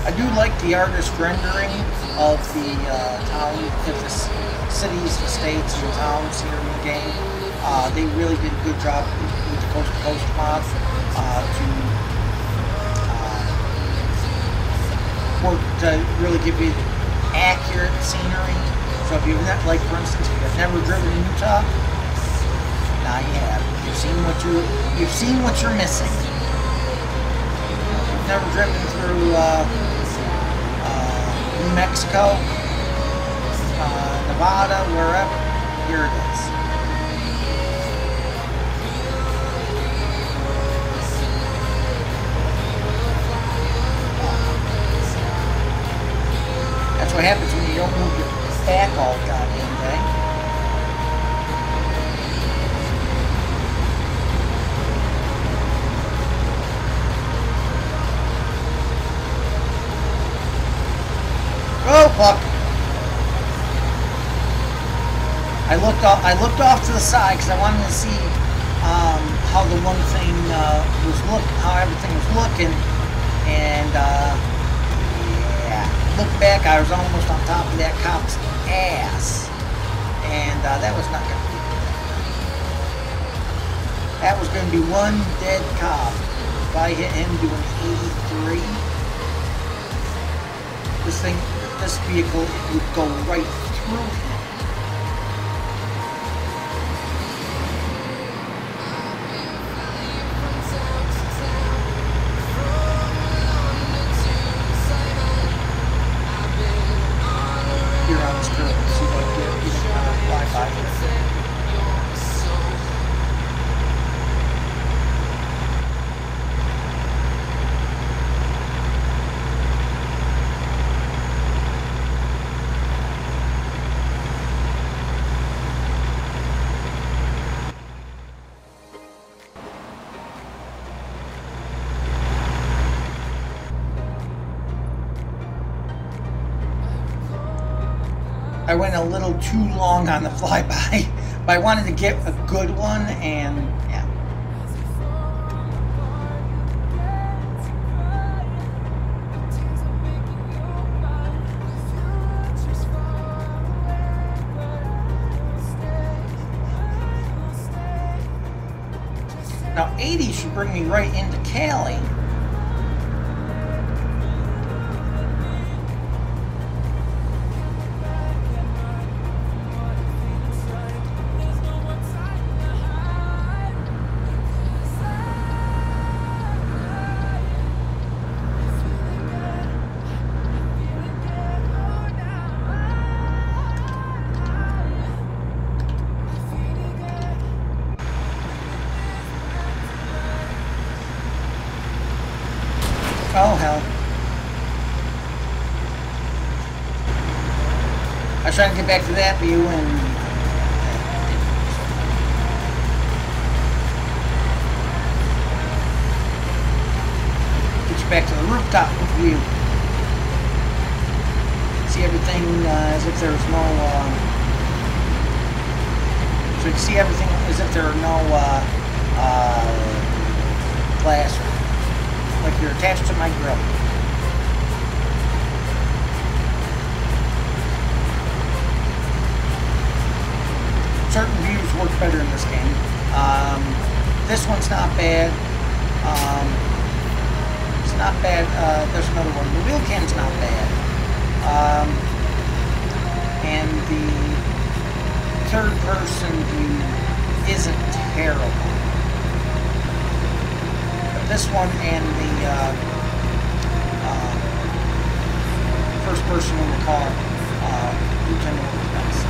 I do like the artist rendering of the town, the cities, the states, and towns here in the game. They really did a good job with the Coast to Coast mod to work to really give you accurate scenery. So if you've not, like for instance, if you've never driven in Utah, now you have. You've seen what you're missing. If you've never driven through New Mexico, Nevada, wherever, here it is. That's what happens when you don't move your back all goddamn day. Oh fuck! I looked off to the side because I wanted to see how the one thing how everything was looking, and yeah, looked back. I was almost on top of that cop's ass, and that was not gonna be good. That was gonna be one dead cop. If I hit him doing 83, this vehicle would go right through him. Here on this curve, see if I can get even kind of fly by here. I went a little too long on the flyby, but I wanted to get a good one, and yeah. Now 80 should bring me right into Cali. Oh hell. I was trying to get back to that view and get you back to the rooftop view. See everything as if there was no so you can see everything as if there are no glass like you're attached to my grill. Certain views work better in this game. This one's not bad. It's not bad. There's another one. The wheel cam's not bad. And the third person view isn't terrible. But this one and the first person in the car do tend to work best.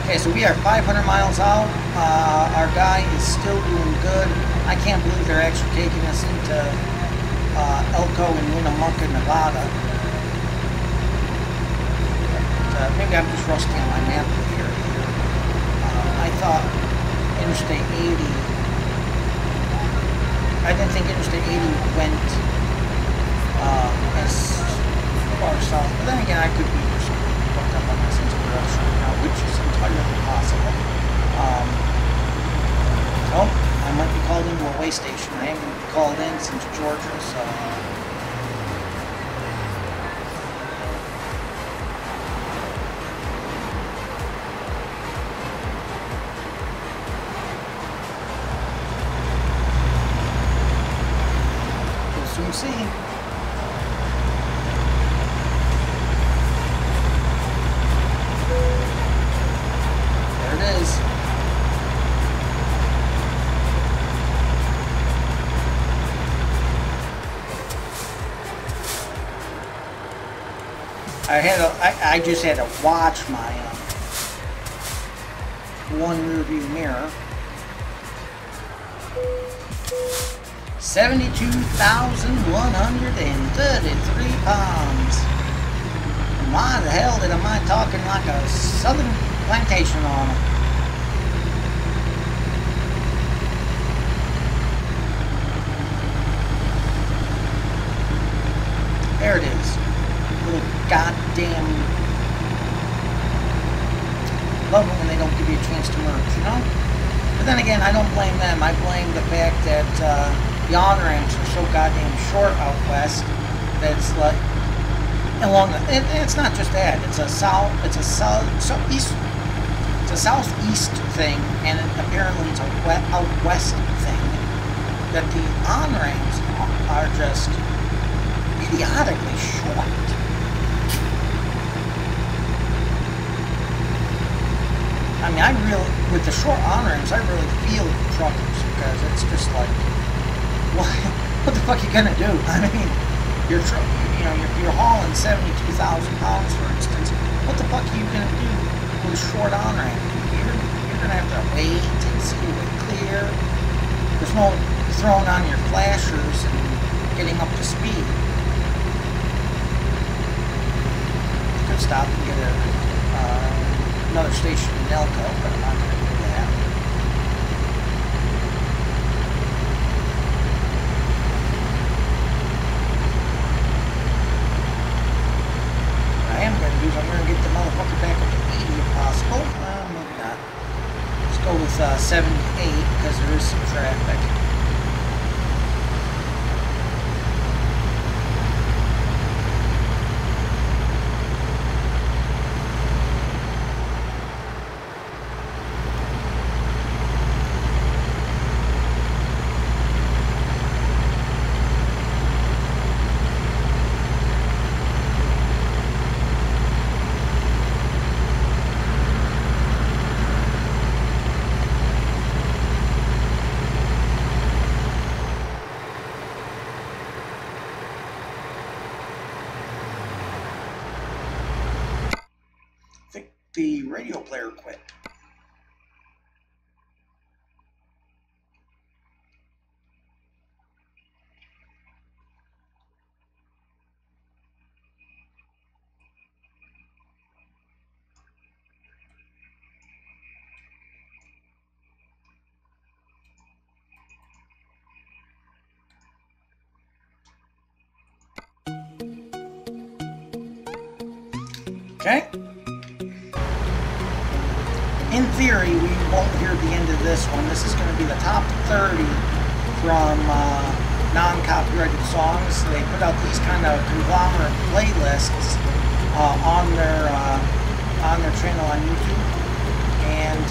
Okay, so we are 500 miles out. Our guy is still doing good. I can't believe they're actually taking us into Elko and Winnemucca, Nevada. But, maybe I'm just rusty on my map here. I thought Interstate 80. I didn't think Interstate 80 went as far south. But then again, I could be fucked up on my sense of direction now, which is entirely possible. Oh, I might be called into a way station. I haven't been called in since Georgia, so... we'll soon see. There it is. I just had to watch my one rear view mirror. 72,133 pounds. Why the hell am I talking like a southern plantation on them? There it is. Little goddamn... love it when they don't give you a chance to merge, you know? But then again, I don't blame them. I blame the fact that the on-ramps are so goddamn short out west that it's like... along the... it's not just that. It's a southeast thing, and apparently it's a out west thing. That the on-ramps are just idiotically short. I mean, I really, with the short on-ramps, I really feel truckers, because it's just like, what the fuck are you gonna do? I mean, you're hauling 72,000 pounds, for instance. What the fuck are you gonna do with a short on-ramp? You're gonna have to wait and see it clear. There's no throwing on your flashers and getting up to speed. Could stop and get another station in Elko, but I'm not going to do that. What I am going to do is I'm going to get the motherfucker back up to 80 if possible. Maybe not. Let's go with 78 because there is some traffic. The radio player quit. Okay. in theory, we won't hear the end of this one. This is going to be the top 30 from non-copyrighted songs. They put out these kind of conglomerate playlists on their channel on YouTube, and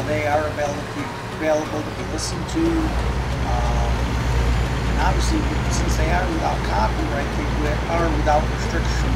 they are available to be listened to. And obviously, since they are without copyright, they are without restriction.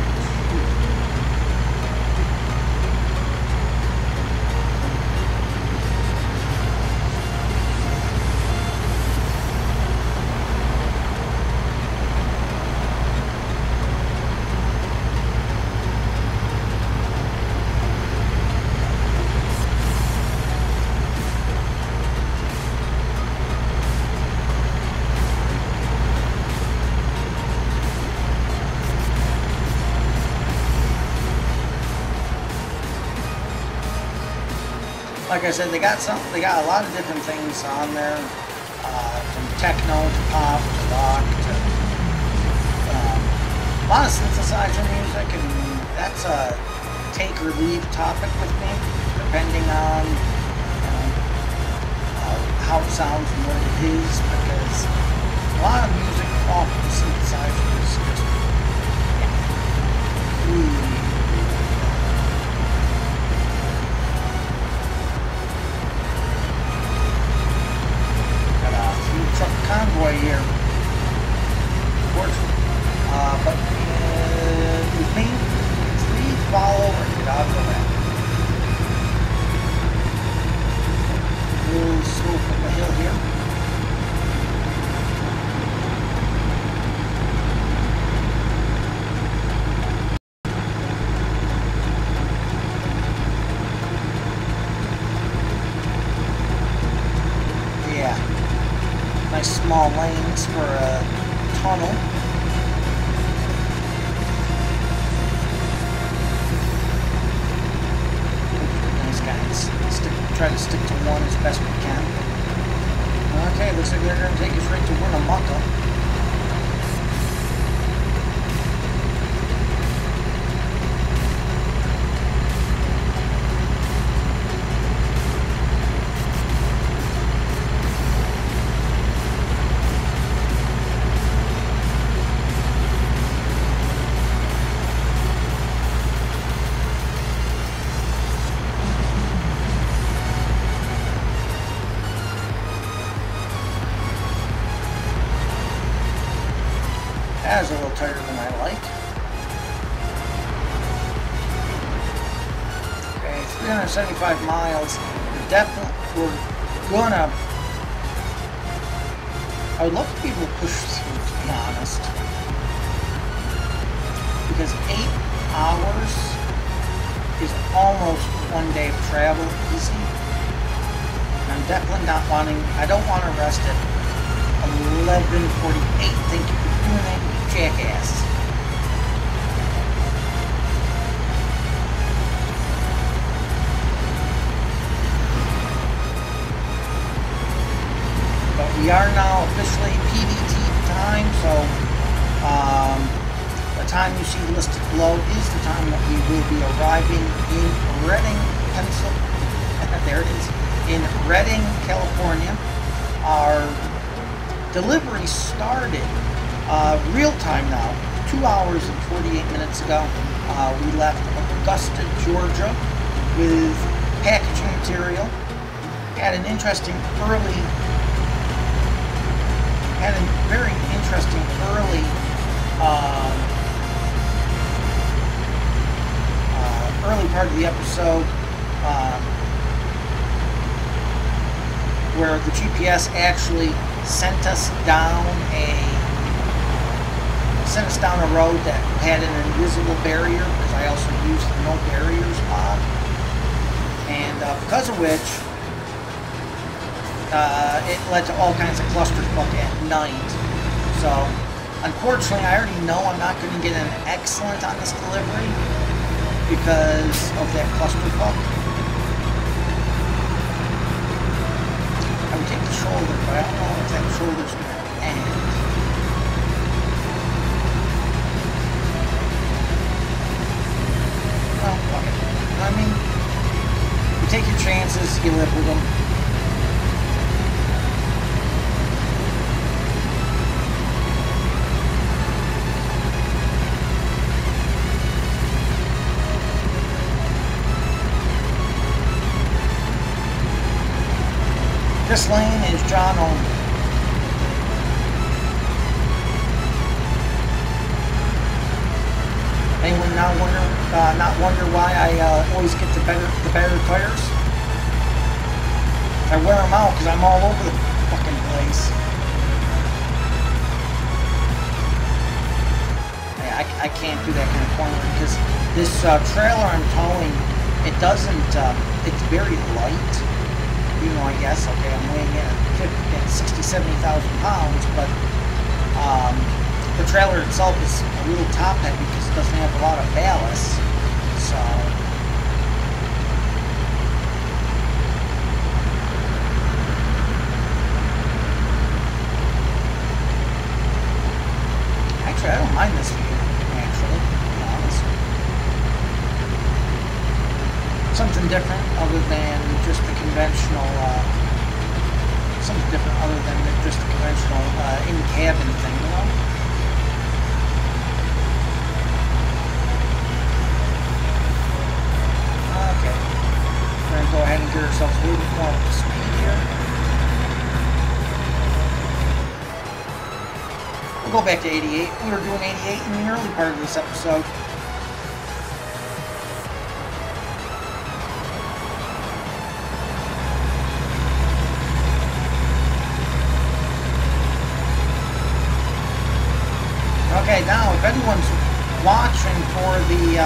Like I said, they got a lot of different things on there, from techno to pop to rock to a lot of synthesizer music, and that's a take or leave topic with me, depending on how it sounds and what it is, because a lot of music off the synthesizer is just really. Truck convoy here, but with me, please follow or get out of the way. A little slope up the hill here. Nice small lanes for a tunnel. Nice guys. Try to stick to one as best we can. Okay, looks like they're going to take us right to Winnemucca. That was a little tighter than I like. Okay, 375 miles. We're gonna. I would love to be able to push through, to be honest. Because 8 hours is almost 1 day of travel easy. And I'm definitely not wanting. I don't want to rest at 11:48. Thank you for doing that, you jackass. But we are now officially PDT time, so the time you see listed below is the time that we will be arriving in Redding, Pennsylvania. There it is, in Redding, California. Our delivery started real time now, 2 hours and 48 minutes ago. We left Augusta, Georgia with packaging material. Had a very interesting early part of the episode where the GPS actually sent us down a road that had an invisible barrier, because I also used the no barriers mod, and because of which it led to all kinds of clusterfuck at night. So unfortunately, I already know I'm not going to get an excellent on this delivery because of that clusterfuck. I would take the shoulder, but I don't know if that shoulder's going to end. Well, fuck it. I mean, with them. This lane is John only. Anyone not wonder why I always get the better tires? I wear them out because I'm all over the fucking place. I can't do that kind of cornering because this trailer I'm towing, it doesn't. It's very light. You know, I guess, okay, I'm weighing in at 60, 70,000 pounds, but the trailer itself is a little top heavy because it doesn't have a lot of ballast, so. Actually, I don't mind this view, actually, to be honest. Something different other than just the conventional, something different other than just the conventional in-cabin thing, you know? Okay. We're gonna go ahead and get ourselves a little bit more up to speed here. We'll go back to 88. We were doing 88 in the early part of this episode. Okay, now if anyone's watching for the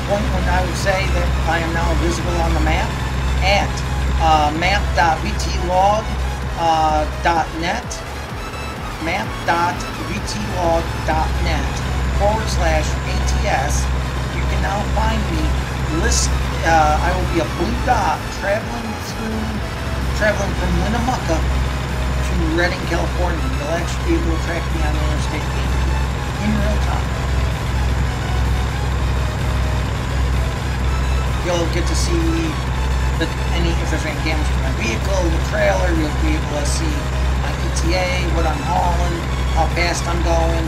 point when I would say that I am now visible on the map at map.vtlog.net, map.vtlog.net/ATS, you can now find me. I will be a blue dot traveling from Winnemucca to Redding, California. You'll actually be able to track me on the Interstate 80 in real time. You'll get to see if there's any damage to my vehicle, the trailer. You'll be able to see my ETA, what I'm hauling, how fast I'm going.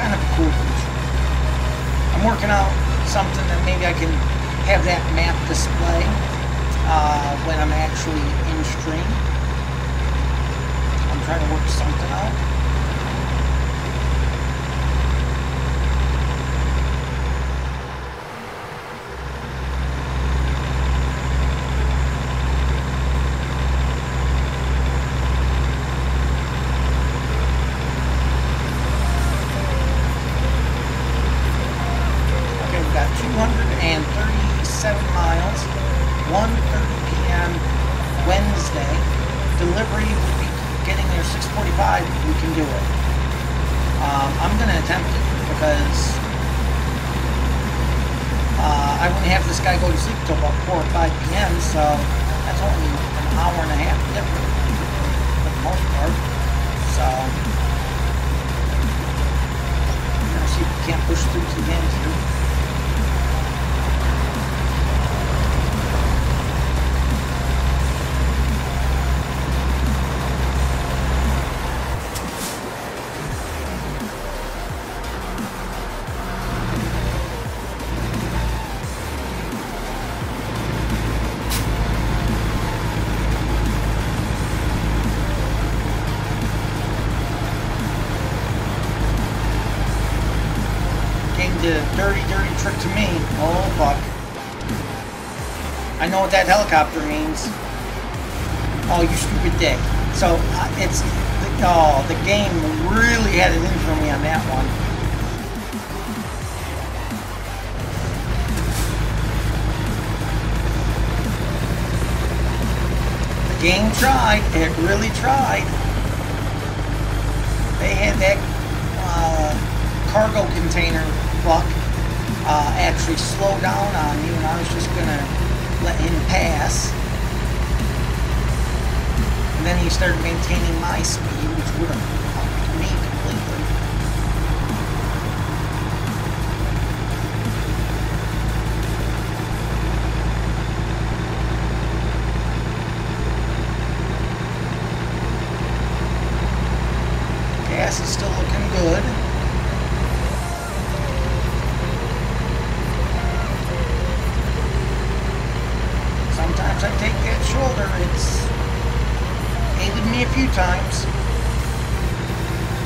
Kind of a cool feature. I'm working out something that maybe I can have that map display when I'm actually in stream. I'm trying to work something out. Okay, we've got 237 miles, 1:30 p.m. Wednesday. Delivery would be getting there 6:45 if we can do it. I'm going to attempt it because I wouldn't have this guy go to sleep till about 4 or 5 p.m. So that's only an hour and a half different for the most part. So we're going to see if we can't push through to the end here. Dirty trick to me. Oh fuck. I know what that helicopter means. Oh, you stupid dick. So the game really had it in for me on that one. The game tried. It really tried. They had that cargo container fuck actually slow down on you, and I was just gonna let him pass. And then he started maintaining my speed, which would have fucked me completely. gas is still looking good. Sometimes I take that shoulder. It's aided me a few times.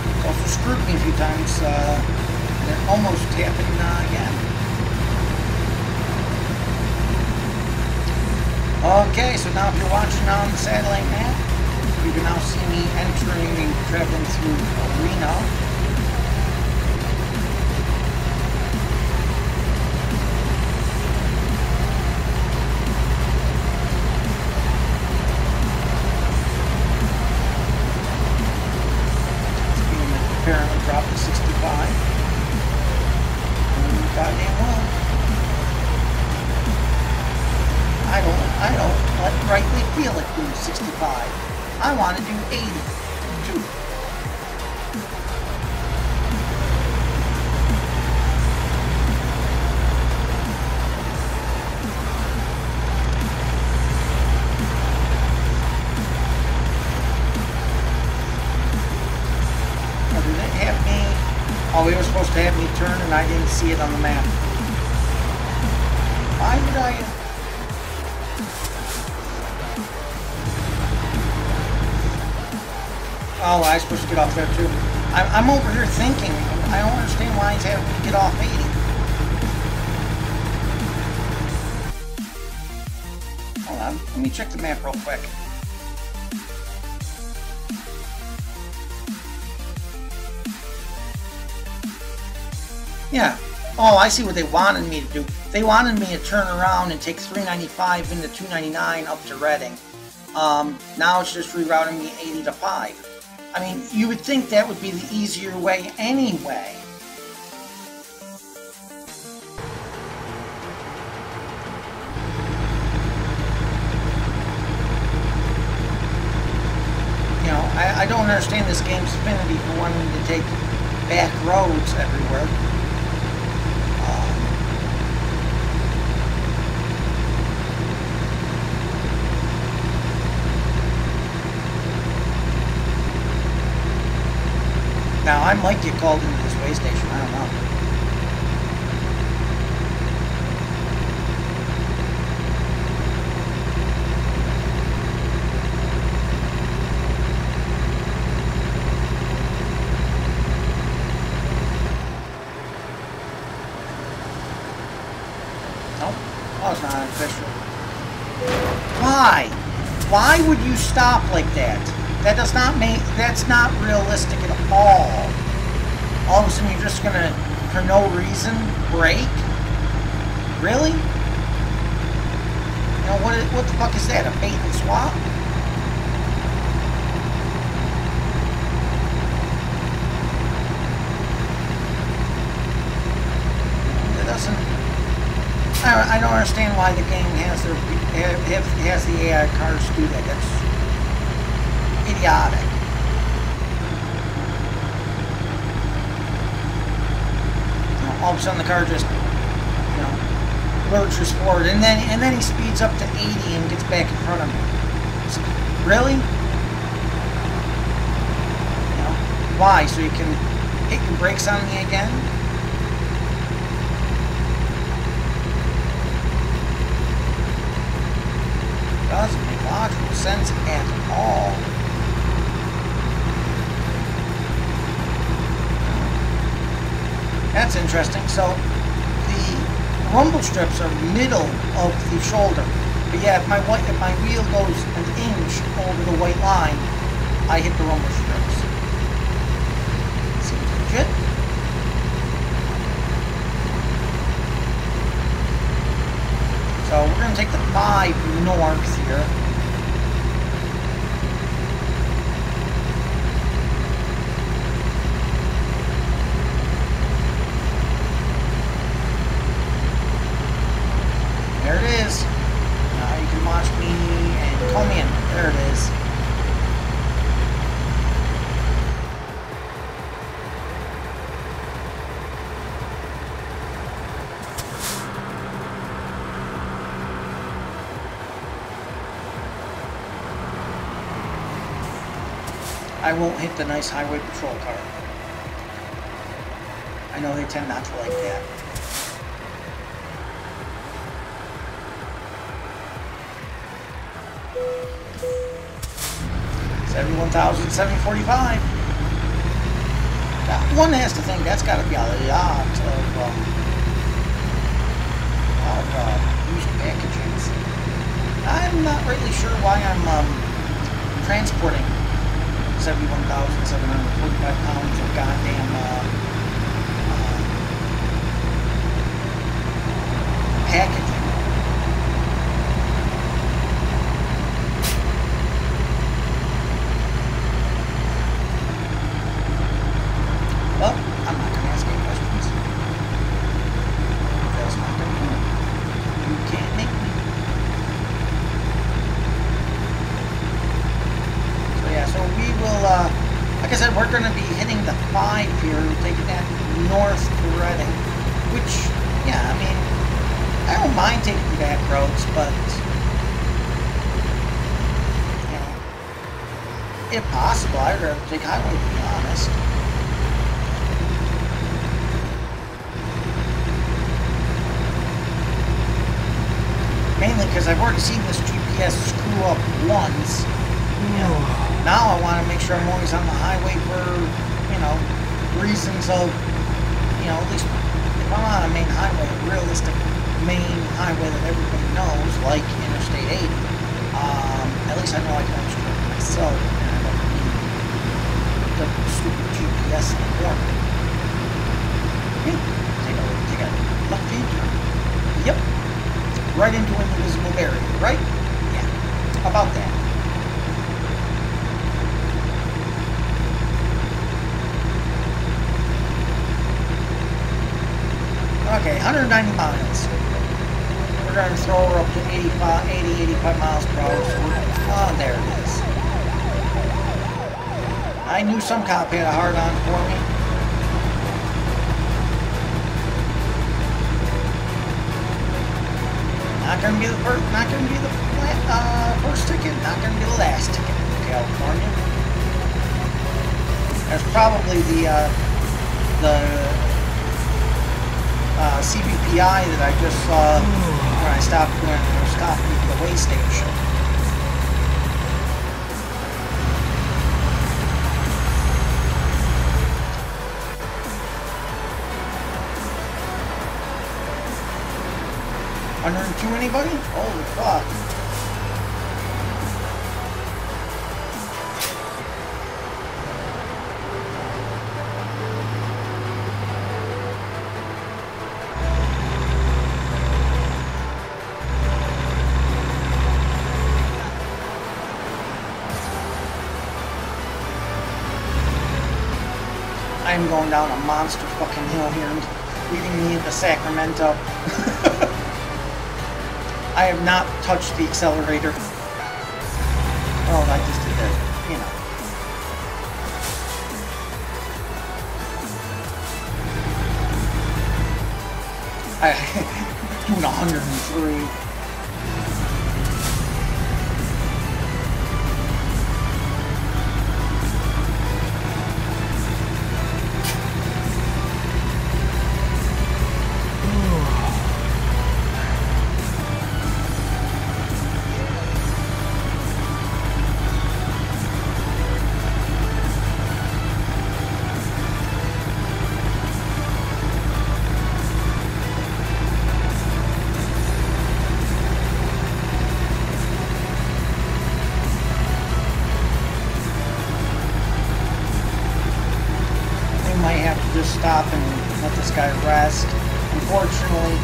It's also screwed me a few times. And it almost happened again. Okay, so now if you're watching on the satellite map, you can now see me entering and traveling through Reno. Speed apparently dropped to 65. Goddamn well. I don't like rightly feel like doing 65. I want to do 80 too. Now, did it have me? Oh, we were supposed to have me turn and I didn't see it on the map. Why would I? Oh, I was supposed to get off there too. I'm over here thinking, I don't understand why he's having to get off 80. Hold on, let me check the map real quick. Yeah. Oh, I see what they wanted me to do. They wanted me to turn around and take 395 into 299 up to Reading. Now it's just rerouting me 80 to 5. I mean, you would think that would be the easier way anyway. You know, I don't understand this game's affinity for wanting to take back roads everywhere. Now, I might get called into this way station, I don't know. Nope. Oh, it's not official. Why? Why would you stop like that? That does not make, that's not realistic at all. All of a sudden you're just gonna, for no reason, brake? Really? You know, what the fuck is that, a bait and swap? It doesn't, I don't understand why the game has the AI cars do that. That's idiotic. You know, all of a sudden the car just, you know, lurches forward, and then he speeds up to 80 and gets back in front of me. So, really? You know, why? So you can hit your brakes on me again? Doesn't make logical sense at all. That's interesting. So the rumble strips are middle of the shoulder, but yeah, if my wheel goes an inch over the white line, I hit the rumble strips. Seems legit. So we're going to take the 5 north here. There it is. Now you can watch me and call me in. There it is. I won't hit the nice highway patrol car. I know they tend not to like that. $71,745. One has to think that's got to be a lot of used packages. I'm not really sure why I'm transporting 71,745 pounds of goddamn packaging. Well, I'm not going to ask any questions. That's not going to do it. You can't make me. So yeah, so we will, like I said, we're going to be hitting the 5 here, taking that north to Reading, which, yeah, I mean, I don't mind taking back roads, but, you know, if possible, I'd rather take highway, to be honest. Mainly because I've already seen this GPS screw up once. You know, now I want to make sure I'm always on the highway for, you know, reasons of, you know, at least if I'm on a main highway, a realistic main highway that everybody knows, like Interstate 80, at least I know I can instruct myself and I don't need the stupid GPS in the corner. Hey, take a left-hand turn. Yep. Right into an invisible barrier, right? Yeah, about that. Okay, 190 miles. We're going to throw her up to 85 miles per hour. Oh, there it is. I knew some cop had a hard-on for me. Not going to be the first, not going to be the first ticket, not going to be the last ticket in California. That's probably the CBPI that I just saw when I stopped at the way station. $102 anybody? Holy fuck. I'm going down a monster fucking hill here and leading me into Sacramento. I have not touched the accelerator. Oh, I just did that, you know. Doing 103. Just stop and let this guy rest. Unfortunately,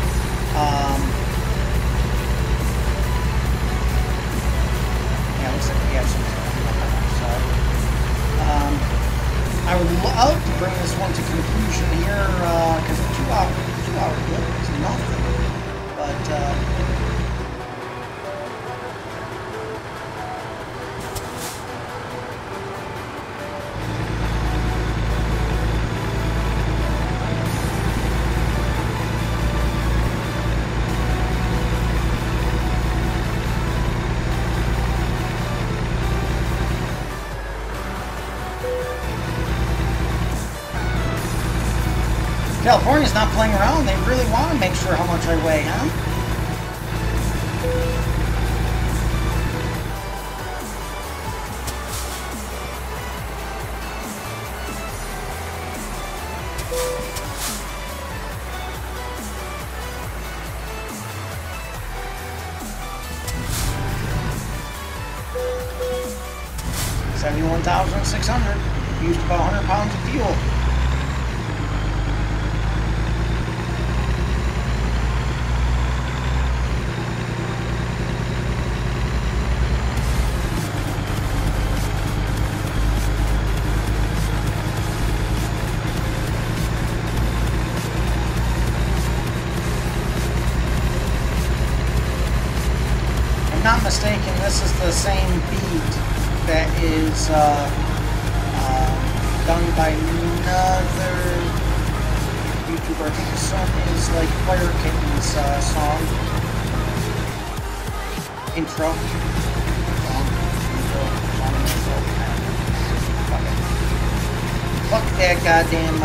yeah, looks like we have some so I would love to bring this one to conclusion here, because a two-hour clip is nothing. But California's not playing around. They really want to make sure how much I weigh, huh? $71,600. Used about 100 pounds of fuel. If I'm not mistaken, this is the same beat that is done by another YouTuber. I think this one is like Fire Kitten's song. Intro. Fuck that goddamn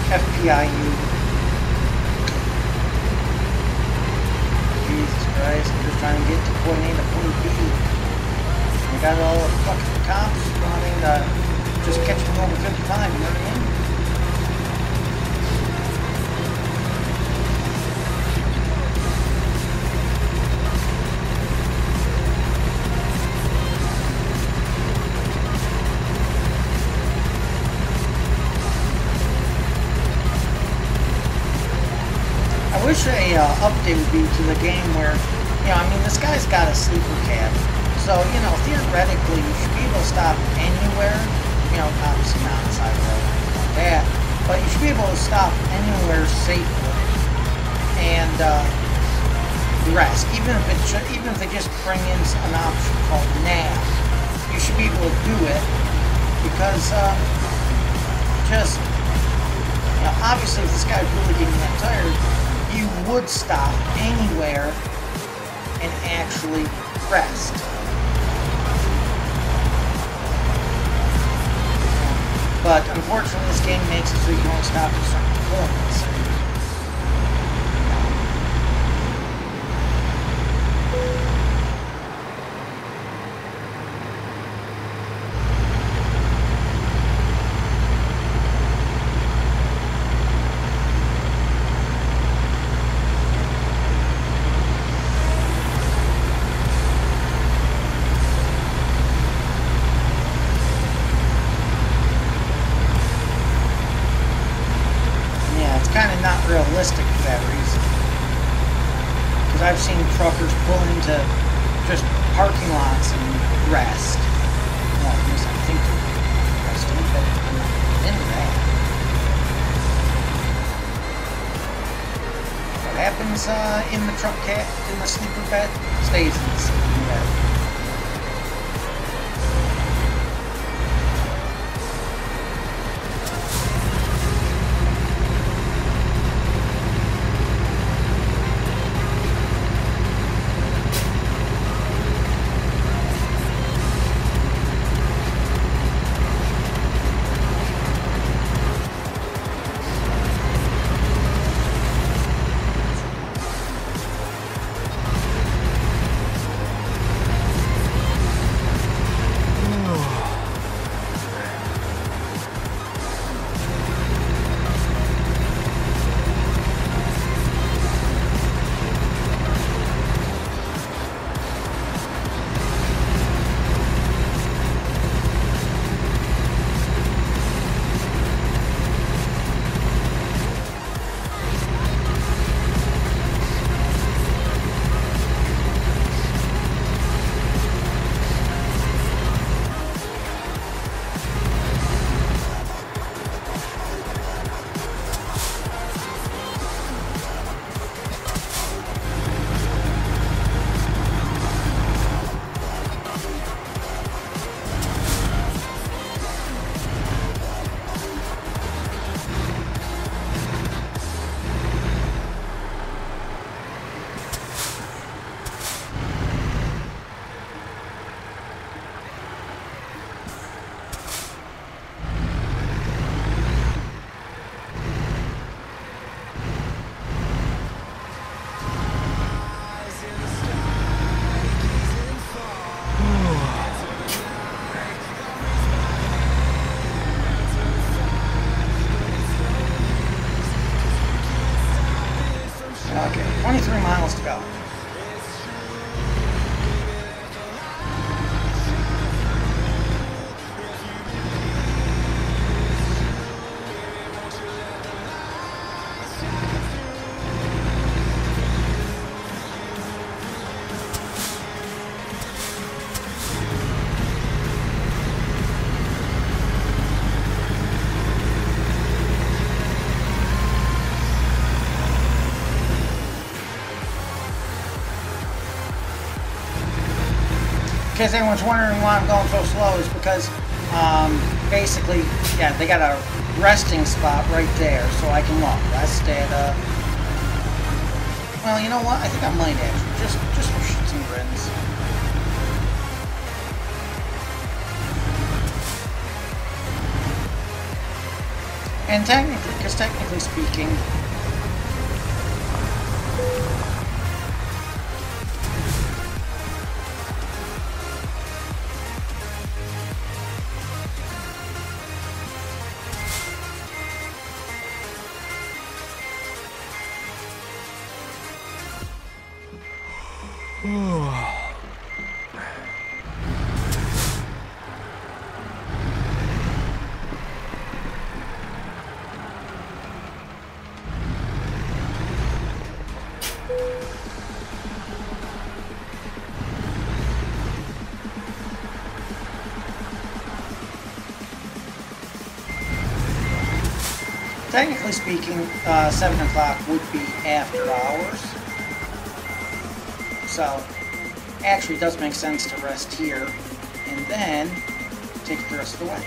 FPIU. Jesus Christ, I'm just trying to get to point A to point B. I got all the fucking cops running to just catch me over 55, you know what I mean? I wish a update would be to the game where, you know, I mean, this guy's got a sleeper cab. So, you know, theoretically, you should be able to stop anywhere. You know, obviously not inside the road or anything like that. But you should be able to stop anywhere safely and rest. Even if they just bring in an option called nav, you should be able to do it because just, you know, obviously if this guy's really getting that tired, you would stop anywhere and actually rest. But unfortunately, this game makes it so you don't stop at certain points. Kind of not realistic for that reason. Because I've seen truckers pull into just parking lots and rest. Well, at least I think they're resting, but I'm not into that. What happens in the truck cat, in the sleeper bed, stays in the sleeper bed. miles to go. In case anyone's wondering why I'm going so slow, is because basically, yeah, they got a resting spot right there, so I can walk. Rest at well, you know what? I think I might actually just for shits and grins. And technically speaking, technically speaking, 7 o'clock would be after hours. So, actually it does make sense to rest here and then take it the rest of the way.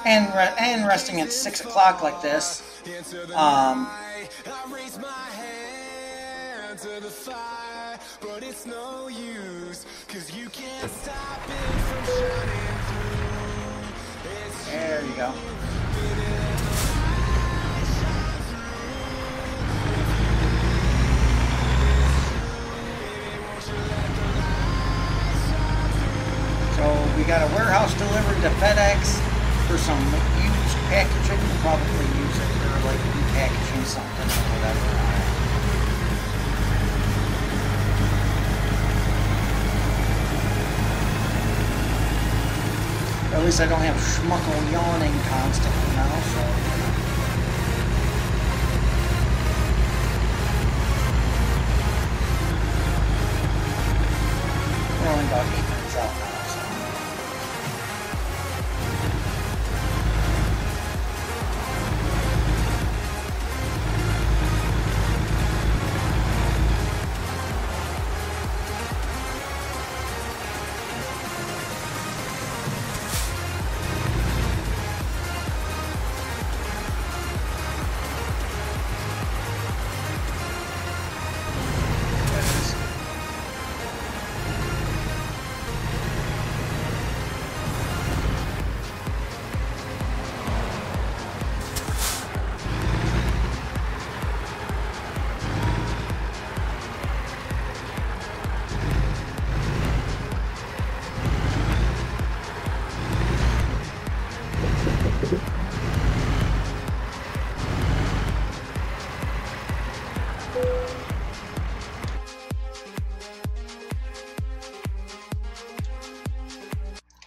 And resting at 6 o'clock like this, to the fire, but it's no use, 'cause you can't stop it from shining through. There you go. So we got a warehouse delivery to FedEx for some used packaging. We'll probably use it for like repackaging something or whatever. At least I don't have Schmuckle yawning constantly now, so... We're only about 8 minutes out now, so...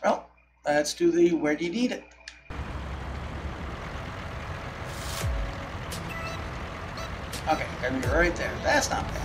Well, let's do the where do you need it? Okay, gonna be right there. That's not bad.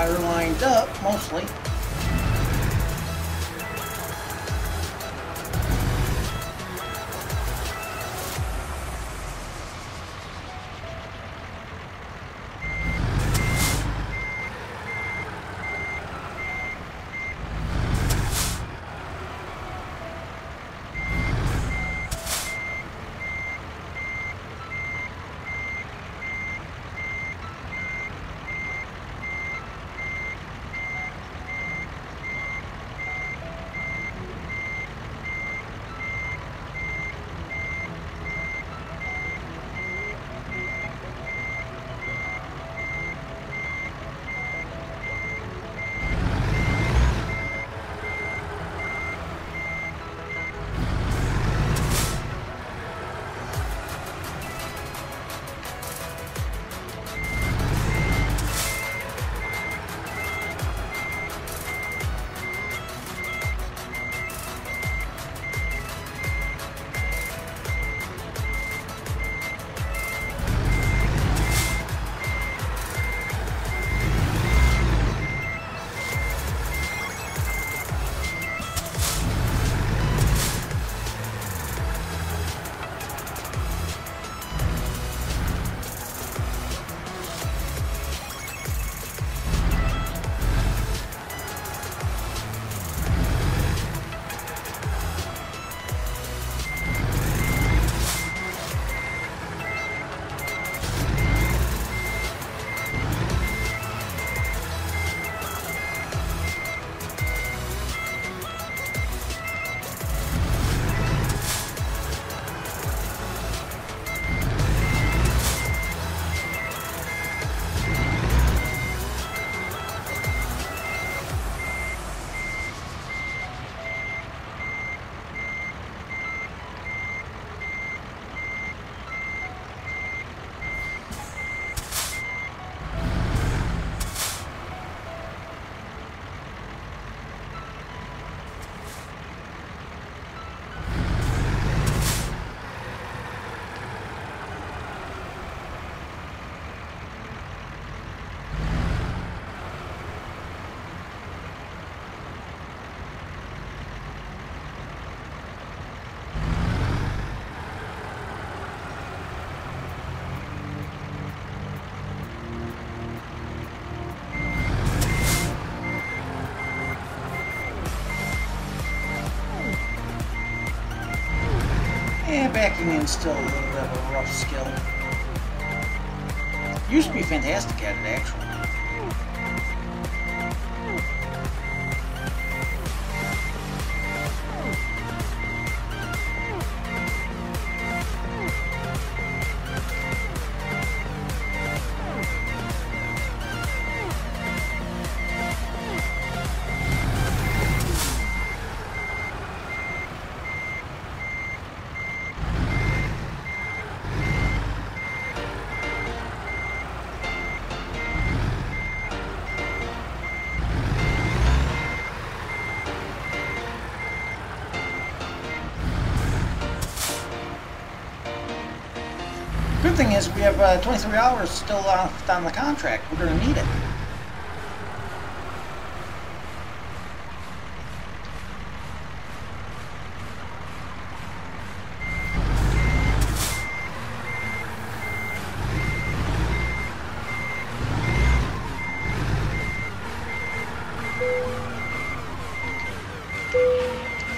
got her lined up, mostly. Yeah, backing in still a little bit of a rough skill. Used to be fantastic at it, actually. Good thing is we have 23 hours still left on the contract. We're going to need it.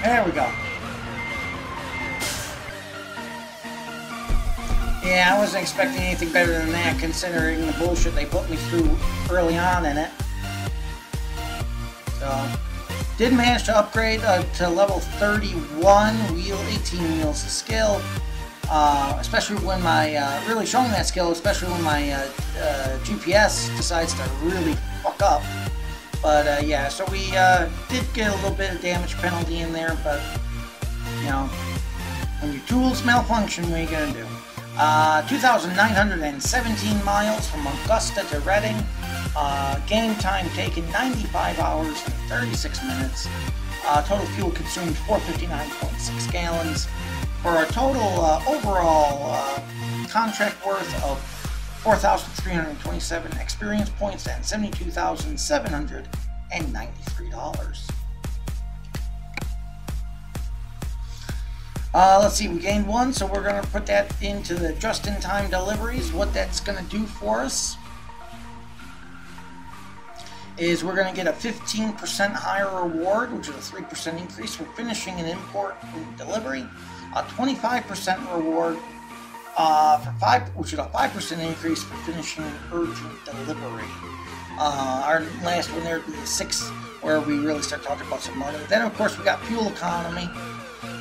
There we go. Yeah, I wasn't expecting anything better than that, considering the bullshit they put me through early on in it. So, did manage to upgrade to level 31, wheel 18 wheels of skill. Especially when my, really showing that skill, especially when my GPS decides to really fuck up. But yeah, so we did get a little bit of damage penalty in there, but, you know, when your tools malfunction, what are you going to do? 2,917 miles from Augusta to Reading. Game time taken 95 hours and 36 minutes. Total fuel consumed 459.6 gallons. For a total overall contract worth of 4,327 experience points, and $72,793. Let's see, we gained 1, so we're going to put that into the just-in-time deliveries. What that's going to do for us is we're going to get a 15% higher reward, which is a 3% increase for finishing an import and delivery, a 25% reward which is a 5% increase for finishing an urgent delivery. Our last one there would be the 6, where we really start talking about some money. Then, of course, we got fuel economy.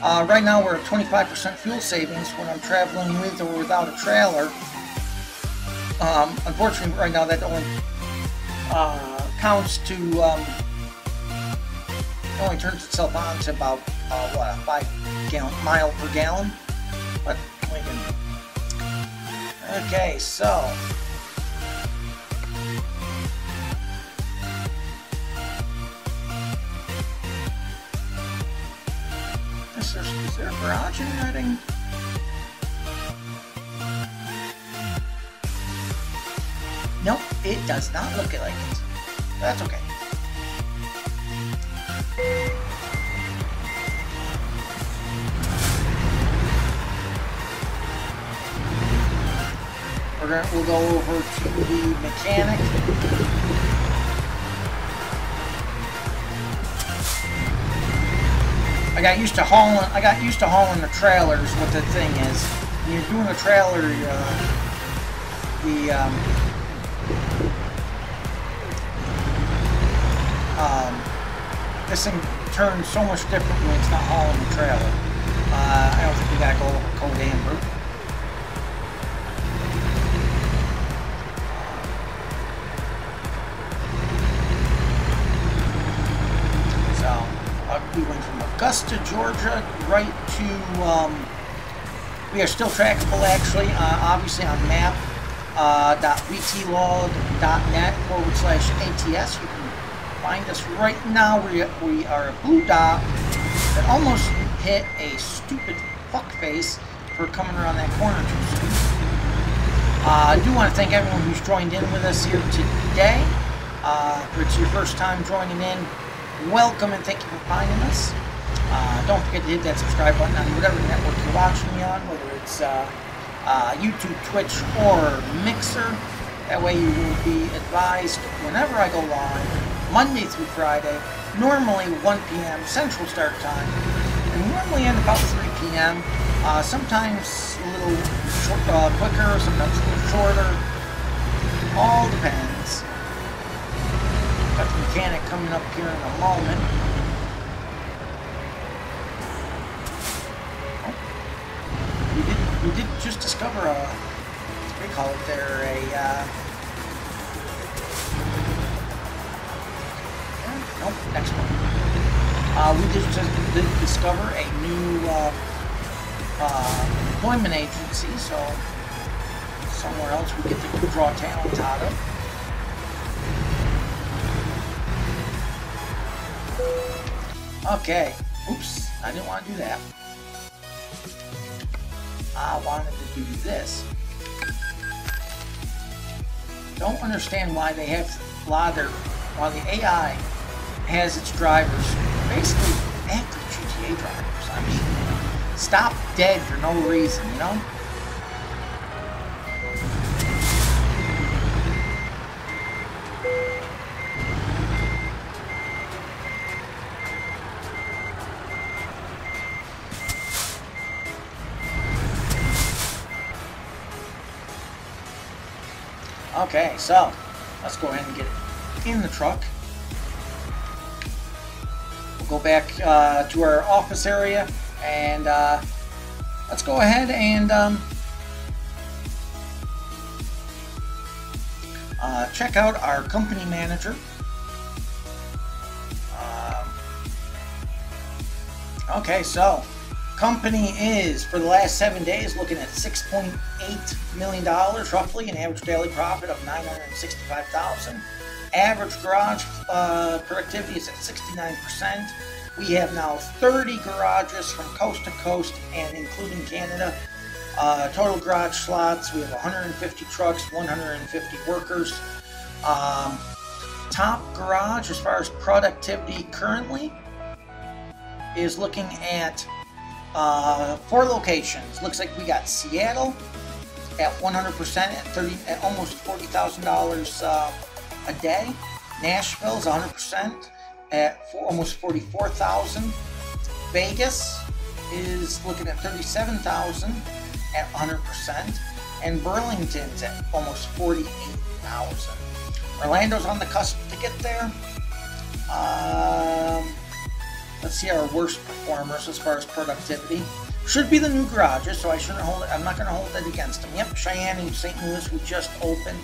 Right now, we're at 25% fuel savings when I'm traveling with or without a trailer. Unfortunately, right now, that only counts to, only turns itself on to about, a 5 mile per gallon. But we can. Okay, so. Is there a garage in Reading? Nope, it does not look like it. That's okay. We'll go over to the mechanic. I got used to hauling the trailers. What the thing is, when you're doing a trailer, this thing turns so much different when it's not hauling the trailer. I don't think we gotta go over code amber. We went from Augusta, Georgia, right to, we are still trackable actually, obviously on map.wtlog.net/ATS. You can find us right now. We are a blue dot that almost hit a stupid fuckface for coming around that corner too soon. I do want to thank everyone who's joined in with us here today. If it's your first time joining in, welcome and thank you for finding us. Don't forget to hit that subscribe button on whatever network you're watching me on, whether it's YouTube, Twitch, or Mixer. That way you will be advised whenever I go live, Monday through Friday, normally 1 p.m. Central Start Time, and normally end about 3 p.m. Sometimes a little quicker, sometimes a little shorter. All depends. Got the mechanic coming up here in a moment. Oh. We did just discover a, what do you call it there, nope, next one. We just did discover a new employment agency, so somewhere else we get to draw talent out of. Okay, oops, I didn't want to do that. I wanted to do this. Don't understand why they have why the AI has its drivers basically act like GTA drivers. I mean, stop dead for no reason, you know? Okay, so let's go ahead and get it in the truck. We'll go back to our office area and let's go ahead and check out our company manager. Okay, so company is, for the last 7 days, looking at $6.8 million, roughly, an average daily profit of $965,000. Average garage productivity is at 69%. We have now 30 garages from coast to coast and including Canada. Total garage slots, we have 150 trucks, 150 workers. Top garage, as far as productivity currently, is looking at 4 locations. Looks like we got Seattle at 100% at almost $40,000 a day. Nashville is 100% at almost 44,000. Vegas is looking at 37,000 at 100%, and Burlington's at almost 48,000. Orlando's on the cusp to get there. Let's see our worst performers as far as productivity. Should be the new garages, so I shouldn't hold it. I'm not going to hold it against them. Yep, Cheyenne and St. Louis, we just opened.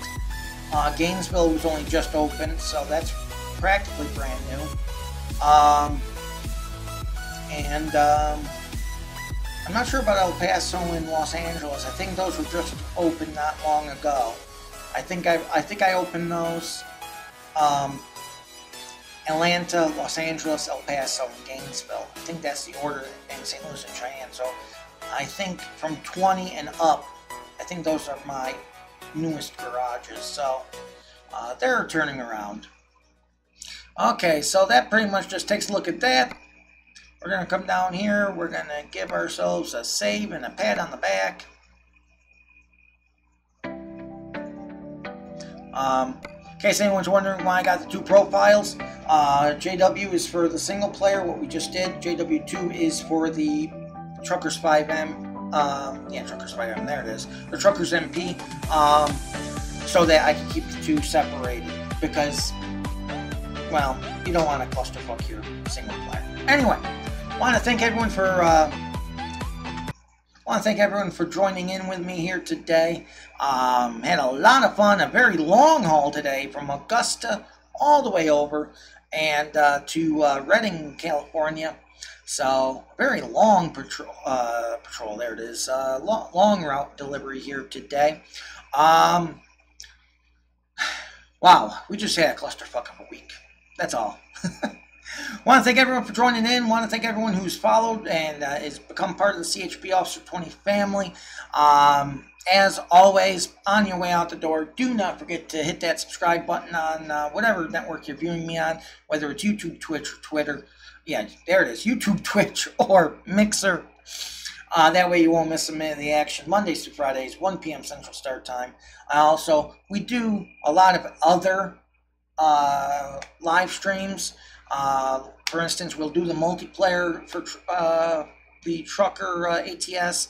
Gainesville was only just opened, so that's practically brand new. I'm not sure about El Paso and Los Angeles. I think those were just opened not long ago. I think I opened those. Atlanta, Los Angeles, El Paso, and Gainesville. I think that's the order, and St. Louis and Cheyenne. So I think from 20 and up, I think those are my newest garages. So they're turning around. Okay, so that pretty much just takes a look at that. We're going to come down here. We're going to give ourselves a save and a pat on the back. In case anyone's wondering why I got the 2 profiles, JW is for the single player, what we just did. JW2 is for the Truckers fivem. Truckers fivem, there it is. The Truckers MP, so that I can keep the 2 separated. Because, well, you don't want to clusterfuck your single player. Anyway, want to thank everyone for joining in with me here today. Had a lot of fun, a very long haul today from Augusta all the way over and to Redding, California. So very long patrol. There it is. Long route delivery here today. Wow, we just had a clusterfuck of a week. That's all. Want to thank everyone for joining in. Want to thank everyone who's followed and has become part of the CHP Officer 20 family. As always, on your way out the door, do not forget to hit that subscribe button on whatever network you're viewing me on, whether it's YouTube, Twitch, or Twitter. Yeah, there it is. YouTube, Twitch, or Mixer. That way you won't miss a minute of the action. Mondays through Fridays, 1 p.m. Central Start Time. We do a lot of other live streams. For instance, we'll do the multiplayer for the Trucker ATS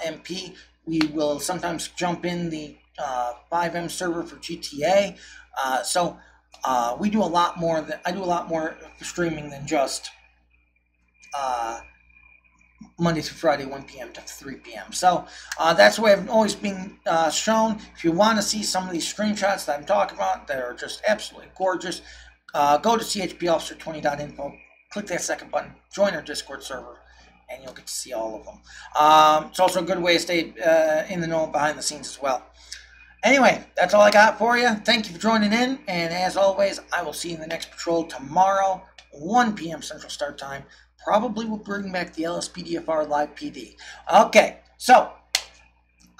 MP. We will sometimes jump in the fivem server for GTA. We do a lot more. I do a lot more streaming than just Monday through Friday, 1 p.m. to 3 p.m. So that's the way I've always been shown. If you want to see some of these screenshots that I'm talking about, that are just absolutely gorgeous, go to chpofficer20.info, click that second button, join our Discord server, and you'll get to see all of them. It's also a good way to stay in the know behind the scenes as well. Anyway, that's all I got for you. Thank you for joining in, and as always, I will see you in the next patrol tomorrow, 1 p.m. Central Start Time. Probably will bring back the LSPDFR LivePD. Okay, so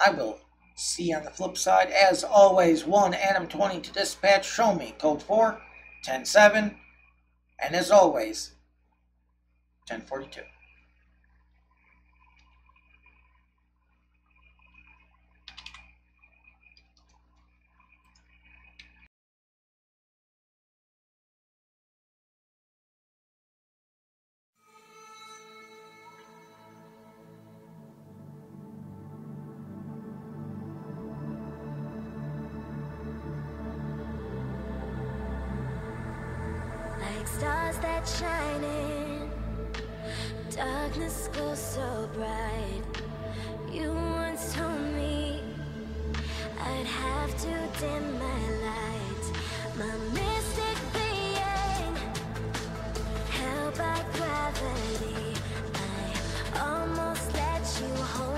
I will see you on the flip side. As always, 1Adam20 to dispatch. Show me code 4, 10-7, and as always, 10-42. Like stars that shine in darkness goes so bright. You once told me I'd have to dim my light. My mystic being held by gravity. I almost let you hold